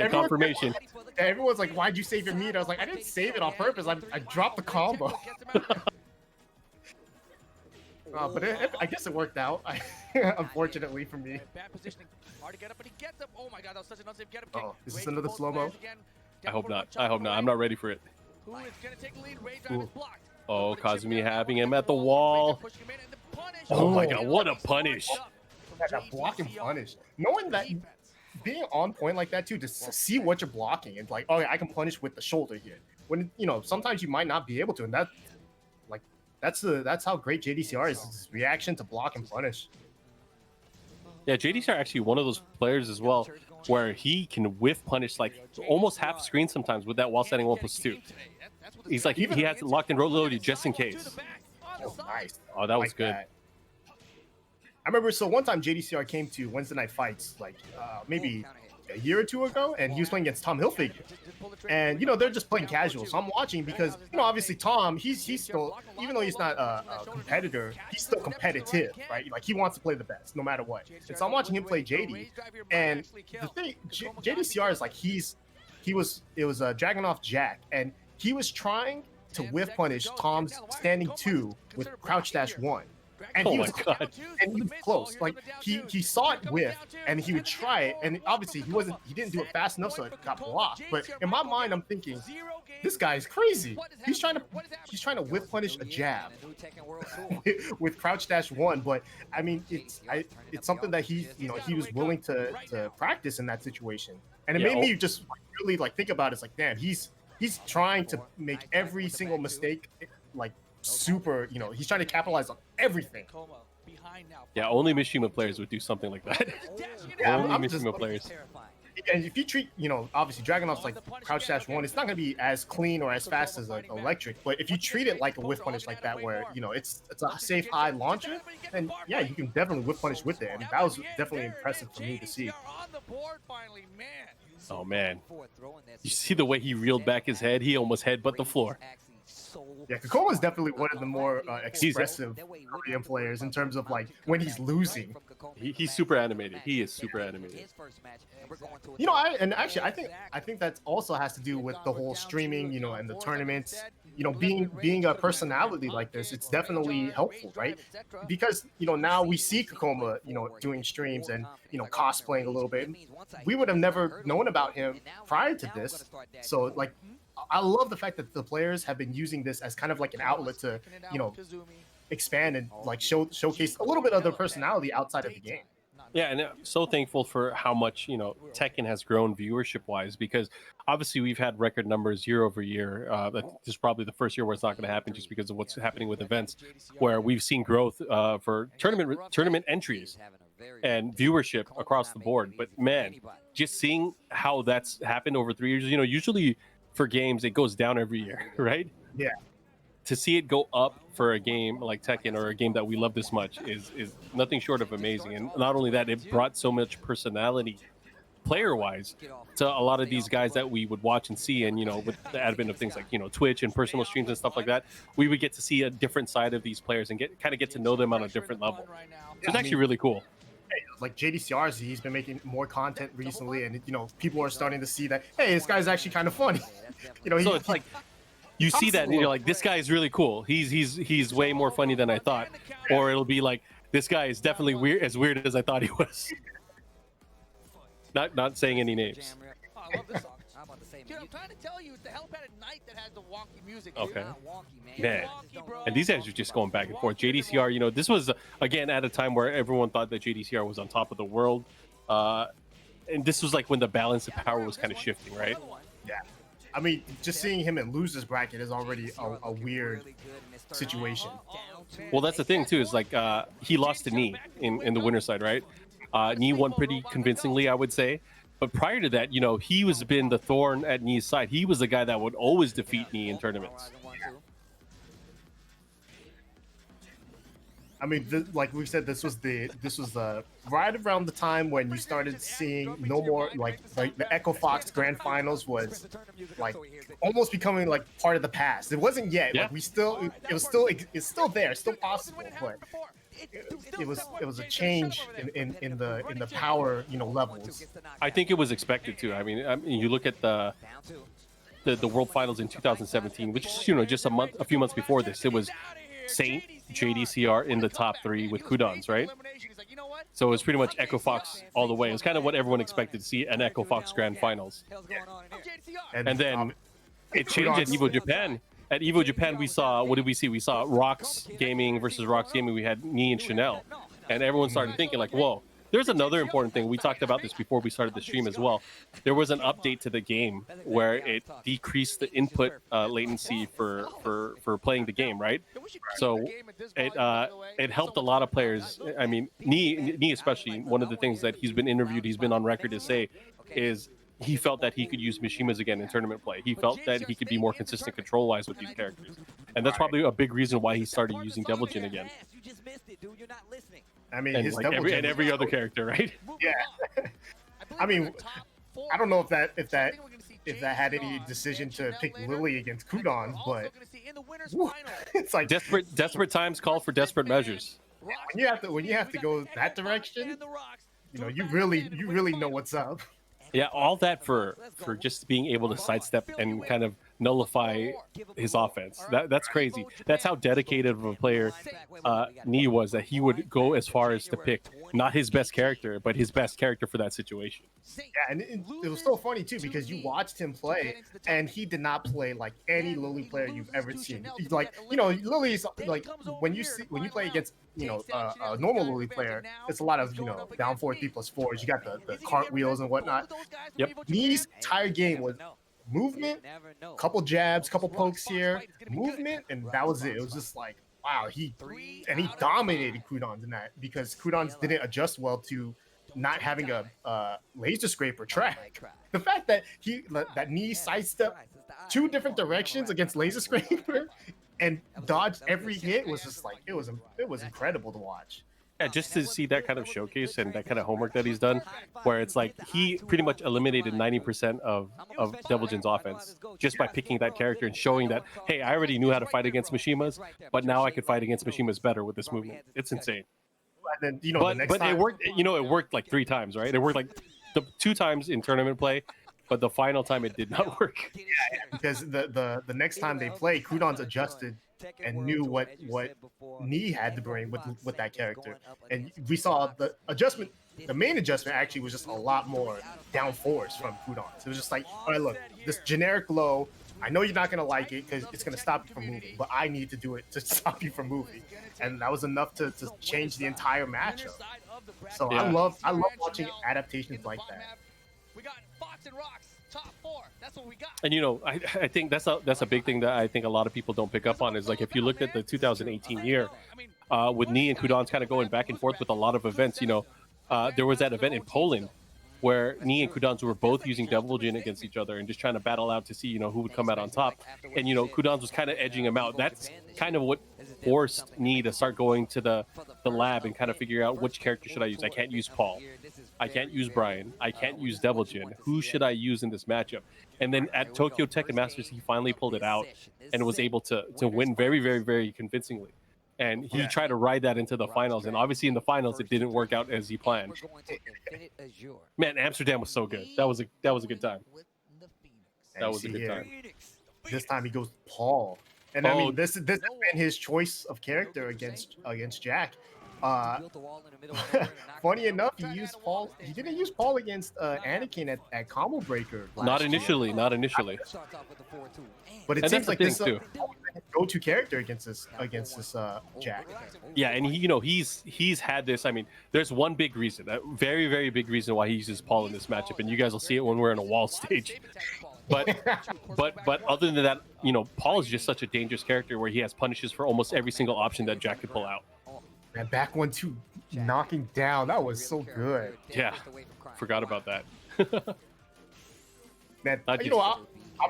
confirmation. Everyone's like, why'd you save your meter? I was like, I didn't save it on purpose. I dropped the combo. But I guess it worked out. Unfortunately for me. Bad positioning. Hard to get up, but he gets up. Oh my god, that was such an unsafe get up kick. Oh, is this another slow-mo? I hope not. I'm not ready for it. Who is gonna take the lead? Ray drive is blocked. Oh, Kazumi having him at the wall. Oh my god, what a punish. That block and punish. Knowing that being on point like that too, to see what you're blocking and like, oh yeah, I can punish with the shoulder here. When sometimes you might not be able to, and that's how great JDCr is. His reaction to block and punish. Yeah, JDCr actually one of those players as well, where he can whiff punish like almost half screen sometimes with that while standing 1+2. He's like he has it locked and loaded just in case. Oh, nice. Oh, that was good. I remember, so one time JDCr came to Wednesday Night Fights, like maybe a year or two ago, and he was playing against Tom Hilfiger. And, they're just playing casual. So I'm watching because, obviously Tom, he's still, even though he's not a competitor, he's still competitive, right? Like, he wants to play the best, no matter what. And so I'm watching him play JD. And the thing, JDCr is like, it was a Dragunov Jack, and he was trying to whiff punish Tom's standing 2 with crouch dash 1. And he was close. Like he saw it whiff, and he would try it, and obviously he didn't do it fast enough, so it got blocked. But in my mind, I'm thinking, this guy is crazy. He's trying to whiff punish a jab with crouch dash 1. But I mean, it's something that he was willing to practice in that situation, and it made me just really like think about it. It's like, damn, he's trying to make every single mistake like super, he's trying to capitalize on everything. Yeah, only Mishima players would do something like that. Only Mishima players. And if you treat, obviously Dragunov's like crouch dash 1, it's not going to be as clean or as fast as like electric, but if you treat it like a whiff punish like that, where it's a safe high launcher, then yeah, you can definitely whiff punish with it, and that was definitely impressive for me to see. Oh man, you see the way he reeled back his head? He almost headbutt the floor. Yeah, Kakoma is definitely one of the more expressive Korean players in terms of like when he's losing. He's super animated. He is super animated. I think that also has to do with the whole streaming, and the tournaments. Being a personality like this, it's definitely helpful, right? Because now we see Kakoma, doing streams and cosplaying a little bit. We would have never known about him prior to this. So like, I love the fact that the players have been using this as kind of like an outlet to, expand and like showcase a little bit of their personality outside of the game. Yeah, and I'm so thankful for how much Tekken has grown viewership wise, because obviously we've had record numbers year over year. This is probably the first year where it's not going to happen just because of what's happening with events, where we've seen growth for tournament entries and viewership across the board. But man, just seeing how that's happened over 3 years, usually for games it goes down every year, right? Yeah. To see it go up for a game like Tekken, or a game that we love this much, is nothing short of amazing. And not only that, it brought so much personality player-wise to a lot of these guys that we would watch and see. And with the advent of things like Twitch and personal streams and stuff like that, we would get to see a different side of these players and get to know them on a different level. It's actually really cool. Like JDCr, he's been making more content recently, and people are starting to see that, hey, this guy's actually kind of funny. So it's like, you see that and you're like, this guy is really cool. He's way more funny than I thought. Or it'll be like, this guy is definitely weird as I thought he was. Not saying any names. Oh, I love this song. Dude, I'm trying to tell you, it's the help at night that has the wonky music. Okay. Wonky, man. And these guys are just going back and forth. JDCr, this was again at a time where everyone thought that JDCr was on top of the world. And this was like when the balance of power was kind of shifting, right? Yeah. I mean, just seeing him in losers bracket is already a weird situation. Well, that's the thing too, is like he lost to Knee in the winner's side, right? Knee won pretty convincingly, I would say. But prior to that, he was been the thorn at Knee's side. He was the guy that would always defeat Knee in tournaments. I mean, like we said, this was right around the time when you started seeing no more like the Echo Fox Grand Finals was like almost becoming like part of the past. It wasn't yet. Yeah. Like it's still there, still possible, but it was a change in the power levels. I think it was expected to. I mean, you look at the World Finals in 2017, which is just a few months before this. It was Saint, JDCr in the top 3 with Kudons, right? So it was pretty much Echo Fox all the way. It was kind of what everyone expected to see, an Echo Fox Grand Finals. And then it changed at Evo Japan. At Evo Japan, we saw, what did we see? We saw Rox Gaming versus Rox Gaming. We had Knee and Chanel. And everyone started thinking like, whoa, There's another important thing. We talked about this before we started the stream as well. There was an update to the game where it decreased the input latency for playing the game, right? So it helped a lot of players. I mean, Nee especially, one of the things that he's been interviewed, he's been on record to say is he felt that he could use Mishimas again in tournament play. He felt that he could be more consistent control-wise with these characters. And that's probably a big reason why he started using Devil Jin again. You just missed it, dude. You're not listening. I mean, And his like Devil Jin every other character, right? Yeah. I mean, I don't know if that had any decision to pick Lily against Kudon, but woo, it's like Desperate times call for desperate measures. when you have to go that direction, you know, you really know what's up. Yeah, all that for just being able to sidestep and kind of nullify his offense. That's crazy. That's how dedicated of a player Nee was, that he would go as far as to pick not his best character, but his best character for that situation. Yeah, and it was so funny too because you watched him play, and he did not play like any Lily player you've ever seen. He's like, you know, Lily's like when you play against, you know, a normal Lily player, it's a lot of, you know, down 4-3+4s. You got the cartwheels and whatnot. Yep. Nee's entire game was movement, couple jabs, couple pokes here, movement, and that was it. It was just like, wow, he dominated Kudons in that because Kudons didn't adjust well to not having a laser scraper track. The fact that Nee sidestepped 2 different directions against laser scraper and dodged every hit was just like, it was incredible to watch. Yeah, just to see that kind of showcase and that kind of homework that he's done, where it's like he pretty much eliminated 90% of Devil Jin's offense just by picking that character and showing that, hey, I already knew how to fight against Mishimas, but now I could fight against Mishimas better with this movement. It's insane. And then, you know, But the next time, it worked. You know, it worked like 3 times, right? It worked like the 2 times in tournament play, but the final time it did not work. Yeah, because the next time they played, Kudons adjusted and knew what Nee had to bring with that character, and we saw the adjustment. The main adjustment actually was just a lot more down force from Kudons. It was just like, all right, look, this generic low, I know you're not gonna like it because it's gonna stop you from moving, but I need to do it to stop you from moving, and that was enough to change the entire matchup. So Yeah. I love watching adaptations like that. We got Fox and Rocks, top 4. That's what we got. And you know, I think that's a big thing that I think a lot of people don't pick up on is like if you looked at the 2018 year, with Nee and Kudons kind of going back and forth with a lot of events. You know, there was that event in Poland where Nee and Kudons were both using Devil Jin against each other and just trying to battle out to see, you know, who would come out on top. And you know, Kudons was kind of edging him out. That's kind of what forced Nee to start going to the lab and kind of figure out which character should I use. I can't use Paul. I can't use Brian. I can't use Devil Jin. Who should I use in this matchup? And then at Tokyo Tekken Masters, he finally pulled it out and was able to win very, very, very convincingly. And he tried to ride that into the finals, and obviously in the finals it didn't work out as he planned. Man, Amsterdam was so good. That was a good time. That was a good time. This time he goes Paul, and I mean this has been his choice of character against Jack. Funny enough, he used Paul. He didn't use Paul against Anakin at Combo Breaker. Not initially. But it And seems that's like the this thing, too. go-to character against this Jack. Yeah, and he's had this. I mean, there's one big reason, a very, very big reason why he uses Paul in this matchup, and you guys will see it when we're in a wall stage. But other than that, you know, Paul is just such a dangerous character where he has punishes for almost every single option that Jack could pull out. And back 1-2 knocking down, that was so good. Yeah, forgot about that. Man, you know,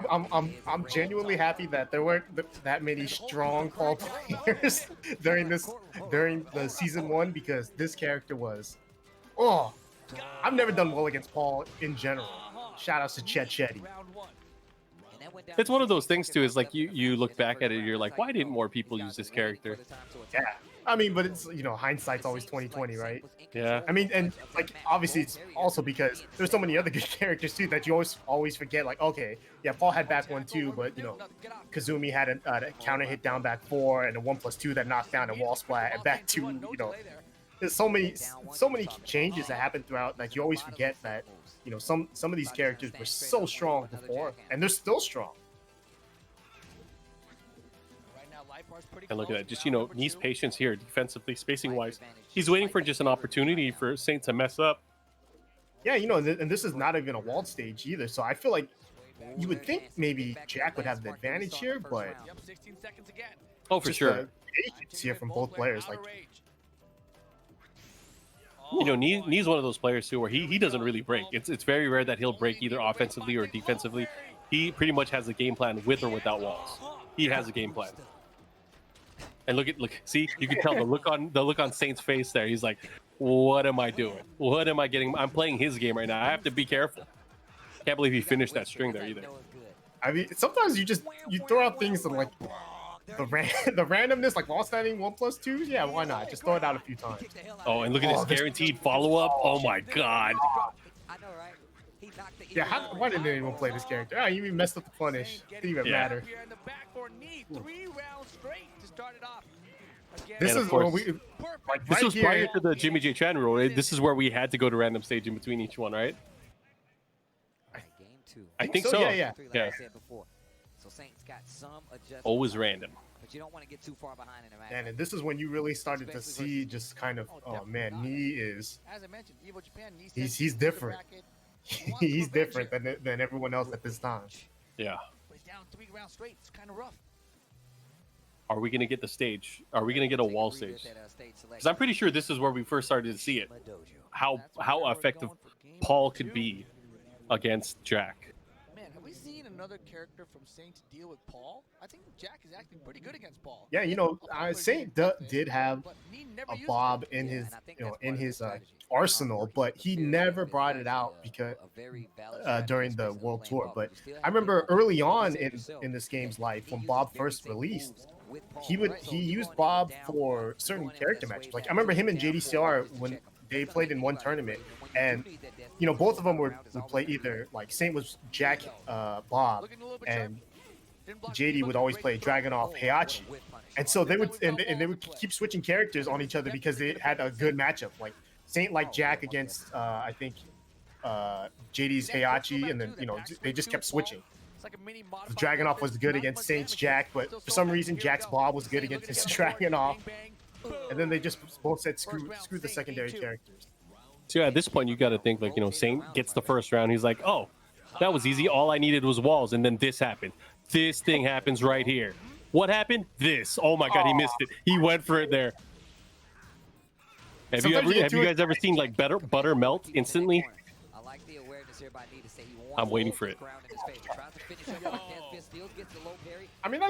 I'm genuinely happy that there weren't that many strong Paul players during the season 1, because this character was, I've never done well against Paul in general. Shout outs to Chet Shetty. It's one of those things too, is like you look back at it, you're like, why didn't more people use this character? Yeah, I mean, but it's, you know, hindsight's always 20/20, right? Yeah. I mean, and like obviously it's also because there's so many other good characters too that you always forget. Like, okay, yeah, Paul had back 1-2, but you know, Kazumi had a counter hit down back 4 and a 1+2 that knocked down a wall splat and back 2. You know, there's so many changes that happen throughout that you always forget that, you know, some of these characters were so strong before and they're still strong. Right now, Light And look at that, just needs patience here defensively, spacing wise. He's waiting for just an opportunity for Saint to mess up. Yeah, and this is not even a walled stage either. So I feel like you would think maybe Jack would have the advantage here, but Oh, for sure. Patience here from both players. Like, Nee's one of those players too where he doesn't really break. It's very rare that he'll break either offensively or defensively. He pretty much has a game plan with or without walls. He has a game plan. And look, see, you can tell the look on Saint's face there. He's like, what am I doing? What am I getting? I'm playing his game right now. I have to be careful. Can't believe he finished that string there either. I mean, sometimes you throw out things and like the randomness, like wall standing 1+2. Yeah, why not? Just throw it out a few times. Oh, and look at this guaranteed follow-up. Oh my god. I know, right? He knocked the Yeah, why didn't anyone play this character? You even messed up the punish. Didn't even matter. This And of is course, when we like this right was here. prior to the Jimmy J Chan rule, right? This is where we had to go to random stage in between each one, right? Game 2. I think so, so. yeah. Yeah. So Saints got some adjustment. Always random. But you don't want to get too far behind in the match. And this is when you really started to see just kind of, oh man, Knee is As I mentioned, Evo Japan needs he's different. He's different than everyone else at this time. Yeah. He's down 3 rounds straight. It's kind of rough. Are we gonna get the stage? Are we gonna get a wall stage? Because I'm pretty sure this is where we first started to see it. How effective Paul could be against Jack. Man, have we seen another character from Saint to deal with Paul? I think Jack is acting pretty good against Paul. Yeah, Saint did have a Bob in his arsenal, but he never brought it out because during the World Tour. But I remember early on in this game's life when Bob first released, he used Bob for certain character matches. Like I remember him and JDCr when they played in one tournament, and both of them would play either like Saint was Jack, Bob, and JD would always play Dragunov Heihachi. And so they would and they would keep switching characters on each other because they had a good matchup. Like Saint like Jack against I think JD's Heihachi, and then they just kept switching. The Dragunov was good against Saint's Jack, but for some reason Jack's Bob was good against his Dragunov. And then they just both said screw the secondary characters. So yeah, at this point you got to think like Saint gets the first round. He's like, oh, that was easy. All I needed was walls, and then this happened. This thing happens right here. What happened? This. Oh my god, he missed it. He went for it there. Have you guys ever seen like butter melt instantly? I like the awareness here by Knee to say he wants I'm waiting for it. I mean,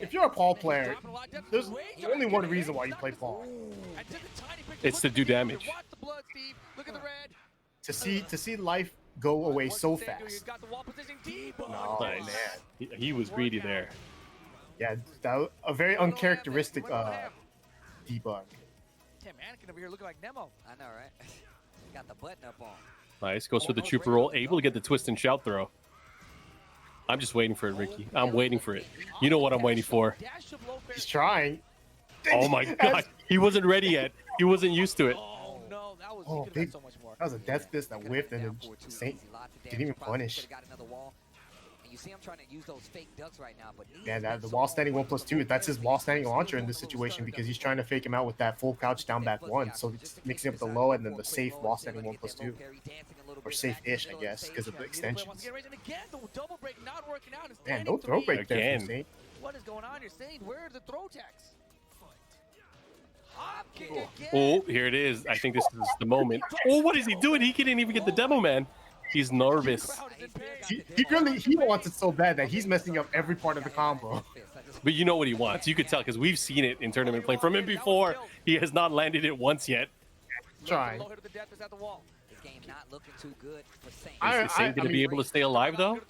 if you're a Paul player, there's only one reason why you play Paul. It's to do damage. To see life go away so fast. No, Nice. man. He was greedy there. Yeah, that was a very uncharacteristic debug. Damn, Anakin over here looking like Nemo. I know, right? Got the button up on. Nice. Goes for the trooper roll. Able to get the twist and shout throw. I'm just waiting for it, Ricky. I'm waiting for it. You know what I'm waiting for. He's trying. Oh my god. He wasn't ready yet. He wasn't used to it. Oh no, that was Oh, he could've big. done so much more. That was a death fist that whiffed, and then Saint didn't even punish. And you see him trying to use those fake ducks right now, but Yeah, the wall standing 1+2. That's his wall standing launcher in this situation because he's trying to fake him out with that full couch down back one. So it's mixing up the low and then the safe wall standing 1+2, or safe-ish, I guess, because of the extensions. Man, no throw break there Again. from Saint. What is going on? You're saying where are the throw tacks? Hop kick Cool. again. Oh, here it is. I think this is the moment. Oh, what is he doing? He couldn't even get the demo, man. He's nervous. He wants it so bad that he's messing up every part of the combo. But you know what he wants. You could tell because we've seen it in tournament play from him before. He has not landed it once yet. Trying. this game not looking too good for Saint. Is Saint going to be able to stay alive, though?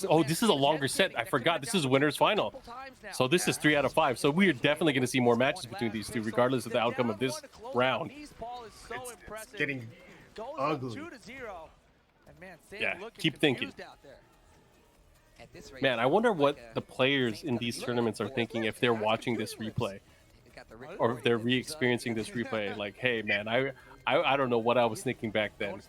Oh, this is a longer set. I forgot. This is winner's final. So this is 3 out of 5. So we are definitely going to see more matches between these two, regardless of the outcome of this round. It's getting ugly. Yeah, keep thinking. Man, I wonder what the players in these tournaments are thinking if they're watching this replay, or if they're re-experiencing this replay. Like, hey, man, I don't know what I was thinking back then.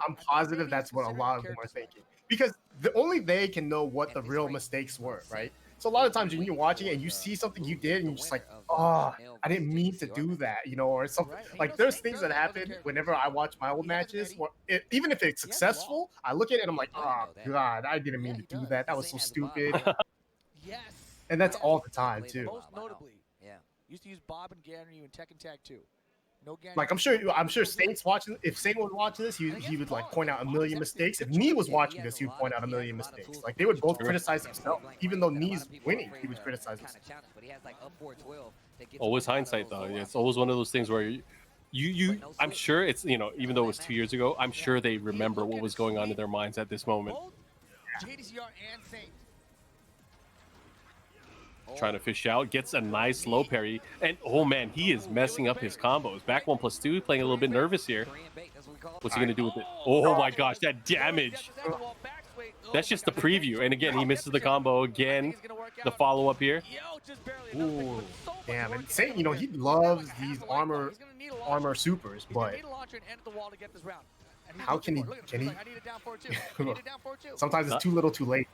I'm positive that's what a lot of them are thinking, because only they can know what the real mistakes were, right? So a lot of times when you're watching it and you see something you did and you're just like, oh, I didn't mean to do that, you know, or something. Like there's things that happen whenever I watch my old matches, or even if it's successful, I look at it and I'm like, oh God, I didn't mean to do that. That was so stupid. Yes. And that's all the time too. Most notably, used to use Bob and Gary in Tekken Tag 2. No Gary. Like I'm sure Saint's watching. If Saint was watching this, he would like point out a million mistakes. If Nee was watching this, he would point out a million mistakes. Like they would both criticize themselves. Even though Nee's winning, he would criticize himself. Always hindsight though. Yeah, it's always one of those things where you I'm sure it's, you know, even though it was 2 years ago, I'm sure they remember what was going on in their minds at this moment. JDCr and Saint. Trying to fish out, gets a nice low parry, and oh man, he is messing up his combos. Back 1+2, playing a little bit nervous here. What's he gonna do with it? Oh my gosh, that damage! That's just the preview, and again, he misses the combo again. The follow up here. Ooh, damn! And Saint, you know, he loves these armor supers, but how can he? Sometimes it's too little, too late.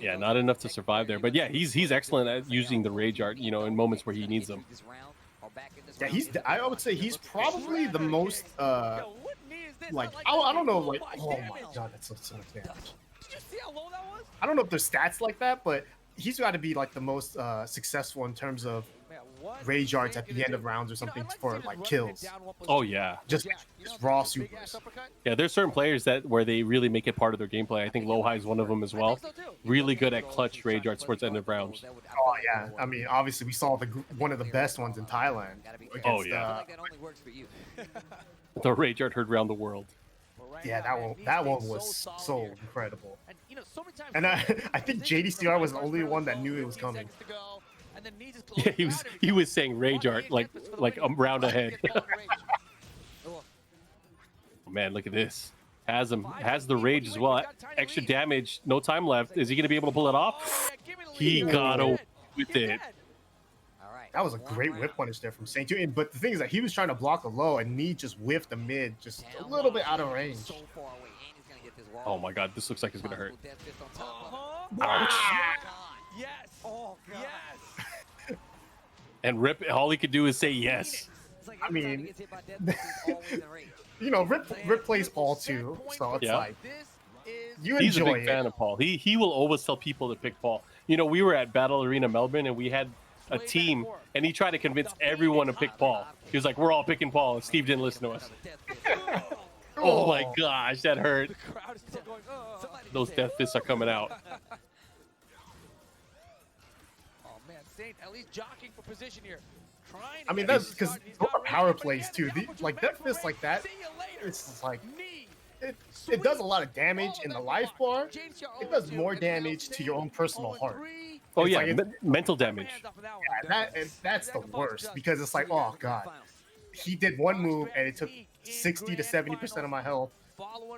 Yeah, not enough to survive there. But yeah, he's excellent at using the rage art, you know, in moments where he needs them. Yeah, I would say he's probably the most like I don't know, like, oh my God, that's so much damage. Did you see how low that was? I don't know if there's stats like that, but he's got to be like the most successful in terms of rage arts at the end of rounds or something for like kills. Oh yeah, just raw supers. Yeah, there's certain players that where they really make it part of their gameplay. I think LowHigh is one of them as well. Really good at clutch rage arts towards the end of rounds. Oh yeah, I mean obviously we saw one of the best ones in Thailand. Oh yeah, the rage art heard around the world. Yeah, that one was so incredible. And I think JDCr was the only one that knew it was coming. Yeah, he was saying rage art like a round ahead. Oh man, look at this. Has the rage as well. Extra damage, no time left. Is he gonna be able to pull it off? He got away with it. That was a great whip punish there from Saint too. But the thing is that he was trying to block a low and Nee just whiffed the mid just a little bit out of range. Oh my God, this looks like it's gonna hurt. Ouch. Yes. Oh God. Yes. And Rip, all he could do is say yes. I mean, you know, Rip plays Paul too, so it's like you He's enjoy a big fan of Paul. He will always tell people to pick Paul. You know, we were at Battle Arena Melbourne and we had a team, and he tried to convince everyone to pick Paul. He was like, "We're all picking Paul," and Steve didn't listen to us. Oh my gosh, that hurt. Those death fists are coming out. Oh man, Saint at least jockeying for position here. I mean, that's because power plays too. Like death fists like that, it's just like it does a lot of damage in the life bar. It does more damage to your own personal heart. Oh it's yeah, like mental damage. Yeah, that's the worst because it's like, oh God, he did one move and it took 60 to 70% of my health,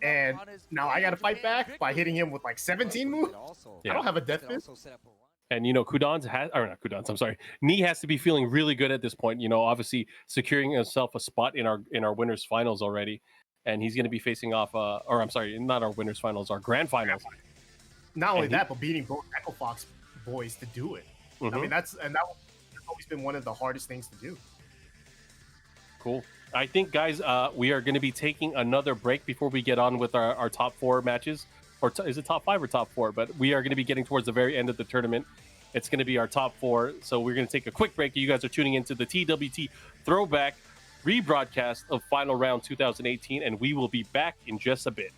and now I got to fight back by hitting him with like 17 moves. Yeah. I don't have a death fist. And you know, Nee has to be feeling really good at this point. You know, obviously securing himself a spot in our winners finals already, and he's going to be facing off. Or I'm sorry, not our winners finals, our grand finals. Not only that, but beating both Echo Fox boys to do it. I mean, that's always been one of the hardest things to do. Cool. I think, guys, we are going to be taking another break before we get on with our top 4 matches. Or is it top 5 or top 4? But we are going to be getting towards the very end of the tournament. It's going to be our top 4. So we're going to take a quick break. You guys are tuning into the TWT Throwback rebroadcast of Final Round 2018, and we will be back in just a bit.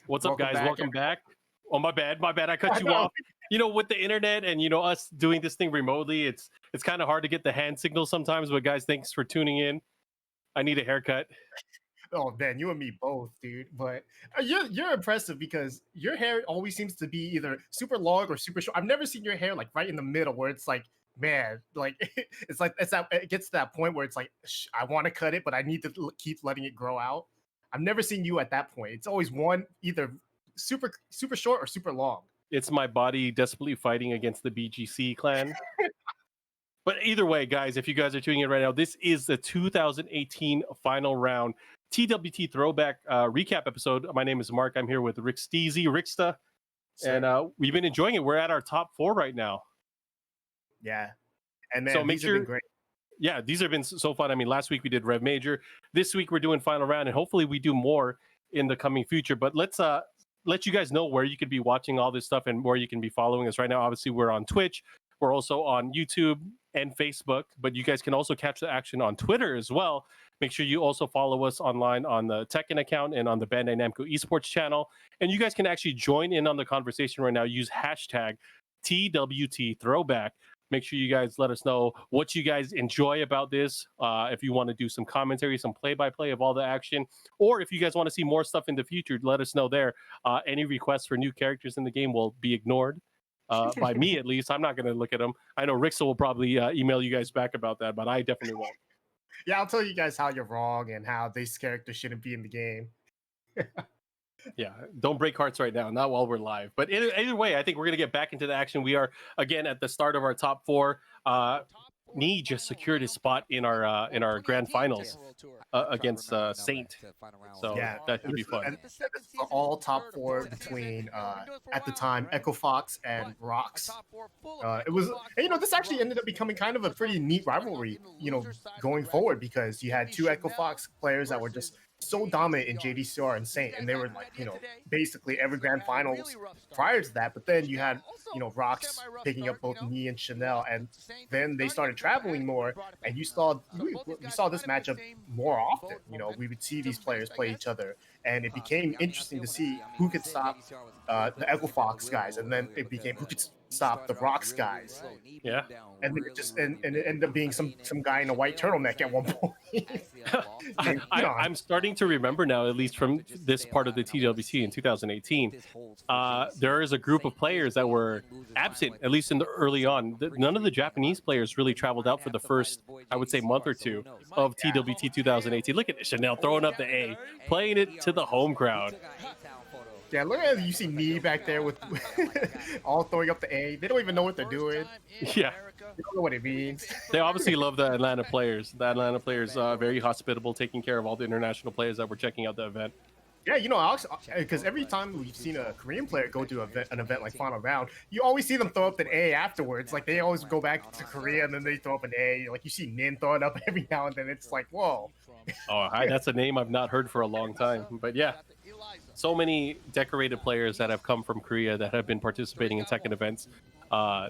What's up, Welcome guys? back, Welcome back. Oh, my bad. My bad. I cut I you know. off. You know, with the internet and us doing this thing remotely, it's kind of hard to get the hand signal sometimes. But guys, thanks for tuning in. I need a haircut. Oh man, you and me both, dude. But you're impressive because your hair always seems to be either super long or super short. I've never seen your hair like right in the middle where it's like, man, like it gets to that point where it's like I want to cut it, but I need to keep letting it grow out. I've never seen you at that point. It's always one either super short or super long. It's my body desperately fighting against the BGC clan. But either way, guys, if you guys are tuning in right now, this is the 2018 final round TWT Throwback recap episode. My name is Mark. I'm here with Rickstah, and we've been enjoying it. We're at our top 4 right now. Yeah, and man, so make these have been sure, great. Yeah, these have been so fun. I mean, last week we did Rev Major. This week we're doing final round, and hopefully we do more in the coming future. But let's let you guys know where you could be watching all this stuff and where you can be following us right now. Obviously, we're on Twitch. We're also on YouTube and Facebook, but you guys can also catch the action on Twitter as well. Make sure you also follow us online on the Tekken account and on the Bandai Namco Esports channel. And you guys can actually join in on the conversation right now. Use hashtag TWT Throwback. Make sure you guys let us know what you guys enjoy about this. If you want to do some commentary, some play-by-play of all the action, or if you guys want to see more stuff in the future, let us know there. Any requests for new characters in the game will be ignored. By me at least. I'm not going to look at them. I know Rickstah will probably email you guys back about that, but I definitely won't. Yeah, I'll tell you guys how you're wrong and how this character shouldn't be in the game. Yeah, don't break hearts right now, not while we're live. But either way, I think we're going to get back into the action. We are, again, at the start of our top 4. Nee just secured his spot in our grand finals against Saint. So yeah, that should be fun. And all top 4 between at the time Echo Fox and Rox. It was, and, this actually ended up becoming kind of a pretty neat rivalry, going forward, because you had 2 Echo Fox players that were just so dominant in JDCr and Saint, and they were like, basically every grand finals prior to that. But then you had, Rox picking up both Nee and Chanel, and then they started traveling more, and we saw this matchup more often. We would see these players play each other, and it became interesting to see who could stop the Echo Fox guys, and then it became who could stop the Rox guys. Yeah, and it ended up being some guy in a white turtleneck at one point. I'm starting to remember now, at least from this part of the TWT in 2018, there is a group of players that were absent, at least in the early on. None of the Japanese players really traveled out for the first, I would say, month or two of TWT 2018. Look at Chanel throwing up the A, playing it to the home crowd. Yeah, look at you see me back there with all throwing up the A. They don't even know what they're doing. Yeah. They don't know what it means. They obviously love the Atlanta players. The Atlanta players very hospitable, taking care of all the international players that were checking out the event. Yeah, because every time we've seen a Korean player go to an event like Final Round, you always see them throw up an A afterwards. Like, they always go back to Korea and then they throw up an A. Like, you see Nin throw it up every now and then. It's like, whoa. Oh, hi, that's a name I've not heard for a long time. But yeah, so many decorated players that have come from Korea that have been participating in Tekken events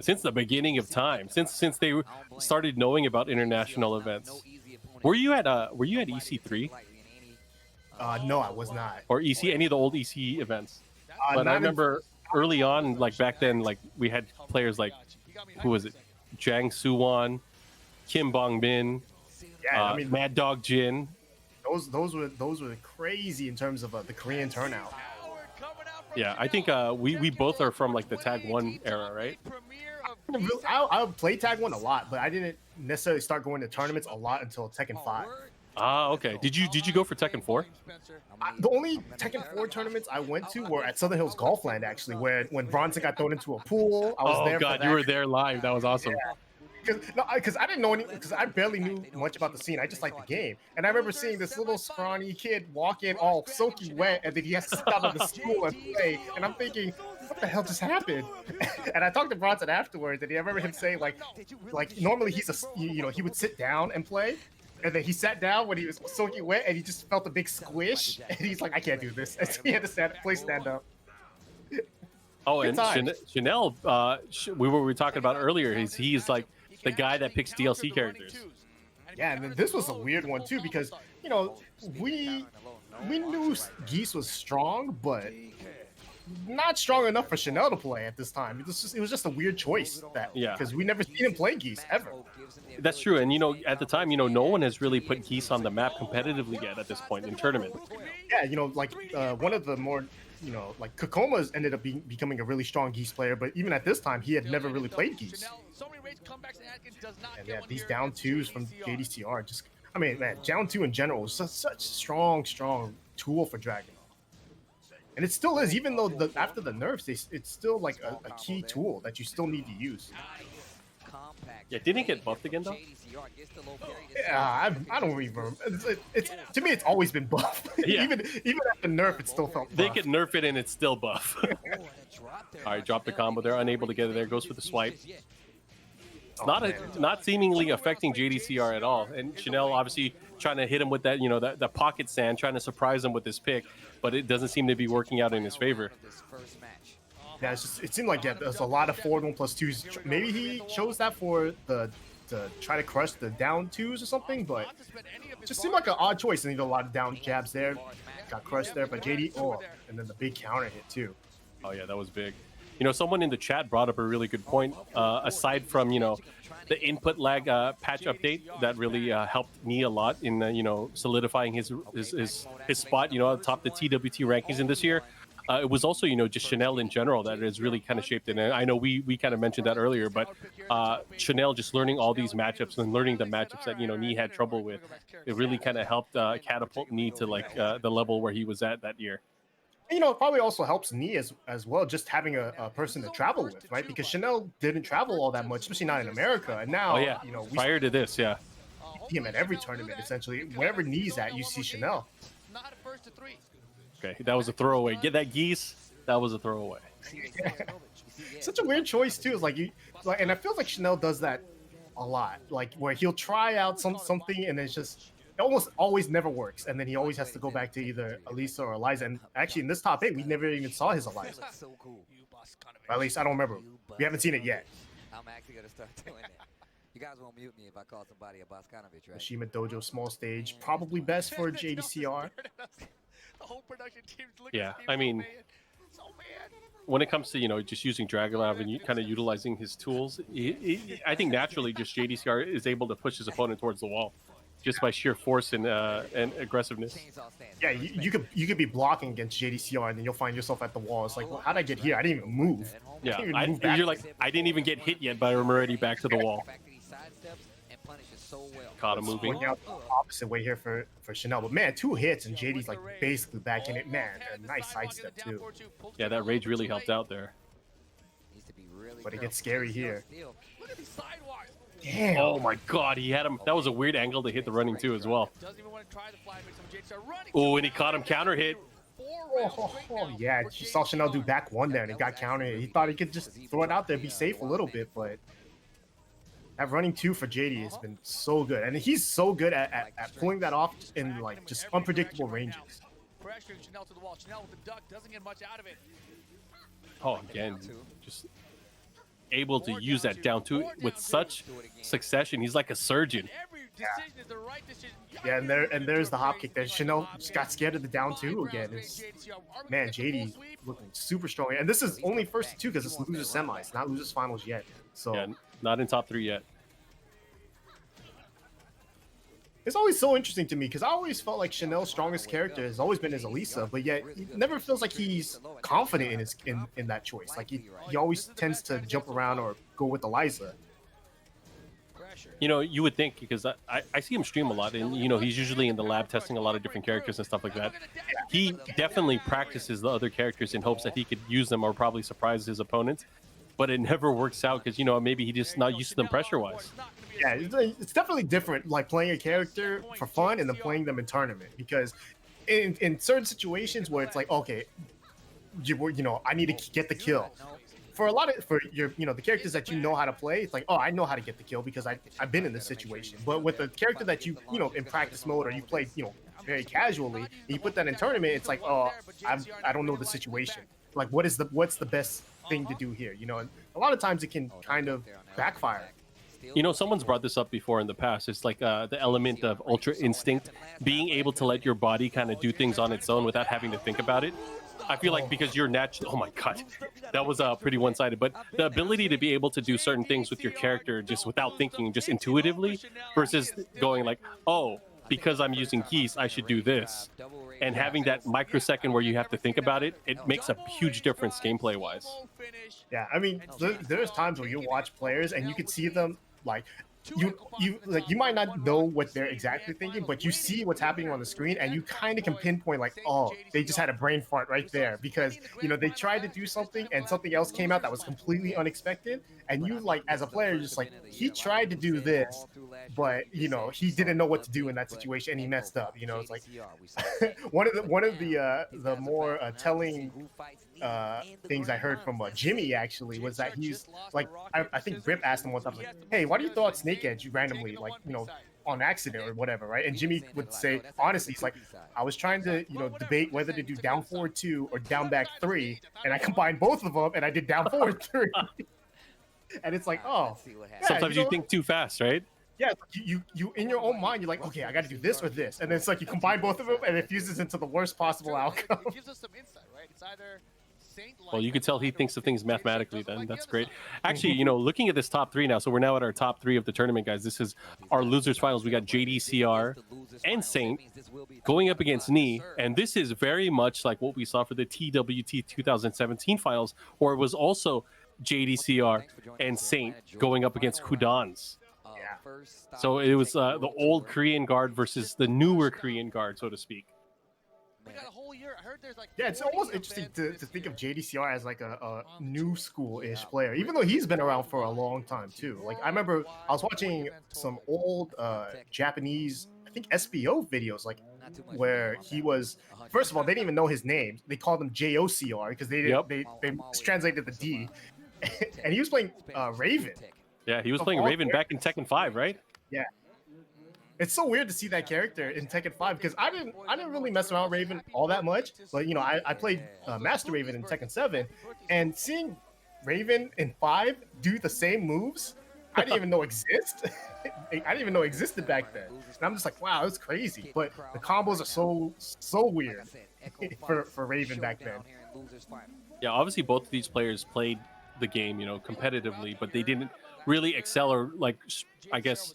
since the beginning of time, since they started knowing about international events. Were you at EC3? No, I was not. Or EC, any of the old EC events. But I remember early on, like back then, like we had players like, who was it? Jang Suwon, Kim Bong Min, Mad Dog Jin. Those were crazy in terms of the Korean turnout. Yeah, I think we both are from like the Tag 1 era, right? I played Tag 1 a lot, but I didn't necessarily start going to tournaments a lot until Tekken 5. Ah, okay. Did you go for Tekken 4? The only Tekken 4 tournaments I went to were at Southern Hills Golfland, actually, where when Bronson got thrown into a pool. I was there. Oh God, you were there live. That was awesome. Yeah. Because I didn't know because I barely knew much about the scene. I just liked the game, and I remember seeing this little scrawny kid walk in all soaking wet, and then he has to sit out on the stool and play. And I'm thinking, what the hell just happened? And I talked to Bronson afterwards, and I remember him saying like normally he would sit down and play. And then he sat down when he was soaking wet, and he just felt a big squish. And he's like, I can't do this. And so he had to stand up. Oh, and Chanel, we were talking about earlier, he's like the guy that picks DLC characters. Yeah, and then this was a weird one, too, because, we we knew Geese was strong, but not strong enough for Chanel to play at this time. It was just a weird choice because we never seen him play Geese ever. That's true, and at the time, no one has really put Geese on the map competitively yet at this point in tournament. Yeah, like one of the more, like Kokoma's ended up becoming a really strong Geese player, but even at this time, he had never really played Geese. And yeah, these down twos from JDCr just, I mean, man, down two in general is such strong tool for Dragon. And it still is, even though after the nerfs, it's still like a key tool that you still need to use. Yeah, didn't it get buffed again though? Yeah, I don't even remember. It's to me, it's always been buff. Yeah. even at the nerf, it still felt buff. They could nerf it and it's still buff. All right, drop the combo. They're unable to get it there. Goes for the swipe. Not seemingly affecting JDCr at all. And Chanel obviously trying to hit him with that, the pocket sand, trying to surprise him with this pick, but it doesn't seem to be working out in his favor. Yeah, it seemed like there's a lot of forward 1+2s. Maybe he chose that to try to crush the down twos or something, but it just seemed like an odd choice. And he did a lot of down jabs there, got crushed there, but JD, and then the big counter hit too. Oh yeah, that was big. Someone in the chat brought up a really good point. Aside from, the input lag patch update that really helped me a lot in, solidifying his spot, atop the TWT rankings in this year. It was also, just Chanel in general that has really kind of shaped it. And I know we kind of mentioned that earlier, but Chanel just learning all these matchups and learning the matchups that, Nee had trouble with, it really kind of helped catapult Nee to like the level where he was at that year. It probably also helps Nee as well, just having a person to travel with, right? Because Chanel didn't travel all that much, especially not in America. And now, prior to this, yeah. We see him at every tournament, essentially. Wherever Nee's at, you see Chanel. Okay, that was a throwaway. Get that Geese. That was a throwaway. Such a weird choice too. It's like and I feel like Chanel does that a lot. Like where he'll try out something and it's just it almost always never works, and then he always has to go back to either Elisa or Eliza. And actually, in this top 8, we never even saw his Eliza. Or at least I don't remember. We haven't seen it yet. I'm actually gonna start doing it. You guys won't mute me if I call somebody a Boscanovich, right? Mishima Dojo small stage, probably best for JDCr. Yeah, I mean, when it comes to just using Dragonlab and kind of utilizing his tools, I think naturally just JDCr is able to push his opponent towards the wall, just by sheer force and aggressiveness. Yeah, you could be blocking against JDCr and then you'll find yourself at the wall. It's like, well, how'd I get here? I didn't even move. Yeah, you're like, I didn't even get hit yet, but I'm already back to the wall. Caught him moving. Out the opposite way here for Chanel, but man, 2 hits and JD's like basically back in it. Man, a nice sidestep too. Yeah, that rage really helped out there. But it gets scary here. Damn. Oh my God, he had him. That was a weird angle to hit the running too as well. Oh, and he caught him counter hit. Yeah, you saw Chanel do back 1 there and it got counter hit. He thought he could just throw it out there, be safe a little bit, but that running 2 for JD has been so good, and he's so good at pulling that off in like just unpredictable ranges. Oh, again, just able to use that down 2 with such succession. He's like a surgeon. Yeah, and there's the hop kick there. Chanel just got scared of the down 2 again. Man, JD looking super strong, and this is only first 2 because it's losers semis, not losers finals yet. So. Yeah, not in top 3 yet. It's always so interesting to me because I always felt like Chanel's strongest character has always been his Elisa, but yet it never feels like he's confident in his in that choice. Like he always tends to jump around or go with Eliza. You would think, because I see him stream a lot, and he's usually in the lab testing a lot of different characters and stuff like that. He definitely practices the other characters in hopes that he could use them or probably surprise his opponents, but it never works out because maybe he just not used to them pressure wise. Yeah, it's definitely different, like playing a character for fun and then playing them in tournament, because in certain situations where it's like, okay, I need to get the kill. For the characters that how to play, it's like, oh, I know how to get the kill because I've been in this situation. But with a character that in practice mode or you play very casually, and you put that in tournament, it's like, oh, I don't know the situation. Like, what's the best thing to do here? And a lot of times it can kind of backfire. You know, someone's brought this up before in the past. It's like the element of Ultra Instinct, being able to let your body kind of do things on its own without having to think about it. I feel like because you're natural. Oh my god, that was pretty one-sided. But the ability to be able to do certain things with your character just without thinking, just intuitively, versus going like, oh, because I'm using geese, I should do this. And having that microsecond where you have to think about it, it makes a huge difference gameplay-wise. Yeah, I mean, there's times where you watch players and you can see them like you might not know what they're exactly thinking, but you see what's happening on the screen and you kind of can pinpoint like, oh, they just had a brain fart right there because they tried to do something and something else came out that was completely unexpected, and you like as a player you're just like, he tried to do this, but he didn't know what to do in that situation and he messed up. It's like one of the more telling things I heard from Jimmy actually was that he's like, I think Rip asked him one time like, hey, why do you throw out Snake Edge randomly, like on accident or whatever, right? And Jimmy would say honestly, he's like, I was trying to debate whether to do down forward 2 or down back 3, and I combined both of them and I did down forward 3. And it's like, oh, yeah, sometimes you think too fast, right? Yeah, you in your own mind, you're like, okay, I got to do this or this, and then it's like you combine both of them, and it fuses into the worst possible outcome. It gives us some insight, right? It's either well, you can tell he thinks of things mathematically. Then that's great. Actually, looking at this top 3 now, so we're now at our top 3 of the tournament, guys. This is our losers finals. We got JDCr and Saint going up against Knee, and this is very much like what we saw for the TWT 2017 finals, where it was also JDCr and Saint going up against Kudans. So it was the old Korean guard versus the newer Korean guard, so to speak. We got a whole year. I heard there's like it's almost interesting to think of JDCr as like a new school-ish player, even though he's been around for a long time too. Like I remember I was watching some old Japanese, I think SBO videos, like where he was. First of all, they didn't even know his name. They called him JOCR because they translated the D, and he was playing Raven. Yeah, he was playing Raven back in Tekken 5, right? Yeah. It's so weird to see that character in Tekken 5 because I didn't really mess around with Raven all that much, but I played Master Raven in Tekken 7, and seeing Raven in 5 do the same moves, I didn't even know exist. I didn't even know existed back then. And I'm just like, wow, it's crazy. But the combos are so weird for Raven back then. Yeah, obviously both of these players played the game, competitively, but they didn't really excel or like, I guess,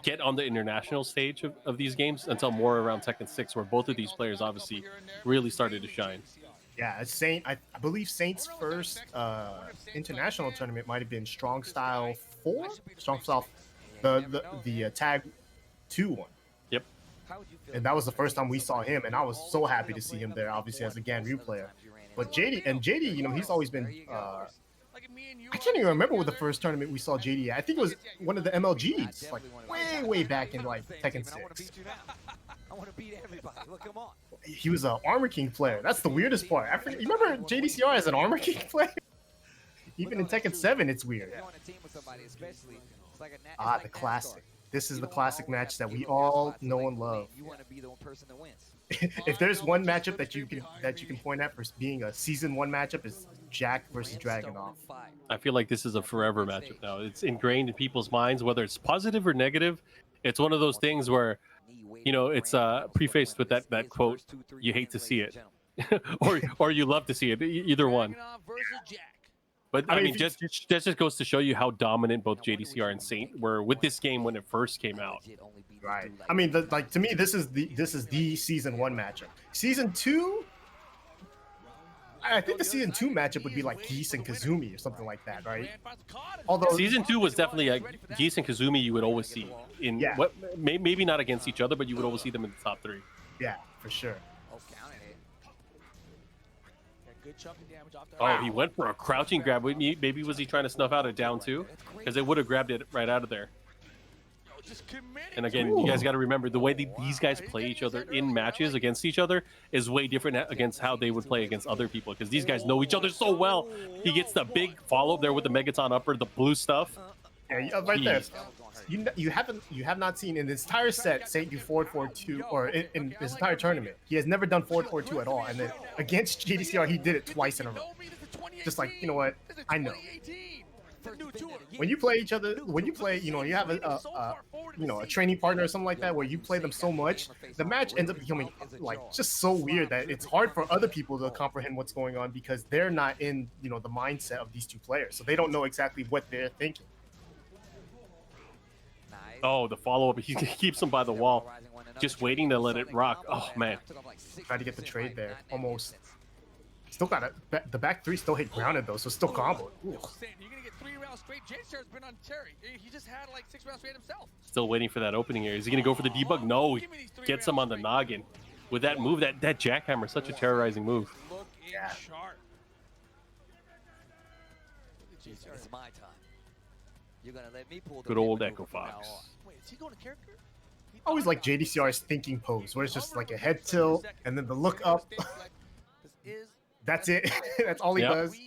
get on the international stage of these games until more around Tekken 6, where both of these players obviously really started to shine. Yeah, Saint, I believe Saint's first international tournament might have been Strong Style 4? Strong Style, the Tag 2 one. Yep. And that was the first time we saw him, and I was so happy to see him there, obviously, as a Ganryu player. But JD, he's always been... I can't even remember what the first tournament we saw JD at. I think it was one of the MLGs, like way back in like Tekken 6. I want to beat everybody. Look, come on. He was an Armor King player. That's the weirdest part. I forget, you remember JDCr as an Armor King player? Even in Tekken 7, it's weird. The classic. This is the classic match that we all know and love. You want to be the person that wins. If there's one matchup that you can point at for being a season 1 matchup, is Jack versus Dragunov. I feel like this is a forever matchup now. It's ingrained in people's minds, whether it's positive or negative. It's one of those things where, it's prefaced with that quote, you hate to see it, or you love to see it, either one. But I mean, that just goes to show you how dominant both JDCr and Saint were with this game when it first came out. Right. I mean, to me, this is the season 1 matchup. Season 2, I think the season 2 matchup would be like Geese and Kazumi or something like that, right? Although season 2 was definitely like Geese and Kazumi, you would always see in maybe not against each other, but you would always see them in the top 3. Yeah, for sure. Oh, he went for a crouching grab. Maybe was he trying to snuff out a down 2? Because they would have grabbed it right out of there. And again, you guys got to remember, the way these guys play each other in matches against each other is way different against how they would play against other people, because these guys know each other so well. He gets the big follow-up there with the Megaton upper, the blue stuff. Yeah, right there. You have not seen in this entire set Saint do forward 4-2, or in this entire tournament he has never done forward 4-2 at all, and then against JDCr he did it twice in a row. Just like, you know what, I know. when you play each other, when you play, you know, you have a training partner or something like that, where you play them so much, the match ends up becoming like just so weird that it's hard for other people to comprehend what's going on because they're not in, you know, the mindset of these two players, so they don't know exactly what they're thinking. Oh, the follow-up. He keeps him by the wall, just waiting to let it rock. Oh, man. Tried to get the trade there. Almost. Still got it. The back three still hit grounded, though, so still combo. You're going to get 3 rounds straight. JDCr's been on Terry. He just had like 6 rounds straight himself. Still waiting for that opening here. Is he going to go for the debug? No, he gets him on the noggin. With that move, that jackhammer, such a terrorizing move. Yeah. It's my time. You're gonna let me pull the Good old Echo Fox. Wait, is he going to character? I always like JDCr's thinking pose, where it's just like a head tilt and then the look up. That's it. That's all he does.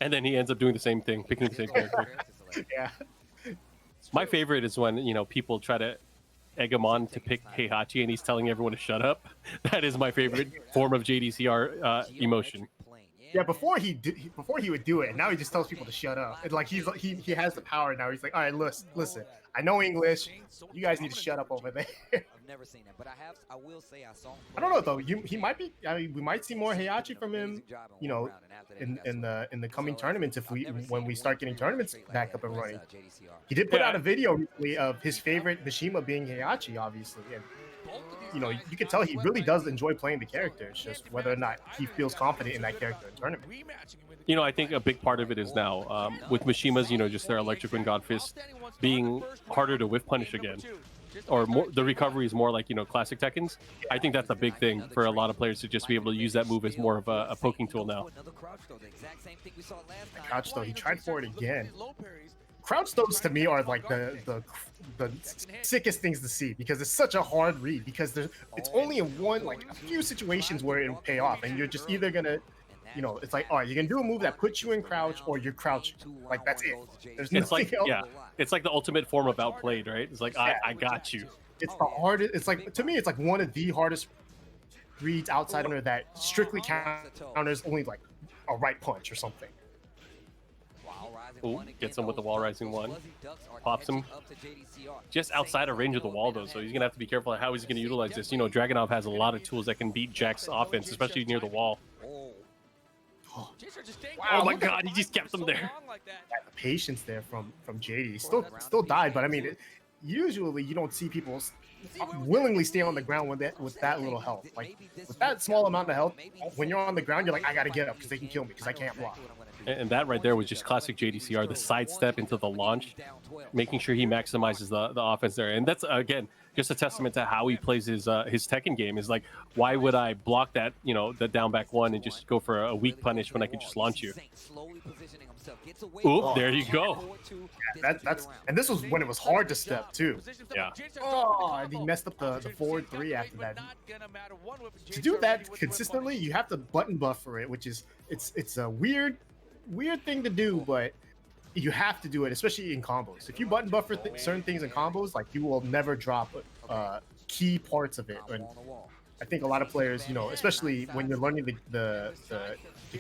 And then he ends up doing the same thing, picking the same character. Yeah. My favorite is when, you know, people try to egg him on to pick Heihachi and he's telling everyone to shut up. That is my favorite form of JDCr emotion. Yeah, before he would do it, and now he just tells people to shut up. And like he has the power now. He's like, all right, listen. I know English. You guys need to shut up over there. I've never seen that, but I will say I saw him. I don't know though. He might be. I mean, we might see more Heihachi from him. You know, in the coming tournaments when we start getting tournaments back up and running. He did put out a video recently of his favorite Mishima being Heihachi, obviously, and you know, you can tell he really does enjoy playing the character. It's just whether or not he feels confident in that character in tournament. You know, I think a big part of it is now with Mishimas, you know, just their Electric Wind God Fist being harder to whiff punish again, or more, the recovery is more like, you know, classic Tekkens. I think that's a big thing for a lot of players to just be able to use that move as more of a poking tool now. Crouch though, he tried for it again. Crouch throws to me are like the sickest things to see because it's such a hard read because it's only in a few situations where it'll pay off and you're just either gonna, you know, it's like, all right, you can do a move that puts you in crouch or you're crouching. Like that's it. There's nothing else. Yeah, it's like the ultimate form of outplayed, right? It's like I got you. It's the hardest. It's like, to me, it's like one of the hardest reads outside under that strictly counters only like a right punch or something. Ooh, gets him with the wall rising one. Pops him just outside of range of the wall, though, so he's going to have to be careful how he's going to utilize this. You know, Dragunov has a lot of tools that can beat Jack's offense, especially near the wall. Oh my god, he just kept him there. Yeah, the patience there from JD. He still died, but I mean, usually you don't see people willingly stay on the ground with that little health. Like, with that small amount of health, when you're on the ground, you're like, I got to get up because they can kill me because I can't block. And that right there was just classic JDCr, the sidestep into the launch, making sure he maximizes the offense there. And that's, again, just a testament to how he plays his Tekken game. Is like, why would I block that, you know, the down back one and just go for a weak punish when I could just launch you? Oop, there you go. Yeah, and this was when it was hard to step too. Yeah. Oh, and he messed up the forward 3 after that. To do that consistently, you have to button buffer it, which is it's a weird thing to do, but you have to do it, especially in combos. If you button buffer certain things in combos, like, you will never drop key parts of it. And I think a lot of players, you know, especially when you're learning the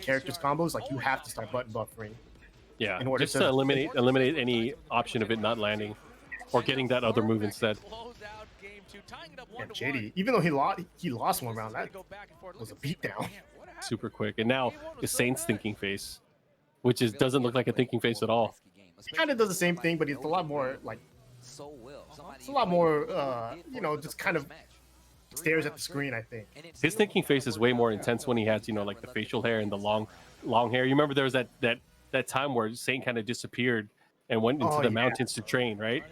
characters combos, like, you have to start button buffering. Yeah, in order just to eliminate any option of it not landing or getting that other move instead. Yeah, JD, even though he lost one round, that was a beatdown. Super quick. And now the Saint's thinking face, which doesn't look like a thinking face at all. He kind of does the same thing, but it's a lot more like, it's a lot more, you know, just kind of stares at the screen, I think. His thinking face is way more intense when he has, you know, like the facial hair and the long hair. You remember there was that time where Saint kind of disappeared and went into the mountains to train, right?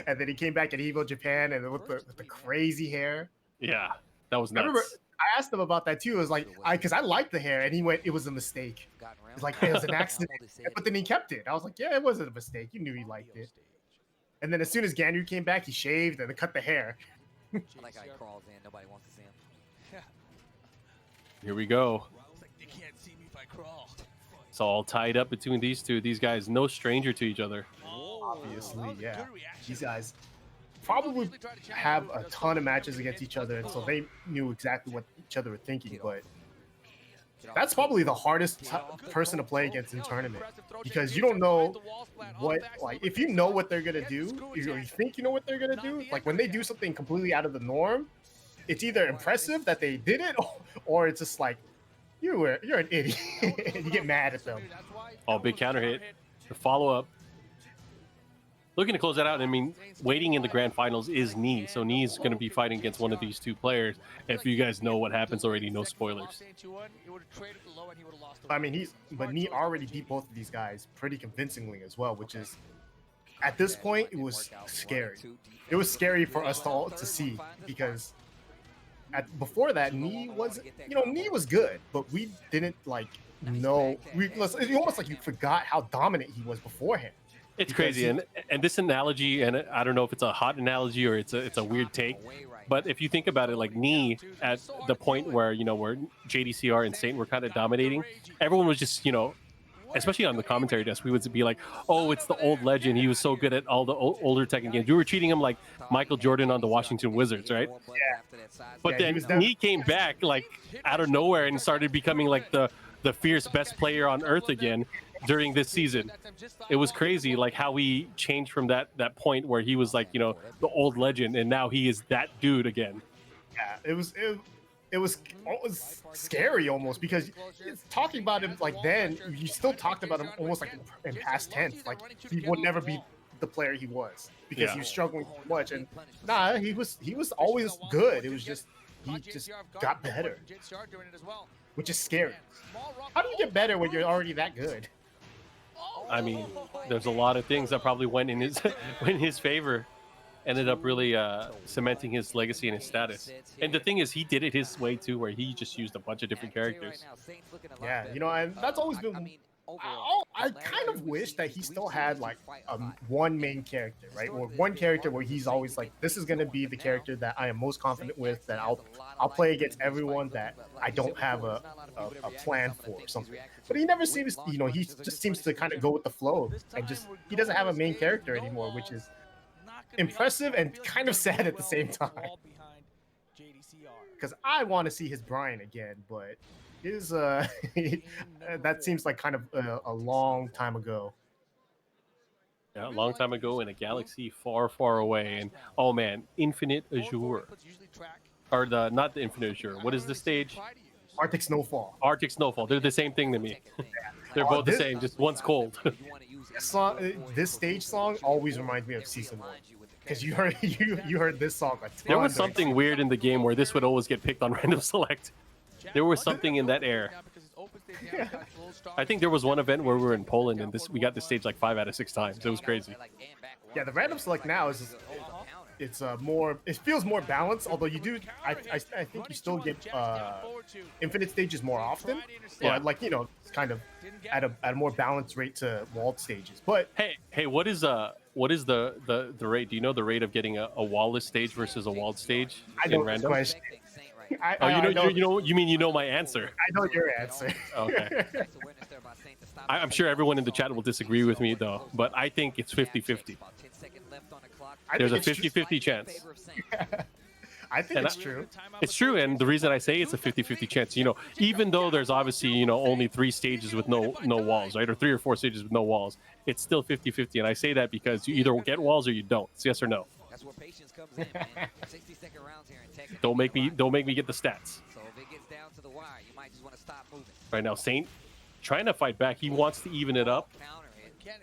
And then he came back at Evo Japan and with the crazy hair. Yeah, that was nuts. I remember I asked him about that too. It was like, because I liked the hair, and he went, it was a mistake. It's like, it was an accident. But then he kept it. I was like, yeah, it wasn't a mistake. You knew he liked it. And then as soon as Ganryu came back, he shaved and cut the hair. I like how he crawls in. Nobody wants to see him. Here we go. They can't see me if I crawl. It's all tied up between these two. These guys, no stranger to each other. Obviously, yeah. These guys probably have a ton of matches against each other, and so they knew exactly what each other were thinking. But that's probably the hardest person to play against in tournament, because you don't know what, like, if you know what they're gonna do, or you think you know what they're gonna do, like when they do something completely out of the norm, it's either impressive that they did it, or it's just like you're an idiot and you get mad at them. Oh, big counter hit. The follow up. Looking to close that out. I mean, waiting in the grand finals is Knee, so Knee's going to be fighting against one of these two players. If you guys know what happens already, no spoilers. I mean, but Knee already beat both of these guys pretty convincingly as well, which is, at this point, it was scary. It was scary for us all to see, because before that, Knee was, Knee was good, but we didn't know. It's almost like you forgot how dominant he was beforehand. It's crazy, and this analogy, and I don't know if it's a hot analogy or it's a weird take, but if you think about it, like Knee at the point where where JDCr and Saint were kind of dominating, everyone was just especially on the commentary desk, we would be like, oh, it's the old legend. He was so good at all the older Tekken games. We were treating him like Michael Jordan on the Washington Wizards, right? Yeah. But then Knee came back like out of nowhere and started becoming like the fierce best player on earth again during this season. It was crazy, like how he changed from that point where he was like, the old legend, and now he is that dude again. Yeah, it was scary almost, because talking about him like then, you still talked about him almost like in past tense, like he would never be the player he was, because he was struggling so much. And he was always good. It was just he just got better, which is scary. How do you get better when you're already that good? I mean, there's a lot of things that probably went in his favor. Ended up really cementing his legacy and his status. And the thing is, he did it his way too, where he just used a bunch of different characters. Yeah, and that's always been. I kind of wish that he still had like one main character, right? Or one character where he's always like, this is going to be the character that I am most confident with, that I'll play against everyone that I don't have a plan for or something. But he never seems, he just seems to kind of go with the flow, and he doesn't have a main character anymore, which is impressive and kind of sad at the same time. Because I want to see his Brian again, but that seems like kind of a long time ago. Yeah, a long time ago in a galaxy far, far away. And oh man, Infinite Azure, or not the Infinite Azure. What is the stage? Arctic Snowfall. Arctic Snowfall. They're the same thing to me. They're both the same. Just one's cold. This stage song always reminds me of Season 1. Because you heard this song a ton. There was something weird in the game where this would always get picked on random select. There was something in that air. I think there was one event where we were in Poland and we got the stage like 5 out of 6 times. It was crazy. Yeah, the random select now is it feels more balanced, although you do I think you still get infinite stages more often. Yeah, it's kind of at a more balanced rate to walled stages. But hey, what is the rate? Do you know the rate of getting a wall-less stage versus a walled stage in random? You mean my answer? I know your answer. Okay. I'm sure everyone in the chat will disagree with me though, but I think it's 50-50. There's a 50-50 chance. I think it's true. It's true, and the reason I say it's a 50-50 chance, even though there's obviously, only 3 stages with no walls, right? Or 3 or 4 stages with no walls, it's still 50-50, and I say that because you either get walls or you don't. It's yes or no. That's where patience comes in, man. 60-second rounds here in Tekken. Don't make me get the stats. So if it gets down to the wire, you might just want to stop moving. Right now, Saint trying to fight back. He wants to even it up.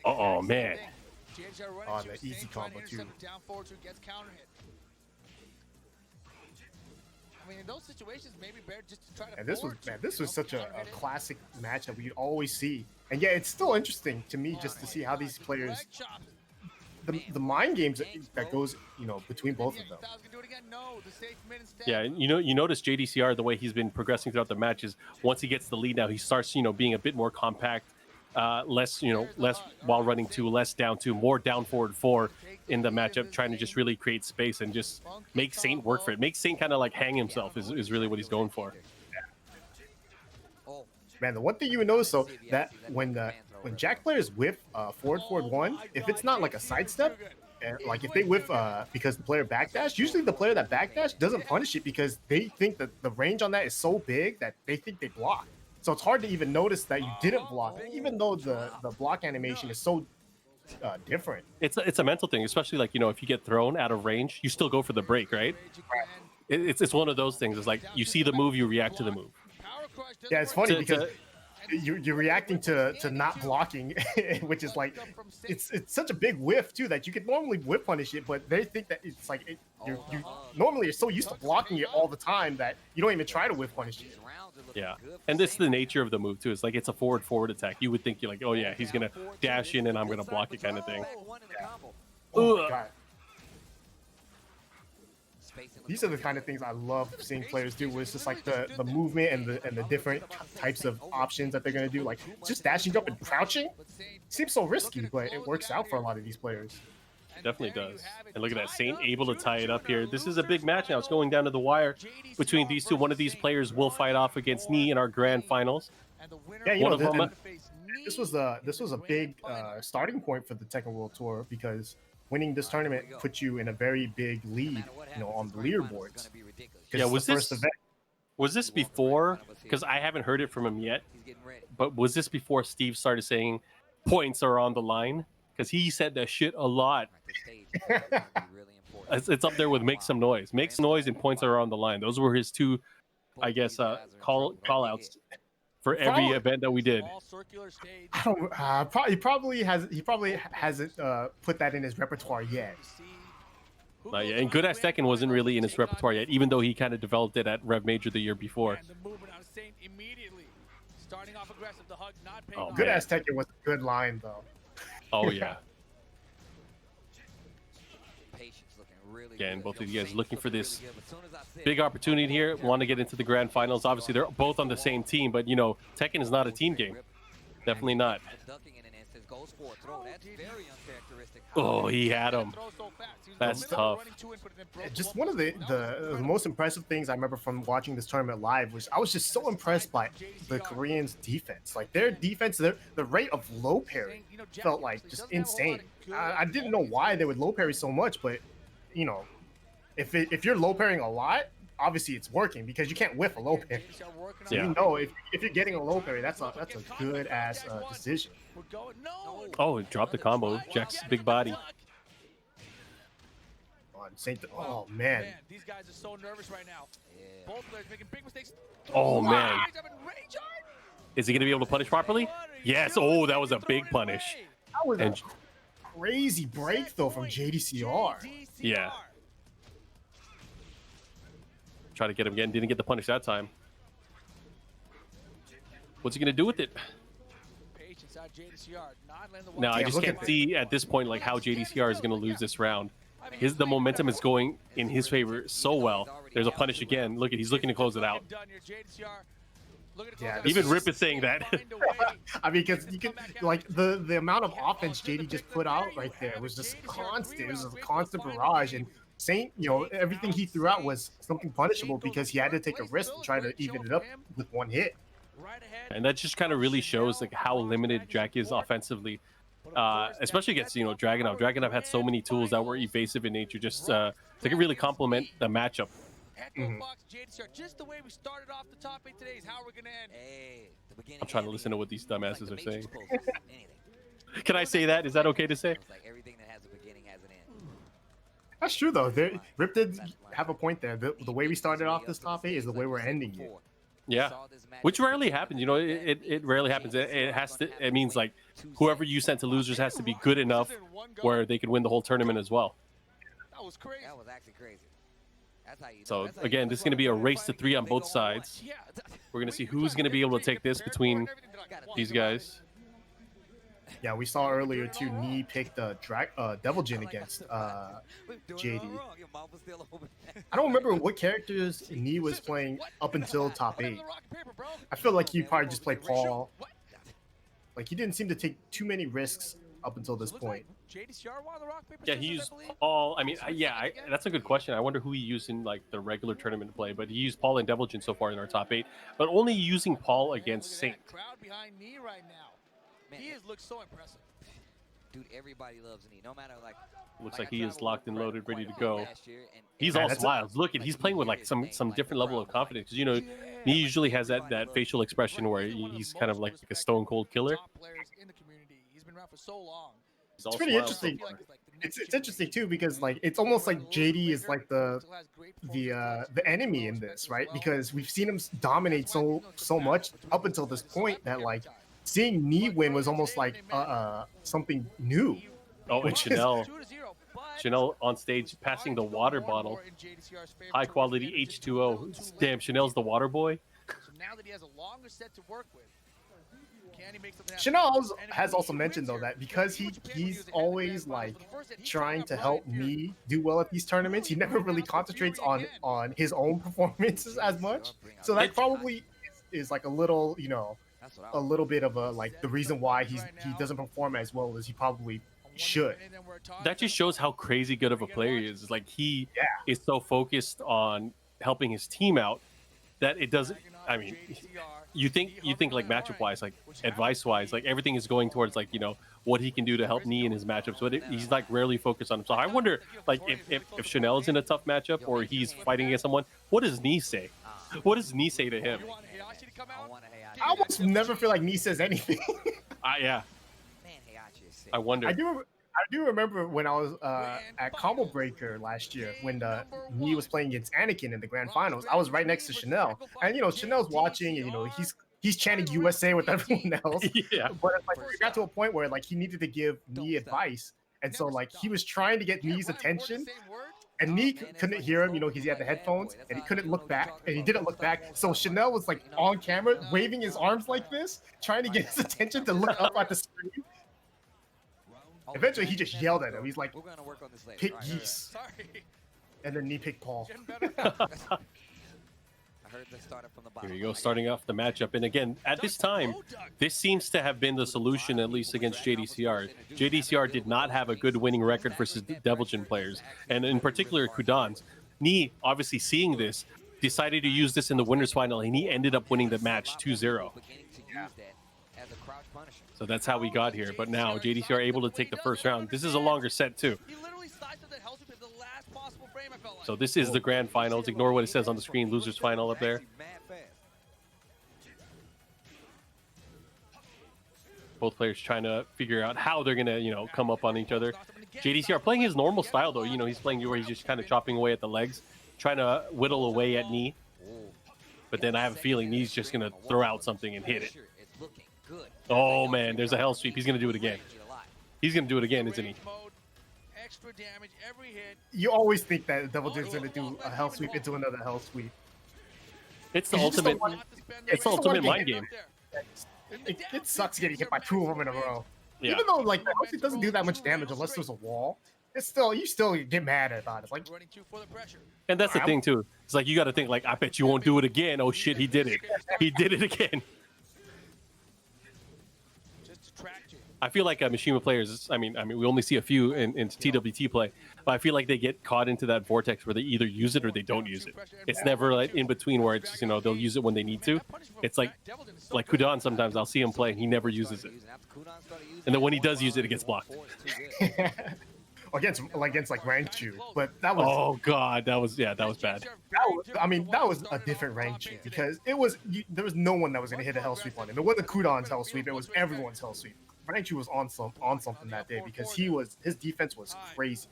Oh man. Oh, the easy combo too. I mean, in those situations, maybe Bear just to try to. And this was such a classic match that we always see. And yeah, it's still interesting to me just to see how these players, the mind games that goes between both of them. Yeah, you notice JDCr, the way he's been progressing throughout the matches. Once he gets the lead now, he starts being a bit more compact, less while running 2, less down 2, more down forward 4 in the matchup, trying to just really create space and just make Saint work for it. Make Saint kind of like hang himself is really what he's going for. Man, the one thing you would notice though, that when Jack players whiff forward 1, if it's not like a sidestep, like if they whiff because the player backdash, usually the player that backdash doesn't punish it because they think that the range on that is so big that they think they block. So it's hard to even notice that you didn't block, even though the block animation is so different. It's a mental thing, especially like, you know, if you get thrown out of range, you still go for the break, right? It's one of those things. It's like you see the move, you react to the move. Yeah, it's funny because you're reacting to not blocking, which is like it's such a big whiff too that you could normally whiff punish it, but they think that it's like you normally you're so used to blocking it all the time that you don't even try to whiff punish it. Yeah, and this is the nature of the move too. It's like it's a forward attack. You would think you're like, oh yeah, he's gonna dash in and I'm gonna block it kind of thing. Oh my God. These are the kind of things I love seeing players do. Where it's just like the movement and the different types of options that they're gonna do. Like just dashing up and crouching seems so risky, but it works out for a lot of these players. Definitely does. And look at that, Saint able to tie it up here. This is a big match now. It's going down to the wire between these two. One of these players will fight off against Knee in our grand finals. Yeah, you One know, of them. this was a big starting point for the Tekken World Tour because winning this tournament put you in a very big lead, you know, on the leaderboards. Yeah, was this before? Because I haven't heard it from him yet. But was this before Steve started saying points are on the line? Because he said that shit a lot. It's up there with make some noise. Make some noise and points are on the line. Those were his two, I guess, call outs for every event that we did. I don't. He probably hasn't put that in his repertoire yet. Yeah, and Good Ass Tekken wasn't really in his repertoire yet, even though he kind of developed it at Rev Major the year before. Oh, Good Ass Tekken was a good line though. Oh yeah. Again, both of you guys looking for this big opportunity here. Want to get into the grand finals. Obviously, they're both on the same team, but you know, Tekken is not a team game. Definitely not. Oh, he had him. That's tough. Just one of the most impressive things I remember from watching this tournament live was I was just so impressed by the Koreans' defense. Like their defense, the rate of low parry felt like just insane. I didn't know why they would low parry so much, but you know, if you're low parrying a lot, obviously it's working because you can't whiff a low parry. So you know if you're getting a low parry, that's a good ass decision. Oh, drop the combo. Jack's big body. Oh man. These guys are so nervous right now. Both players making big mistakes. Oh man. Is he gonna be able to punish properly? Yes. Oh, that was a big punish. That was a crazy break though from JDCr. Yeah. Try to get him again. Didn't get the punish that time. What's he gonna do with it? Now I just can't see at this point like how JDCr is gonna lose this round. The momentum is going in his favor so well. There's a punish again. Look at, he's looking to close it out. Yeah, even Rip is saying that. I mean, because you can like the amount of offense JD just put out right there was just constant. It was a constant barrage, and Saint, you know, everything he threw out was something punishable because he had to take a risk and try to even it up with one hit. And that just kind of really shows like how limited Jack is offensively, especially against, you know, Dragunov. Dragunov had so many tools that were evasive in nature, just to really complement the matchup. Just the way we started off the top 8 today is how we're gonna end. I'm trying to listen to what these dumbasses are saying. Can I say that? Is that okay to say? That's true though. Rip did have a point there. The way we started off this top 8 is the way we're ending it. Yeah, which rarely happens. You know, it rarely happens. It has to. It means like whoever you sent to losers has to be good enough where they can win the whole tournament as well. That was crazy. That was actually crazy. So again, this is going to be a race to 3 on both sides. We're going to see who's going to be able to take this between these guys. Yeah, we saw earlier too. Knee picked Devil Jin against JD. I don't remember what characters Knee was playing up until top 8. I feel like he probably just played Paul. Like he didn't seem to take too many risks up until this point. Yeah, he used Paul. I mean, yeah, that's a good question. I wonder who he used in like the regular tournament play, but he used Paul and Devil Jin so far in our top 8, but only using Paul against Saint. Crowd behind Knee right now. He has looked so impressive. Dude, everybody loves Knee, no matter like. Looks like he is locked and loaded, ready to go. He's all smiles. Look at, he's playing with like some different level of confidence. Because you know, He usually has that facial expression where he's kind of like a stone cold killer. Top players in the community. He's been around for so long. He's all It's pretty smiles. interesting. Like the next It's interesting generation. too because like it's almost Where like a little JD is bigger, like the still has great the enemy in this, right? Because we've seen him dominate so much up until this point that like seeing Knee win was almost like something new. Oh, and Which is- Chanel on stage passing the water bottle. High quality H2O. Damn, Chanel's the water boy. So now that he has a longer set to work with, can he make something happen? Chanel And has if also he mentioned wins though here, that because he was he's the always grand like finals. The first that he trying found to out help Ryan here, me do well at these tournaments, he never really concentrates on his own performances as much. So that probably is like a little, you know, a little bit of a like the reason why he doesn't perform as well as he probably should. That just shows how crazy good of a player he is. It's like he is so focused on helping his team out that it doesn't. I mean, you think like matchup wise, like advice wise, like everything is going towards like, you know, what he can do to help Knee in his matchups, but he's like rarely focused on him. So I wonder like if Chanel is in a tough matchup or he's fighting against someone, what does Knee say? What does Knee say to him? I almost never feel like Knee says anything. Yeah, I wonder. I do remember when I was at Combo Breaker last year when Knee was playing against Anakin in the grand finals. I was right next to Chanel, and you know Chanel's watching, and you know he's chanting USA with everyone else. Yeah. But like it got to a point where like he needed to give Knee advice, and so like he was trying to get Knee's attention, and Knee couldn't hear him, you know, because he had the headphones, and he couldn't look back, and he didn't look back. So Chanel was like on camera waving his arms like this, trying to get his attention to look up at the screen. Eventually, he just yelled at him. He's like, We're gonna work on this later. "Pick Right. Geese," Sorry. and then Knee picked Paul. I heard that started from the bottom. Here you go, starting off the matchup. And again, at this time, this seems to have been the solution, at least against JDCr. JDCr did not have a good winning record versus Devilgen players, and in particular, Kudan's. Knee, obviously seeing this, decided to use this in the winners final, and he ended up winning the match 2-0. So that's how we got here. But now JDCr able to take the first round. This is a longer set too. So this is the grand finals. Ignore what it says on the screen. Losers final up there. Both players trying to figure out how they're gonna, you know, come up on each other. JDCr playing his normal style though. You know, he's playing where he's just kind of chopping away at the legs, trying to whittle away at Knee. But then I have a feeling Knee's just gonna throw out something and hit it. Oh man, there's a hell sweep. He's gonna do it again. He's gonna do it again, isn't he? You always think that Devilgen's gonna do a hell sweep into another hell sweep. It's the You just don't ultimate. want- It's the you just don't ultimate wanna mind get game. It sucks getting hit by two of them in a row. Yeah. Even though like the hell sweep doesn't do that much damage unless there's a wall, you still get mad about it. Like, And that's the thing too. It's like you got to think like, I bet you won't do it again. Oh shit, he did it. He did it again. I feel like Mishima players. I mean, we only see a few in TWT play, but I feel like they get caught into that vortex where they either use it or they don't use it. It's never like in between where it's, you know, they'll use it when they need to. It's like Kudan. Sometimes I'll see him play and he never uses it, and then when he does use it, it gets blocked. against like Rangchu, but that was Oh god, that was bad. that was a different Rangchu because there was no one that was gonna hit a hell sweep on him. It wasn't Kudan's hell sweep; it was everyone's hell sweep. Rangchu was on something that day because his defense was crazy.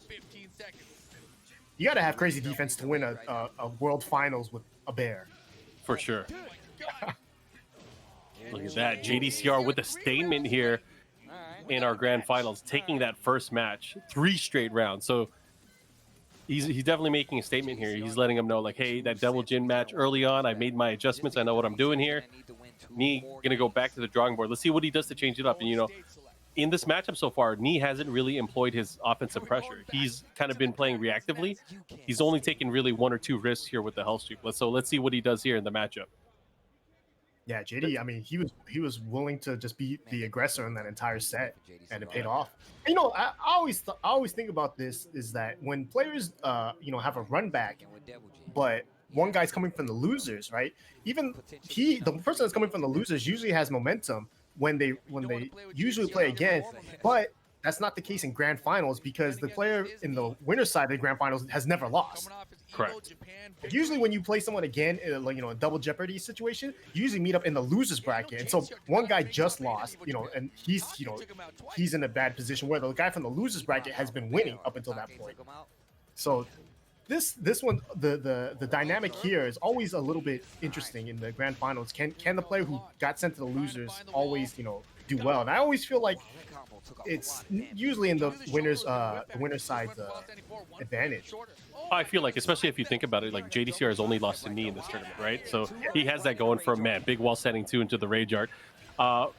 You gotta have crazy defense to win a world finals with a bear. For sure. Look at that, JDCr with a statement here in our grand finals, taking that first match 3 straight rounds. So he's definitely making a statement here. He's letting them know like, hey, that Devilgen match early on, I made my adjustments. I know what I'm doing here. Knee gonna go back to the drawing board. Let's see what he does to change it up. And you know, in this matchup so far, Knee hasn't really employed his offensive pressure. He's kind of been playing reactively. He's only taken really 1 or 2 risks here with the hell sweep. Let's see what he does here in the matchup. Yeah, JD. I mean, he was willing to just be the aggressor in that entire set, and it paid off. And, you know, I always think about this is that when players you know, have a run back, but one guy's coming from the losers, right? Even the person that's coming from the losers usually has momentum when they usually play again, but that's not the case in grand finals because the player in the winner's side of the grand finals has never lost. Correct. Usually when you play someone again, like, a double jeopardy situation, you usually meet up in the losers bracket. And so one guy just lost, and he's in a bad position where the guy from the losers bracket has been winning up until that point. So this one, the dynamic here is always a little bit interesting in the grand finals. Can the player who got sent to the losers always, do well? And I always feel like it's usually in the winner's side's advantage. I feel like, especially if you think about it, like JDCr has only lost to Knee in this tournament, right? So he has that going for him, man. Big wall standing 2 into the Rage Art.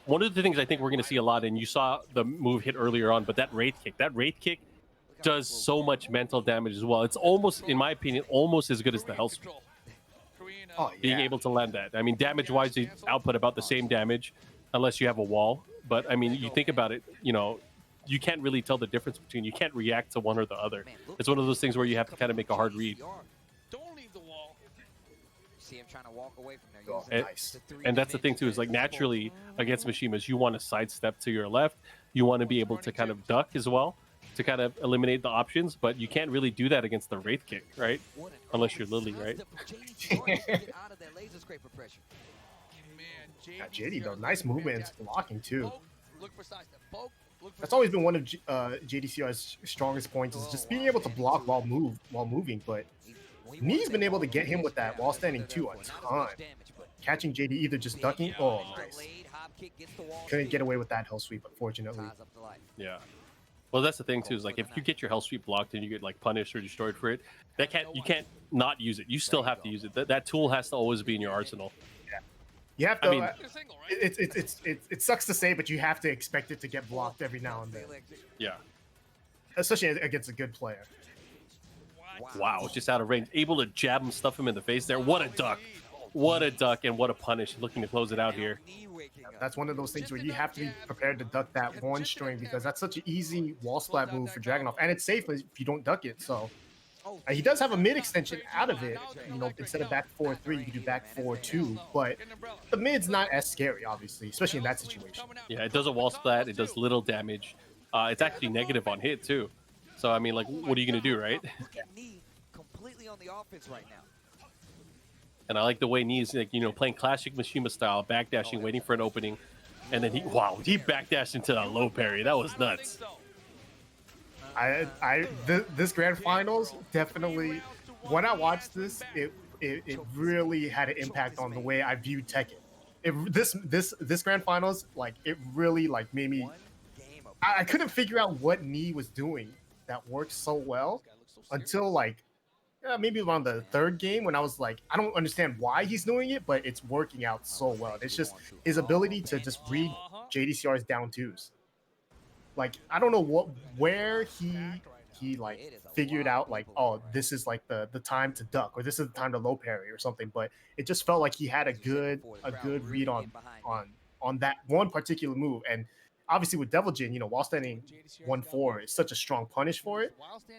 One of the things I think we're going to see a lot, and you saw the move hit earlier on, but that Wraith Kick does so much mental damage as well. It's almost, in my opinion, almost as good as the Hell Sweep. Oh, yeah. Being able to land that. I mean, damage-wise, they output about the same damage, unless you have a wall. But I mean, you think about it, you can't really tell the difference between. You can't react to one or the other. It's one of those things where you have to kind of make a hard read. Don't leave the wall. See him trying to walk away from there. And that's the thing too, is like naturally against Mishimas, you want to sidestep to your left. You want to be able to kind of duck as well to kind of eliminate the options, but you can't really do that against the Wraith Kick, right? Unless you're Lily, right? Yeah, JD though, nice movement, blocking too. That's always been one of JDCr's strongest points, is just being able to block while moving. But Knee's been able to get him with that wall standing 2 a ton. Catching JD either just ducking. Oh, nice. Couldn't get away with that hell sweep, unfortunately. Yeah. Well, that's the thing too, is like if you get your hell sweep blocked and you get like punished or destroyed for it, you can't not use it. You still have to use it. That tool has to always be in your arsenal. You have to. I mean, it sucks to say, but you have to expect it to get blocked every now and then. Yeah. Especially against a good player. Wow, just out of range, able to jab him, stuff him in the face there. What a duck! What a duck, and what a punish! Looking to close it out here. That's one of those things where you have to be prepared to duck that one string, because that's such an easy wall splat move for Dragunov, and it's safe if you don't duck it. So he does have a mid extension out of it. Instead of back 4-3, you can do back 4-2. But the mid's not as scary, obviously, especially in that situation. Yeah, it does a wall splat. It does little damage. It's actually negative on hit too. So I mean, like, what are you gonna do, right? Completely on the offense right now. And I like the way Knee's, like, playing classic Mishima style, backdashing, waiting for an opening, and then he backdashed into a low parry. That was nuts. This grand finals definitely, when I watched this, it really had an impact on the way I viewed Tekken. This grand finals, like, it really like made me. I couldn't figure out what Knee was doing that worked so well until like maybe around the 3rd game, when I was like, I don't understand why he's doing it, but it's working out so well. It's just his ability to just read JDCr's down 2s. Like, I don't know where he like figured out, like, oh, this is like the time to duck, or this is the time to low parry or something, but it just felt like he had a good read on that one particular move. And obviously with Devil Jin, wall standing 1-4 is such a strong punish for it.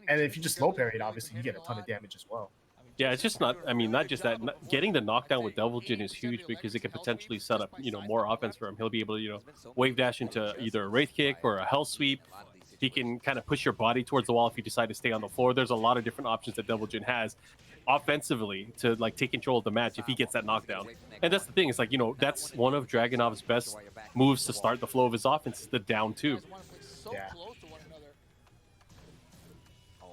And if you just low parry it, obviously you get a ton of damage as well. Yeah, it's just not, I mean, not just that. Getting the knockdown with Devil Jin is huge, because it can potentially set up, more offense for him. He'll be able to, wave dash into either a Wraith Kick or a Hell Sweep. He can kind of push your body towards the wall if you decide to stay on the floor. There's a lot of different options that Devil Jin has offensively to like take control of the match if he gets that knockdown. And that's the thing, it's like, that's one of Dragunov's best moves to start the flow of his offense, is the down 2. Yeah.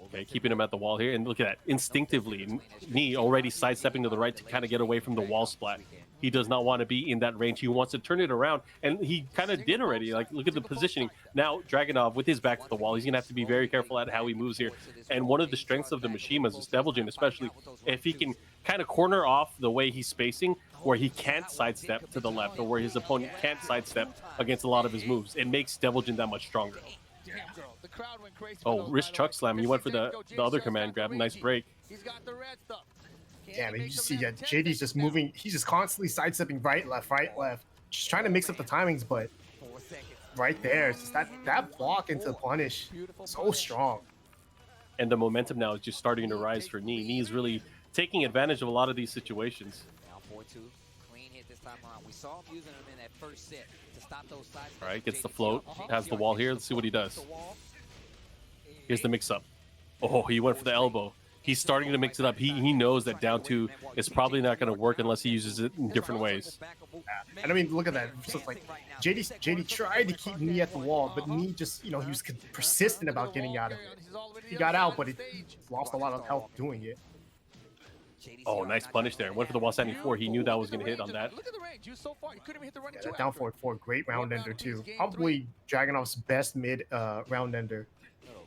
Okay, keeping him at the wall here, and look at that, instinctively Knee already sidestepping to the right to kind of get away from the wall splat. He does not want to be in that range. He wants to turn it around, and he kind of did already. Like, look at the positioning. Now Dragunov, with his back to the wall, he's gonna have to be very careful at how he moves here. And one of the strengths of the Mishimas is Devil Jin, especially if he can kind of corner off the way he's spacing, where he can't sidestep to the left, or where his opponent can't sidestep against a lot of his moves. It makes Devil Jin that much stronger. Oh, wrist chuck slam. He went for the other command grab. Nice break. Damn, and you just see that JD's just moving. He's just constantly sidestepping right, left, just trying to mix up the timings. But right there, it's just that block into punish, so strong. And the momentum now is just starting to rise for Knee. Knee is really taking advantage of a lot of these situations. Now 4-2, clean hit this time around. We saw him using them in that first set to stop those sides. All right, gets the float, has the wall here. Let's see what he does. Here's the mix-up. Oh, he went for the elbow. He's starting to mix it up. He knows that down two is probably not going to work unless he uses it in different ways. And I mean, look at that. So it's like JD tried to keep knee at the wall, but knee just, he was persistent about getting out of it. He got out, but he lost a lot of health doing it. Oh, nice punish there. Went for the wall standing 4. He knew that was going to hit on that. Look at the range. He was so far. He couldn't even hit the running Yeah, that down forward 4, great round ender too. Probably Dragunov's best mid round ender.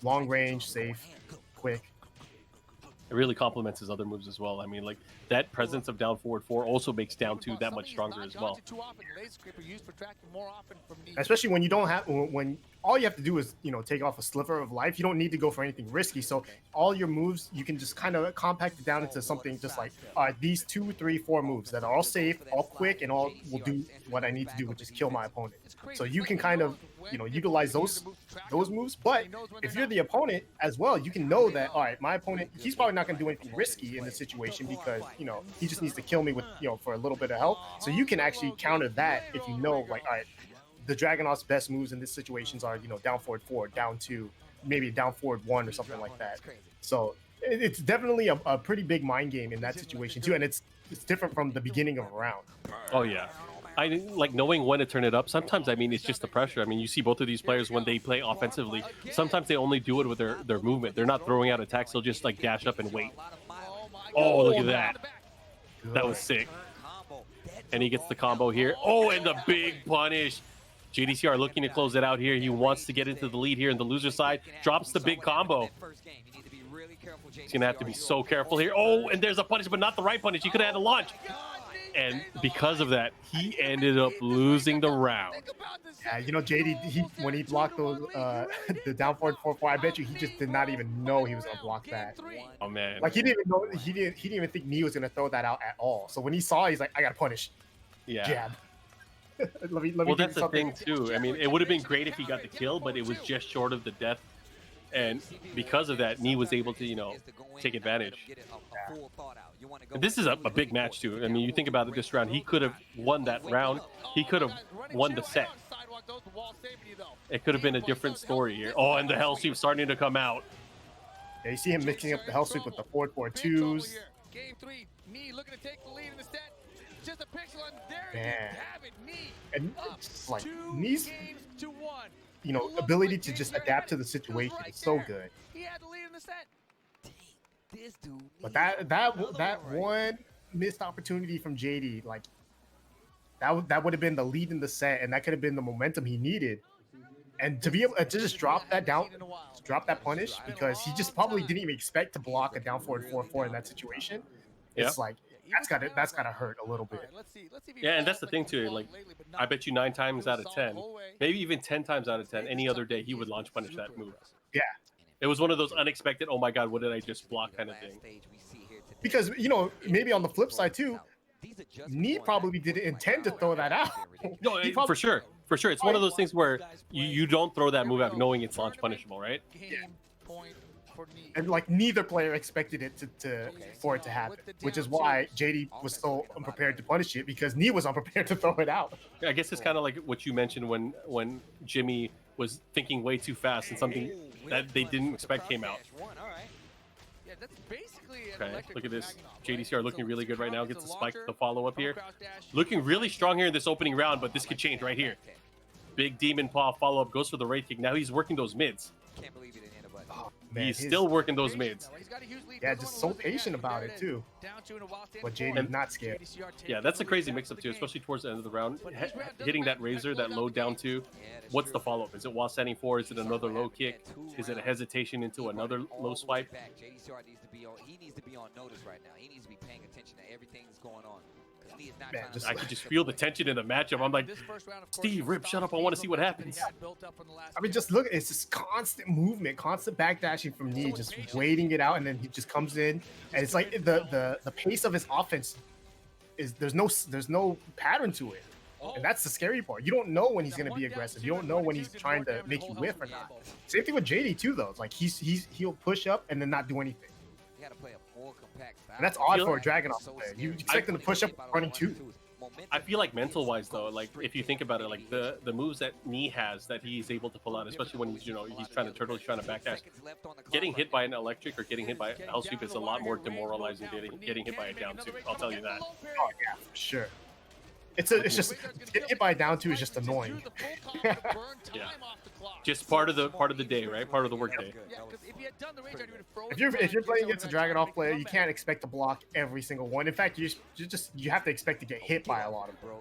Long range, safe, quick. It really complements his other moves as well. I mean, like, that presence of down forward 4 also makes down 2 that much stronger as well. Especially when you don't have, when all you have to do is, take off a sliver of life. You don't need to go for anything risky. So all your moves, you can just kind of compact it down into something just like, all right, these 2, 3, 4 moves that are all safe, all quick, and all will do what I need to do, which is kill my opponent. So you can kind of, utilize those moves. But if you're the opponent as well, you can know that, all right, my opponent, he's probably not going to do anything risky in this situation because, he just needs to kill me with, for a little bit of health. So you can actually counter that if you know, like, all right, the Dragunov's best moves in this situations are, down forward 4, down 2, maybe down forward 1 or something like that. So it's definitely a pretty big mind game in that situation too. And it's different from the beginning of a round. Oh, yeah. I like knowing when to turn it up. Sometimes, I mean, it's just the pressure. I mean, you see both of these players when they play offensively. Sometimes they only do it with their movement. They're not throwing out attacks. They'll just like dash up and wait. Oh, look at that. That was sick. And he gets the combo here. Oh, and the big punish. JDCr looking to close it out here. He wants to get into the lead here in the loser side. Drops the big combo. He's going to have to be so careful here. Oh, and there's a punish, but not the right punish. He could have had a launch. And because of that, he ended up losing the round. Yeah, JD, when he blocked those the down forward 4-4, I bet you he just did not even know he was gonna block that. Oh man! Like he didn't even know he didn't even think Knee was gonna throw that out at all. So when he saw it, he's like, I gotta punish. Yeah. Jab. Well, that's the thing too. I mean, it would have been great if he got the kill, but it was just short of the death. And because of that, Knee was able to, take advantage. And this is a big match too. I mean, you think about it this round, he could have won that round. He could have won the set. It could have been a different story here. Oh, and the hell sweep starting to come out. Yeah, you see him mixing up the hell sweep with the 4-4-2s. Game 3, Knee looking to take the lead in the set. Just a pixel, and there Man. you have it. Knee And it's like Knee's, 2-1. ability to just adapt to the situation is so good. He had the lead in the set. This dude. But that one missed opportunity from JD, like that would have been the lead in the set, and that could have been the momentum he needed. And to be able to just drop that down, drop that punish, because he just probably didn't even expect to block a down forward 4-4 in that situation. It's like that's gotta hurt a little bit. Yeah, and that's the thing too. Like, I bet you 9 times out of 10, maybe even 10 times out of 10, any other day he would launch punish that move. Yeah. It was one of those unexpected, oh my god, what did I just block kind of thing. Because, maybe on the flip side too, Knee probably didn't intend to throw that out. No, for sure. For sure. It's one of those things where you don't throw that move out knowing it's launch punishable, right? Yeah. And like neither player expected it for it to happen, which is why JD was so unprepared to punish it, because Knee was unprepared to throw it out. I guess it's kind of like what you mentioned when Jimmy was thinking way too fast and something that they didn't expect came out. Okay, look at this. JDCr looking really good right now. Gets the spike, the follow-up here. Looking really strong here in this opening round, but this could change right here. Big Demon Paw follow-up, goes for the Wraith Kick. Now he's working those mids. Can't believe he didn't hit a button. Oh, man, He's still working those mids. Yeah, just so patient about it too. But JD not scared. Yeah, that's a crazy mix-up too, especially towards the end of the round. Hitting that Razor, that low down 2. What's the follow-up? Is it while standing 4? Is it another low kick? Is it a hesitation into another low swipe? JDCr needs to be on. He needs to be on notice right now. He needs to be paying attention to everything that's going on. Man, I could just feel the tension in the matchup. I'm like, Steve, Rip, shut up. I want to see what happens. I mean, just look, it's just constant movement, constant backdashing from Knee, just waiting it out, and then he just comes in, and it's like the pace of his offense is there's no pattern to it. And that's the scary part. You don't know when he's going to be aggressive. You don't know when he's trying to make you whiff or not. Same thing with JD too, though. It's like he'll push up and then not do anything. You got to play a more compact style. And that's odd for a Dragunov player. You expect him to push up running 2. I feel like mental wise though, like if you think about it, like the moves that Knee has that he's able to pull out, especially when he's trying to turtle, he's trying to backdash. Getting hit by an electric or getting hit by a hell sweep is a lot more demoralizing than getting hit by a down two. I'll tell you that. Oh yeah, for sure. It's just getting hit by a down two is just annoying. Yeah, just part of the day, right? Part of the work day. If you're playing against a Dragunov player, you can't expect to block every single one. In fact, you have to expect to get hit by a lot of them.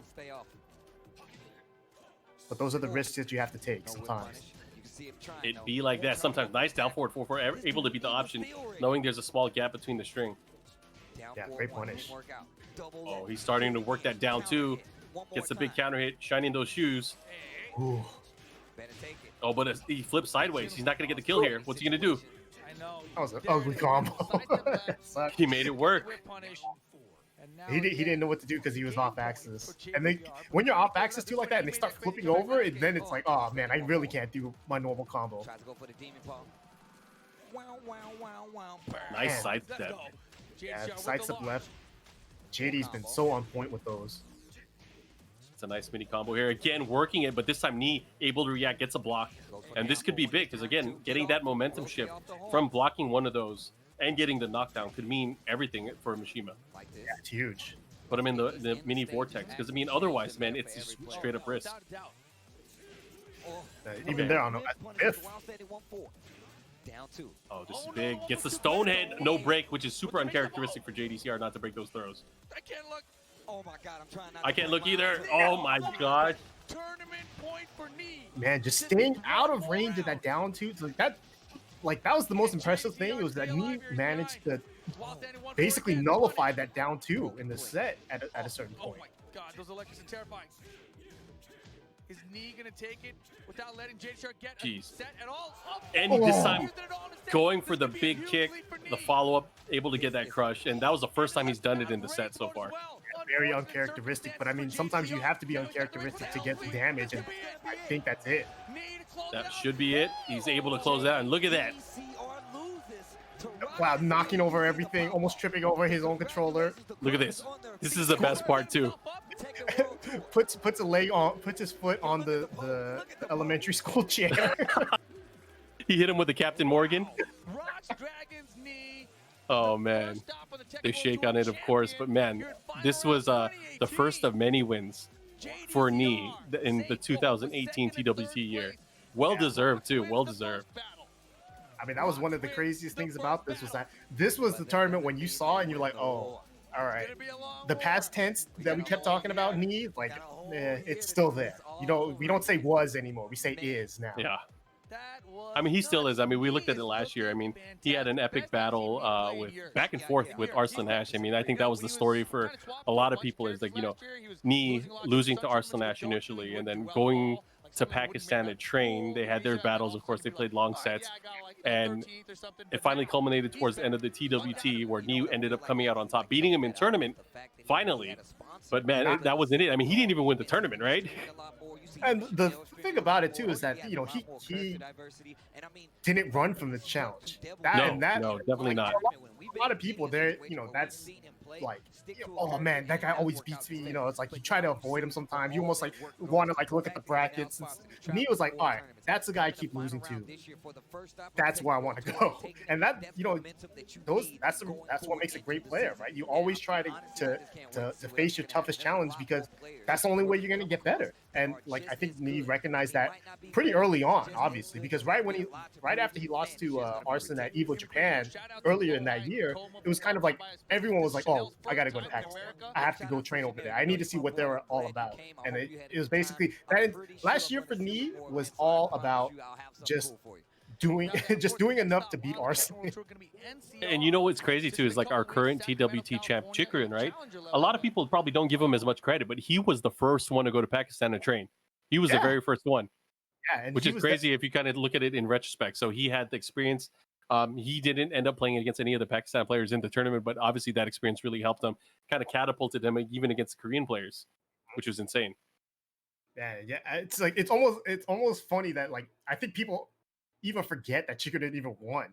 But those are the risks that you have to take sometimes. It be like that sometimes. Nice down forward 4-4, able to beat the option, knowing there's a small gap between the string. Yeah, great punish. Oh, he's starting to work that down too. Gets a big counter hit, shining those shoes. Ooh. Oh, but he flips sideways. He's not going to get the kill here. What's he going to do? That was an ugly combo. He made it work. He didn't know what to do because he was off axis. And then when you're off axis too like that and they start flipping over, and then it's like, oh man, I really can't do my normal combo. Nice sidestep. Yeah, sidestep left. JD's been so on point with those. It's a nice mini combo here. Again, working it, but this time Knee able to react, gets a block. And this could be big because, again, getting that momentum shift from blocking one of those and getting the knockdown could mean everything for Mishima. Yeah, it's huge. Put him in the mini vortex because, I mean, otherwise, man, it's just straight up risk. Even there on the fifth. Oh, this is big. Gets the stone head, no break, which is super uncharacteristic for JDCr not to break those throws. I can't look. Oh my god, I'm trying not I can't look either. Oh my god. Tournament point for Knee. Man, just staying out of range of that down two, that was the most impressive thing. It was that Knee managed to basically nullify that down two in the set at a certain point. Oh my god, those electrics are terrifying. Is Knee gonna take it without letting JDCr get a set at all? Oh, and this time going for the big kick, the follow-up, able to get that crush, and that was the first time he's done it in the set so far. Very uncharacteristic, but I mean, sometimes you have to be uncharacteristic to get the damage, and I think that's it. That should be it. He's able to close out, and look at that. Wow, knocking over everything, almost tripping over his own controller. Look at this. This is the best part too. puts his foot on the elementary school chair. He hit him with the Captain Morgan. Oh man, they shake on it, of course, but man, this was the first of many wins for Knee in the 2018 TWT year. Well deserved too. Well deserved. I mean, that was one of the craziest things about this, was that this was the tournament when you saw it and you're like, oh, all right. The past tense that we kept talking about, Knee, like, it's still there. You know, we don't say was anymore. We say is now. Yeah. I mean, he still is. I mean, we looked at it last year. I mean, he had an epic battle with back and forth with Arslan Ash. I mean, I think that was the story for a lot of people, is like, you know, Knee losing to Arslan Ash initially and then going to Pakistan and train. They had their battles, of course. They played long sets, and it finally culminated towards the end of the TWT, where Knee ended up coming out on top, beating him in tournament finally. But man, that wasn't it. I mean, he didn't even win the tournament, right? And the thing about it too is that, you know, he didn't run from the challenge. No, definitely not. A lot of people there, you know, that's like, oh man, that guy always beats me. You know, it's like you try to avoid him sometimes. You almost like want to like look at the brackets. And me, was like, all right, that's the guy I keep losing to. That's where I want to go. And that, you know, that's what makes a great player, right? You always try to face your toughest challenge, because that's the only way you're gonna get better. And like, I think Knee recognized that pretty early on, obviously, because right after he lost to Arslan at Evo Japan earlier in that year, it was kind of like everyone was like, oh, I gotta go to Pakistan. I have to go train over there. I need to see what they're all about. And it was basically that. Last year for Knee was all about just doing enough to beat Arslan. And you know what's crazy too is like our current TWT champ Chikrin, right? A lot of people probably don't give him as much credit, but he was the first one to go to Pakistan and train. He was the very first one. Yeah, and which is crazy if you kind of look at it in retrospect. So he had the experience. He didn't end up playing against any of the Pakistan players in the tournament, but obviously that experience really helped him, kind of catapulted him even against Korean players, which was insane. Yeah. It's like it's almost funny that, like, I think people even forget that Chico didn't even won.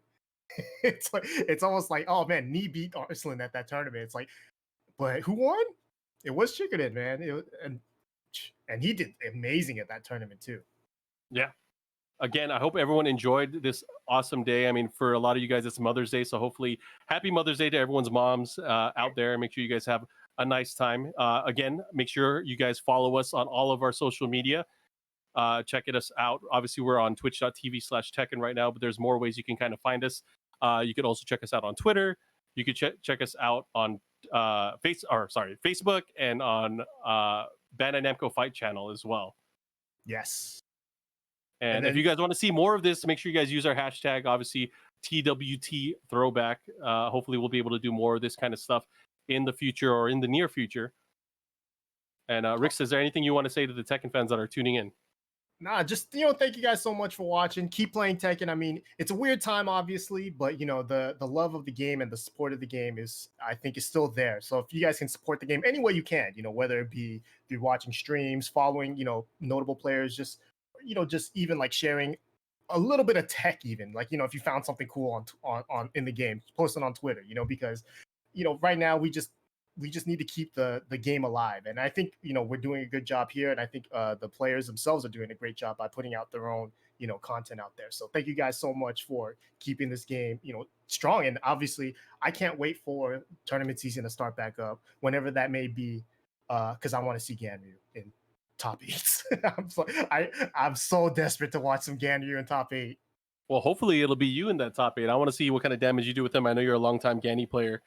It's almost like, oh man, Knee beat Arslan at that tournament. It's like, but who won? It was Chickered, man. And he did amazing at that tournament too. Yeah. Again, I hope everyone enjoyed this awesome day. I mean, for a lot of you guys, it's Mother's Day, so hopefully, happy Mother's Day to everyone's moms out there. Make sure you guys have a nice time. Again, make sure you guys follow us on all of our social media. Check us out. Obviously, we're on twitch.tv/Tekken right now, but there's more ways you can kind of find us. You could also check us out on Twitter. You could check us out on Facebook and on Bandai Namco Fight Channel as well. Yes. And then, if you guys want to see more of this, make sure you guys use our hashtag, obviously, TWT Throwback. Hopefully, we'll be able to do more of this kind of stuff in the future or in the near future. And Rick, is there anything you want to say to the Tekken fans that are tuning in? Nah, just thank you guys so much for watching. Keep playing Tekken. I mean, it's a weird time, obviously, but the love of the game and the support of the game is still there. So if you guys can support the game any way you can, whether it be through watching streams, following notable players, just even like sharing a little bit of tech, even like if you found something cool on in the game, post it on Twitter, because right now we just need to keep the game alive. And I think we're doing a good job here, and I think the players themselves are doing a great job by putting out their own content out there. So thank you guys so much for keeping this game strong. And obviously I can't wait for tournament season to start back up whenever that may be, because I want to see Ganryu in top 8. I'm so desperate to watch some Ganryu in top 8. Well, hopefully it'll be you in that top 8. I want to see what kind of damage you do with him. I know you're a longtime Ganny player.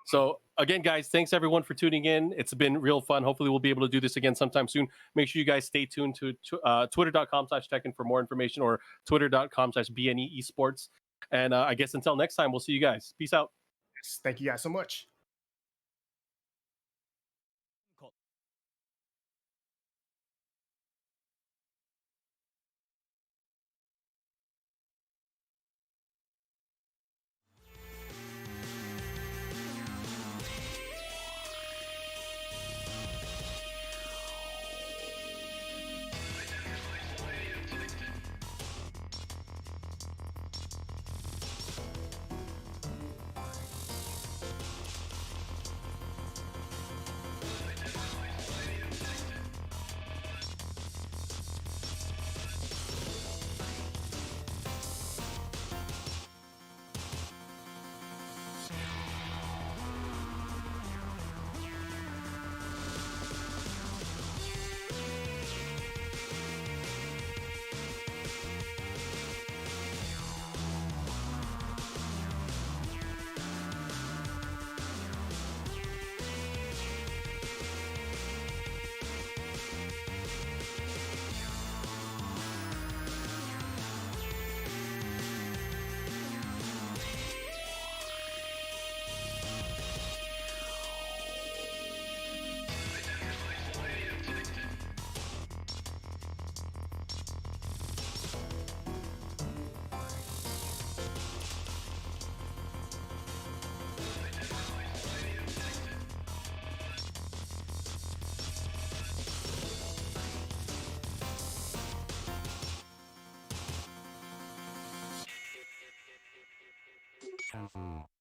So again, guys, thanks everyone for tuning in. It's been real fun. Hopefully we'll be able to do this again sometime soon. Make sure you guys stay tuned to twitter.com/Tekken for more information, or twitter.com/BNE esports. And I guess until next time, we'll see you guys. Peace out. Yes, thank you guys so much. Careful.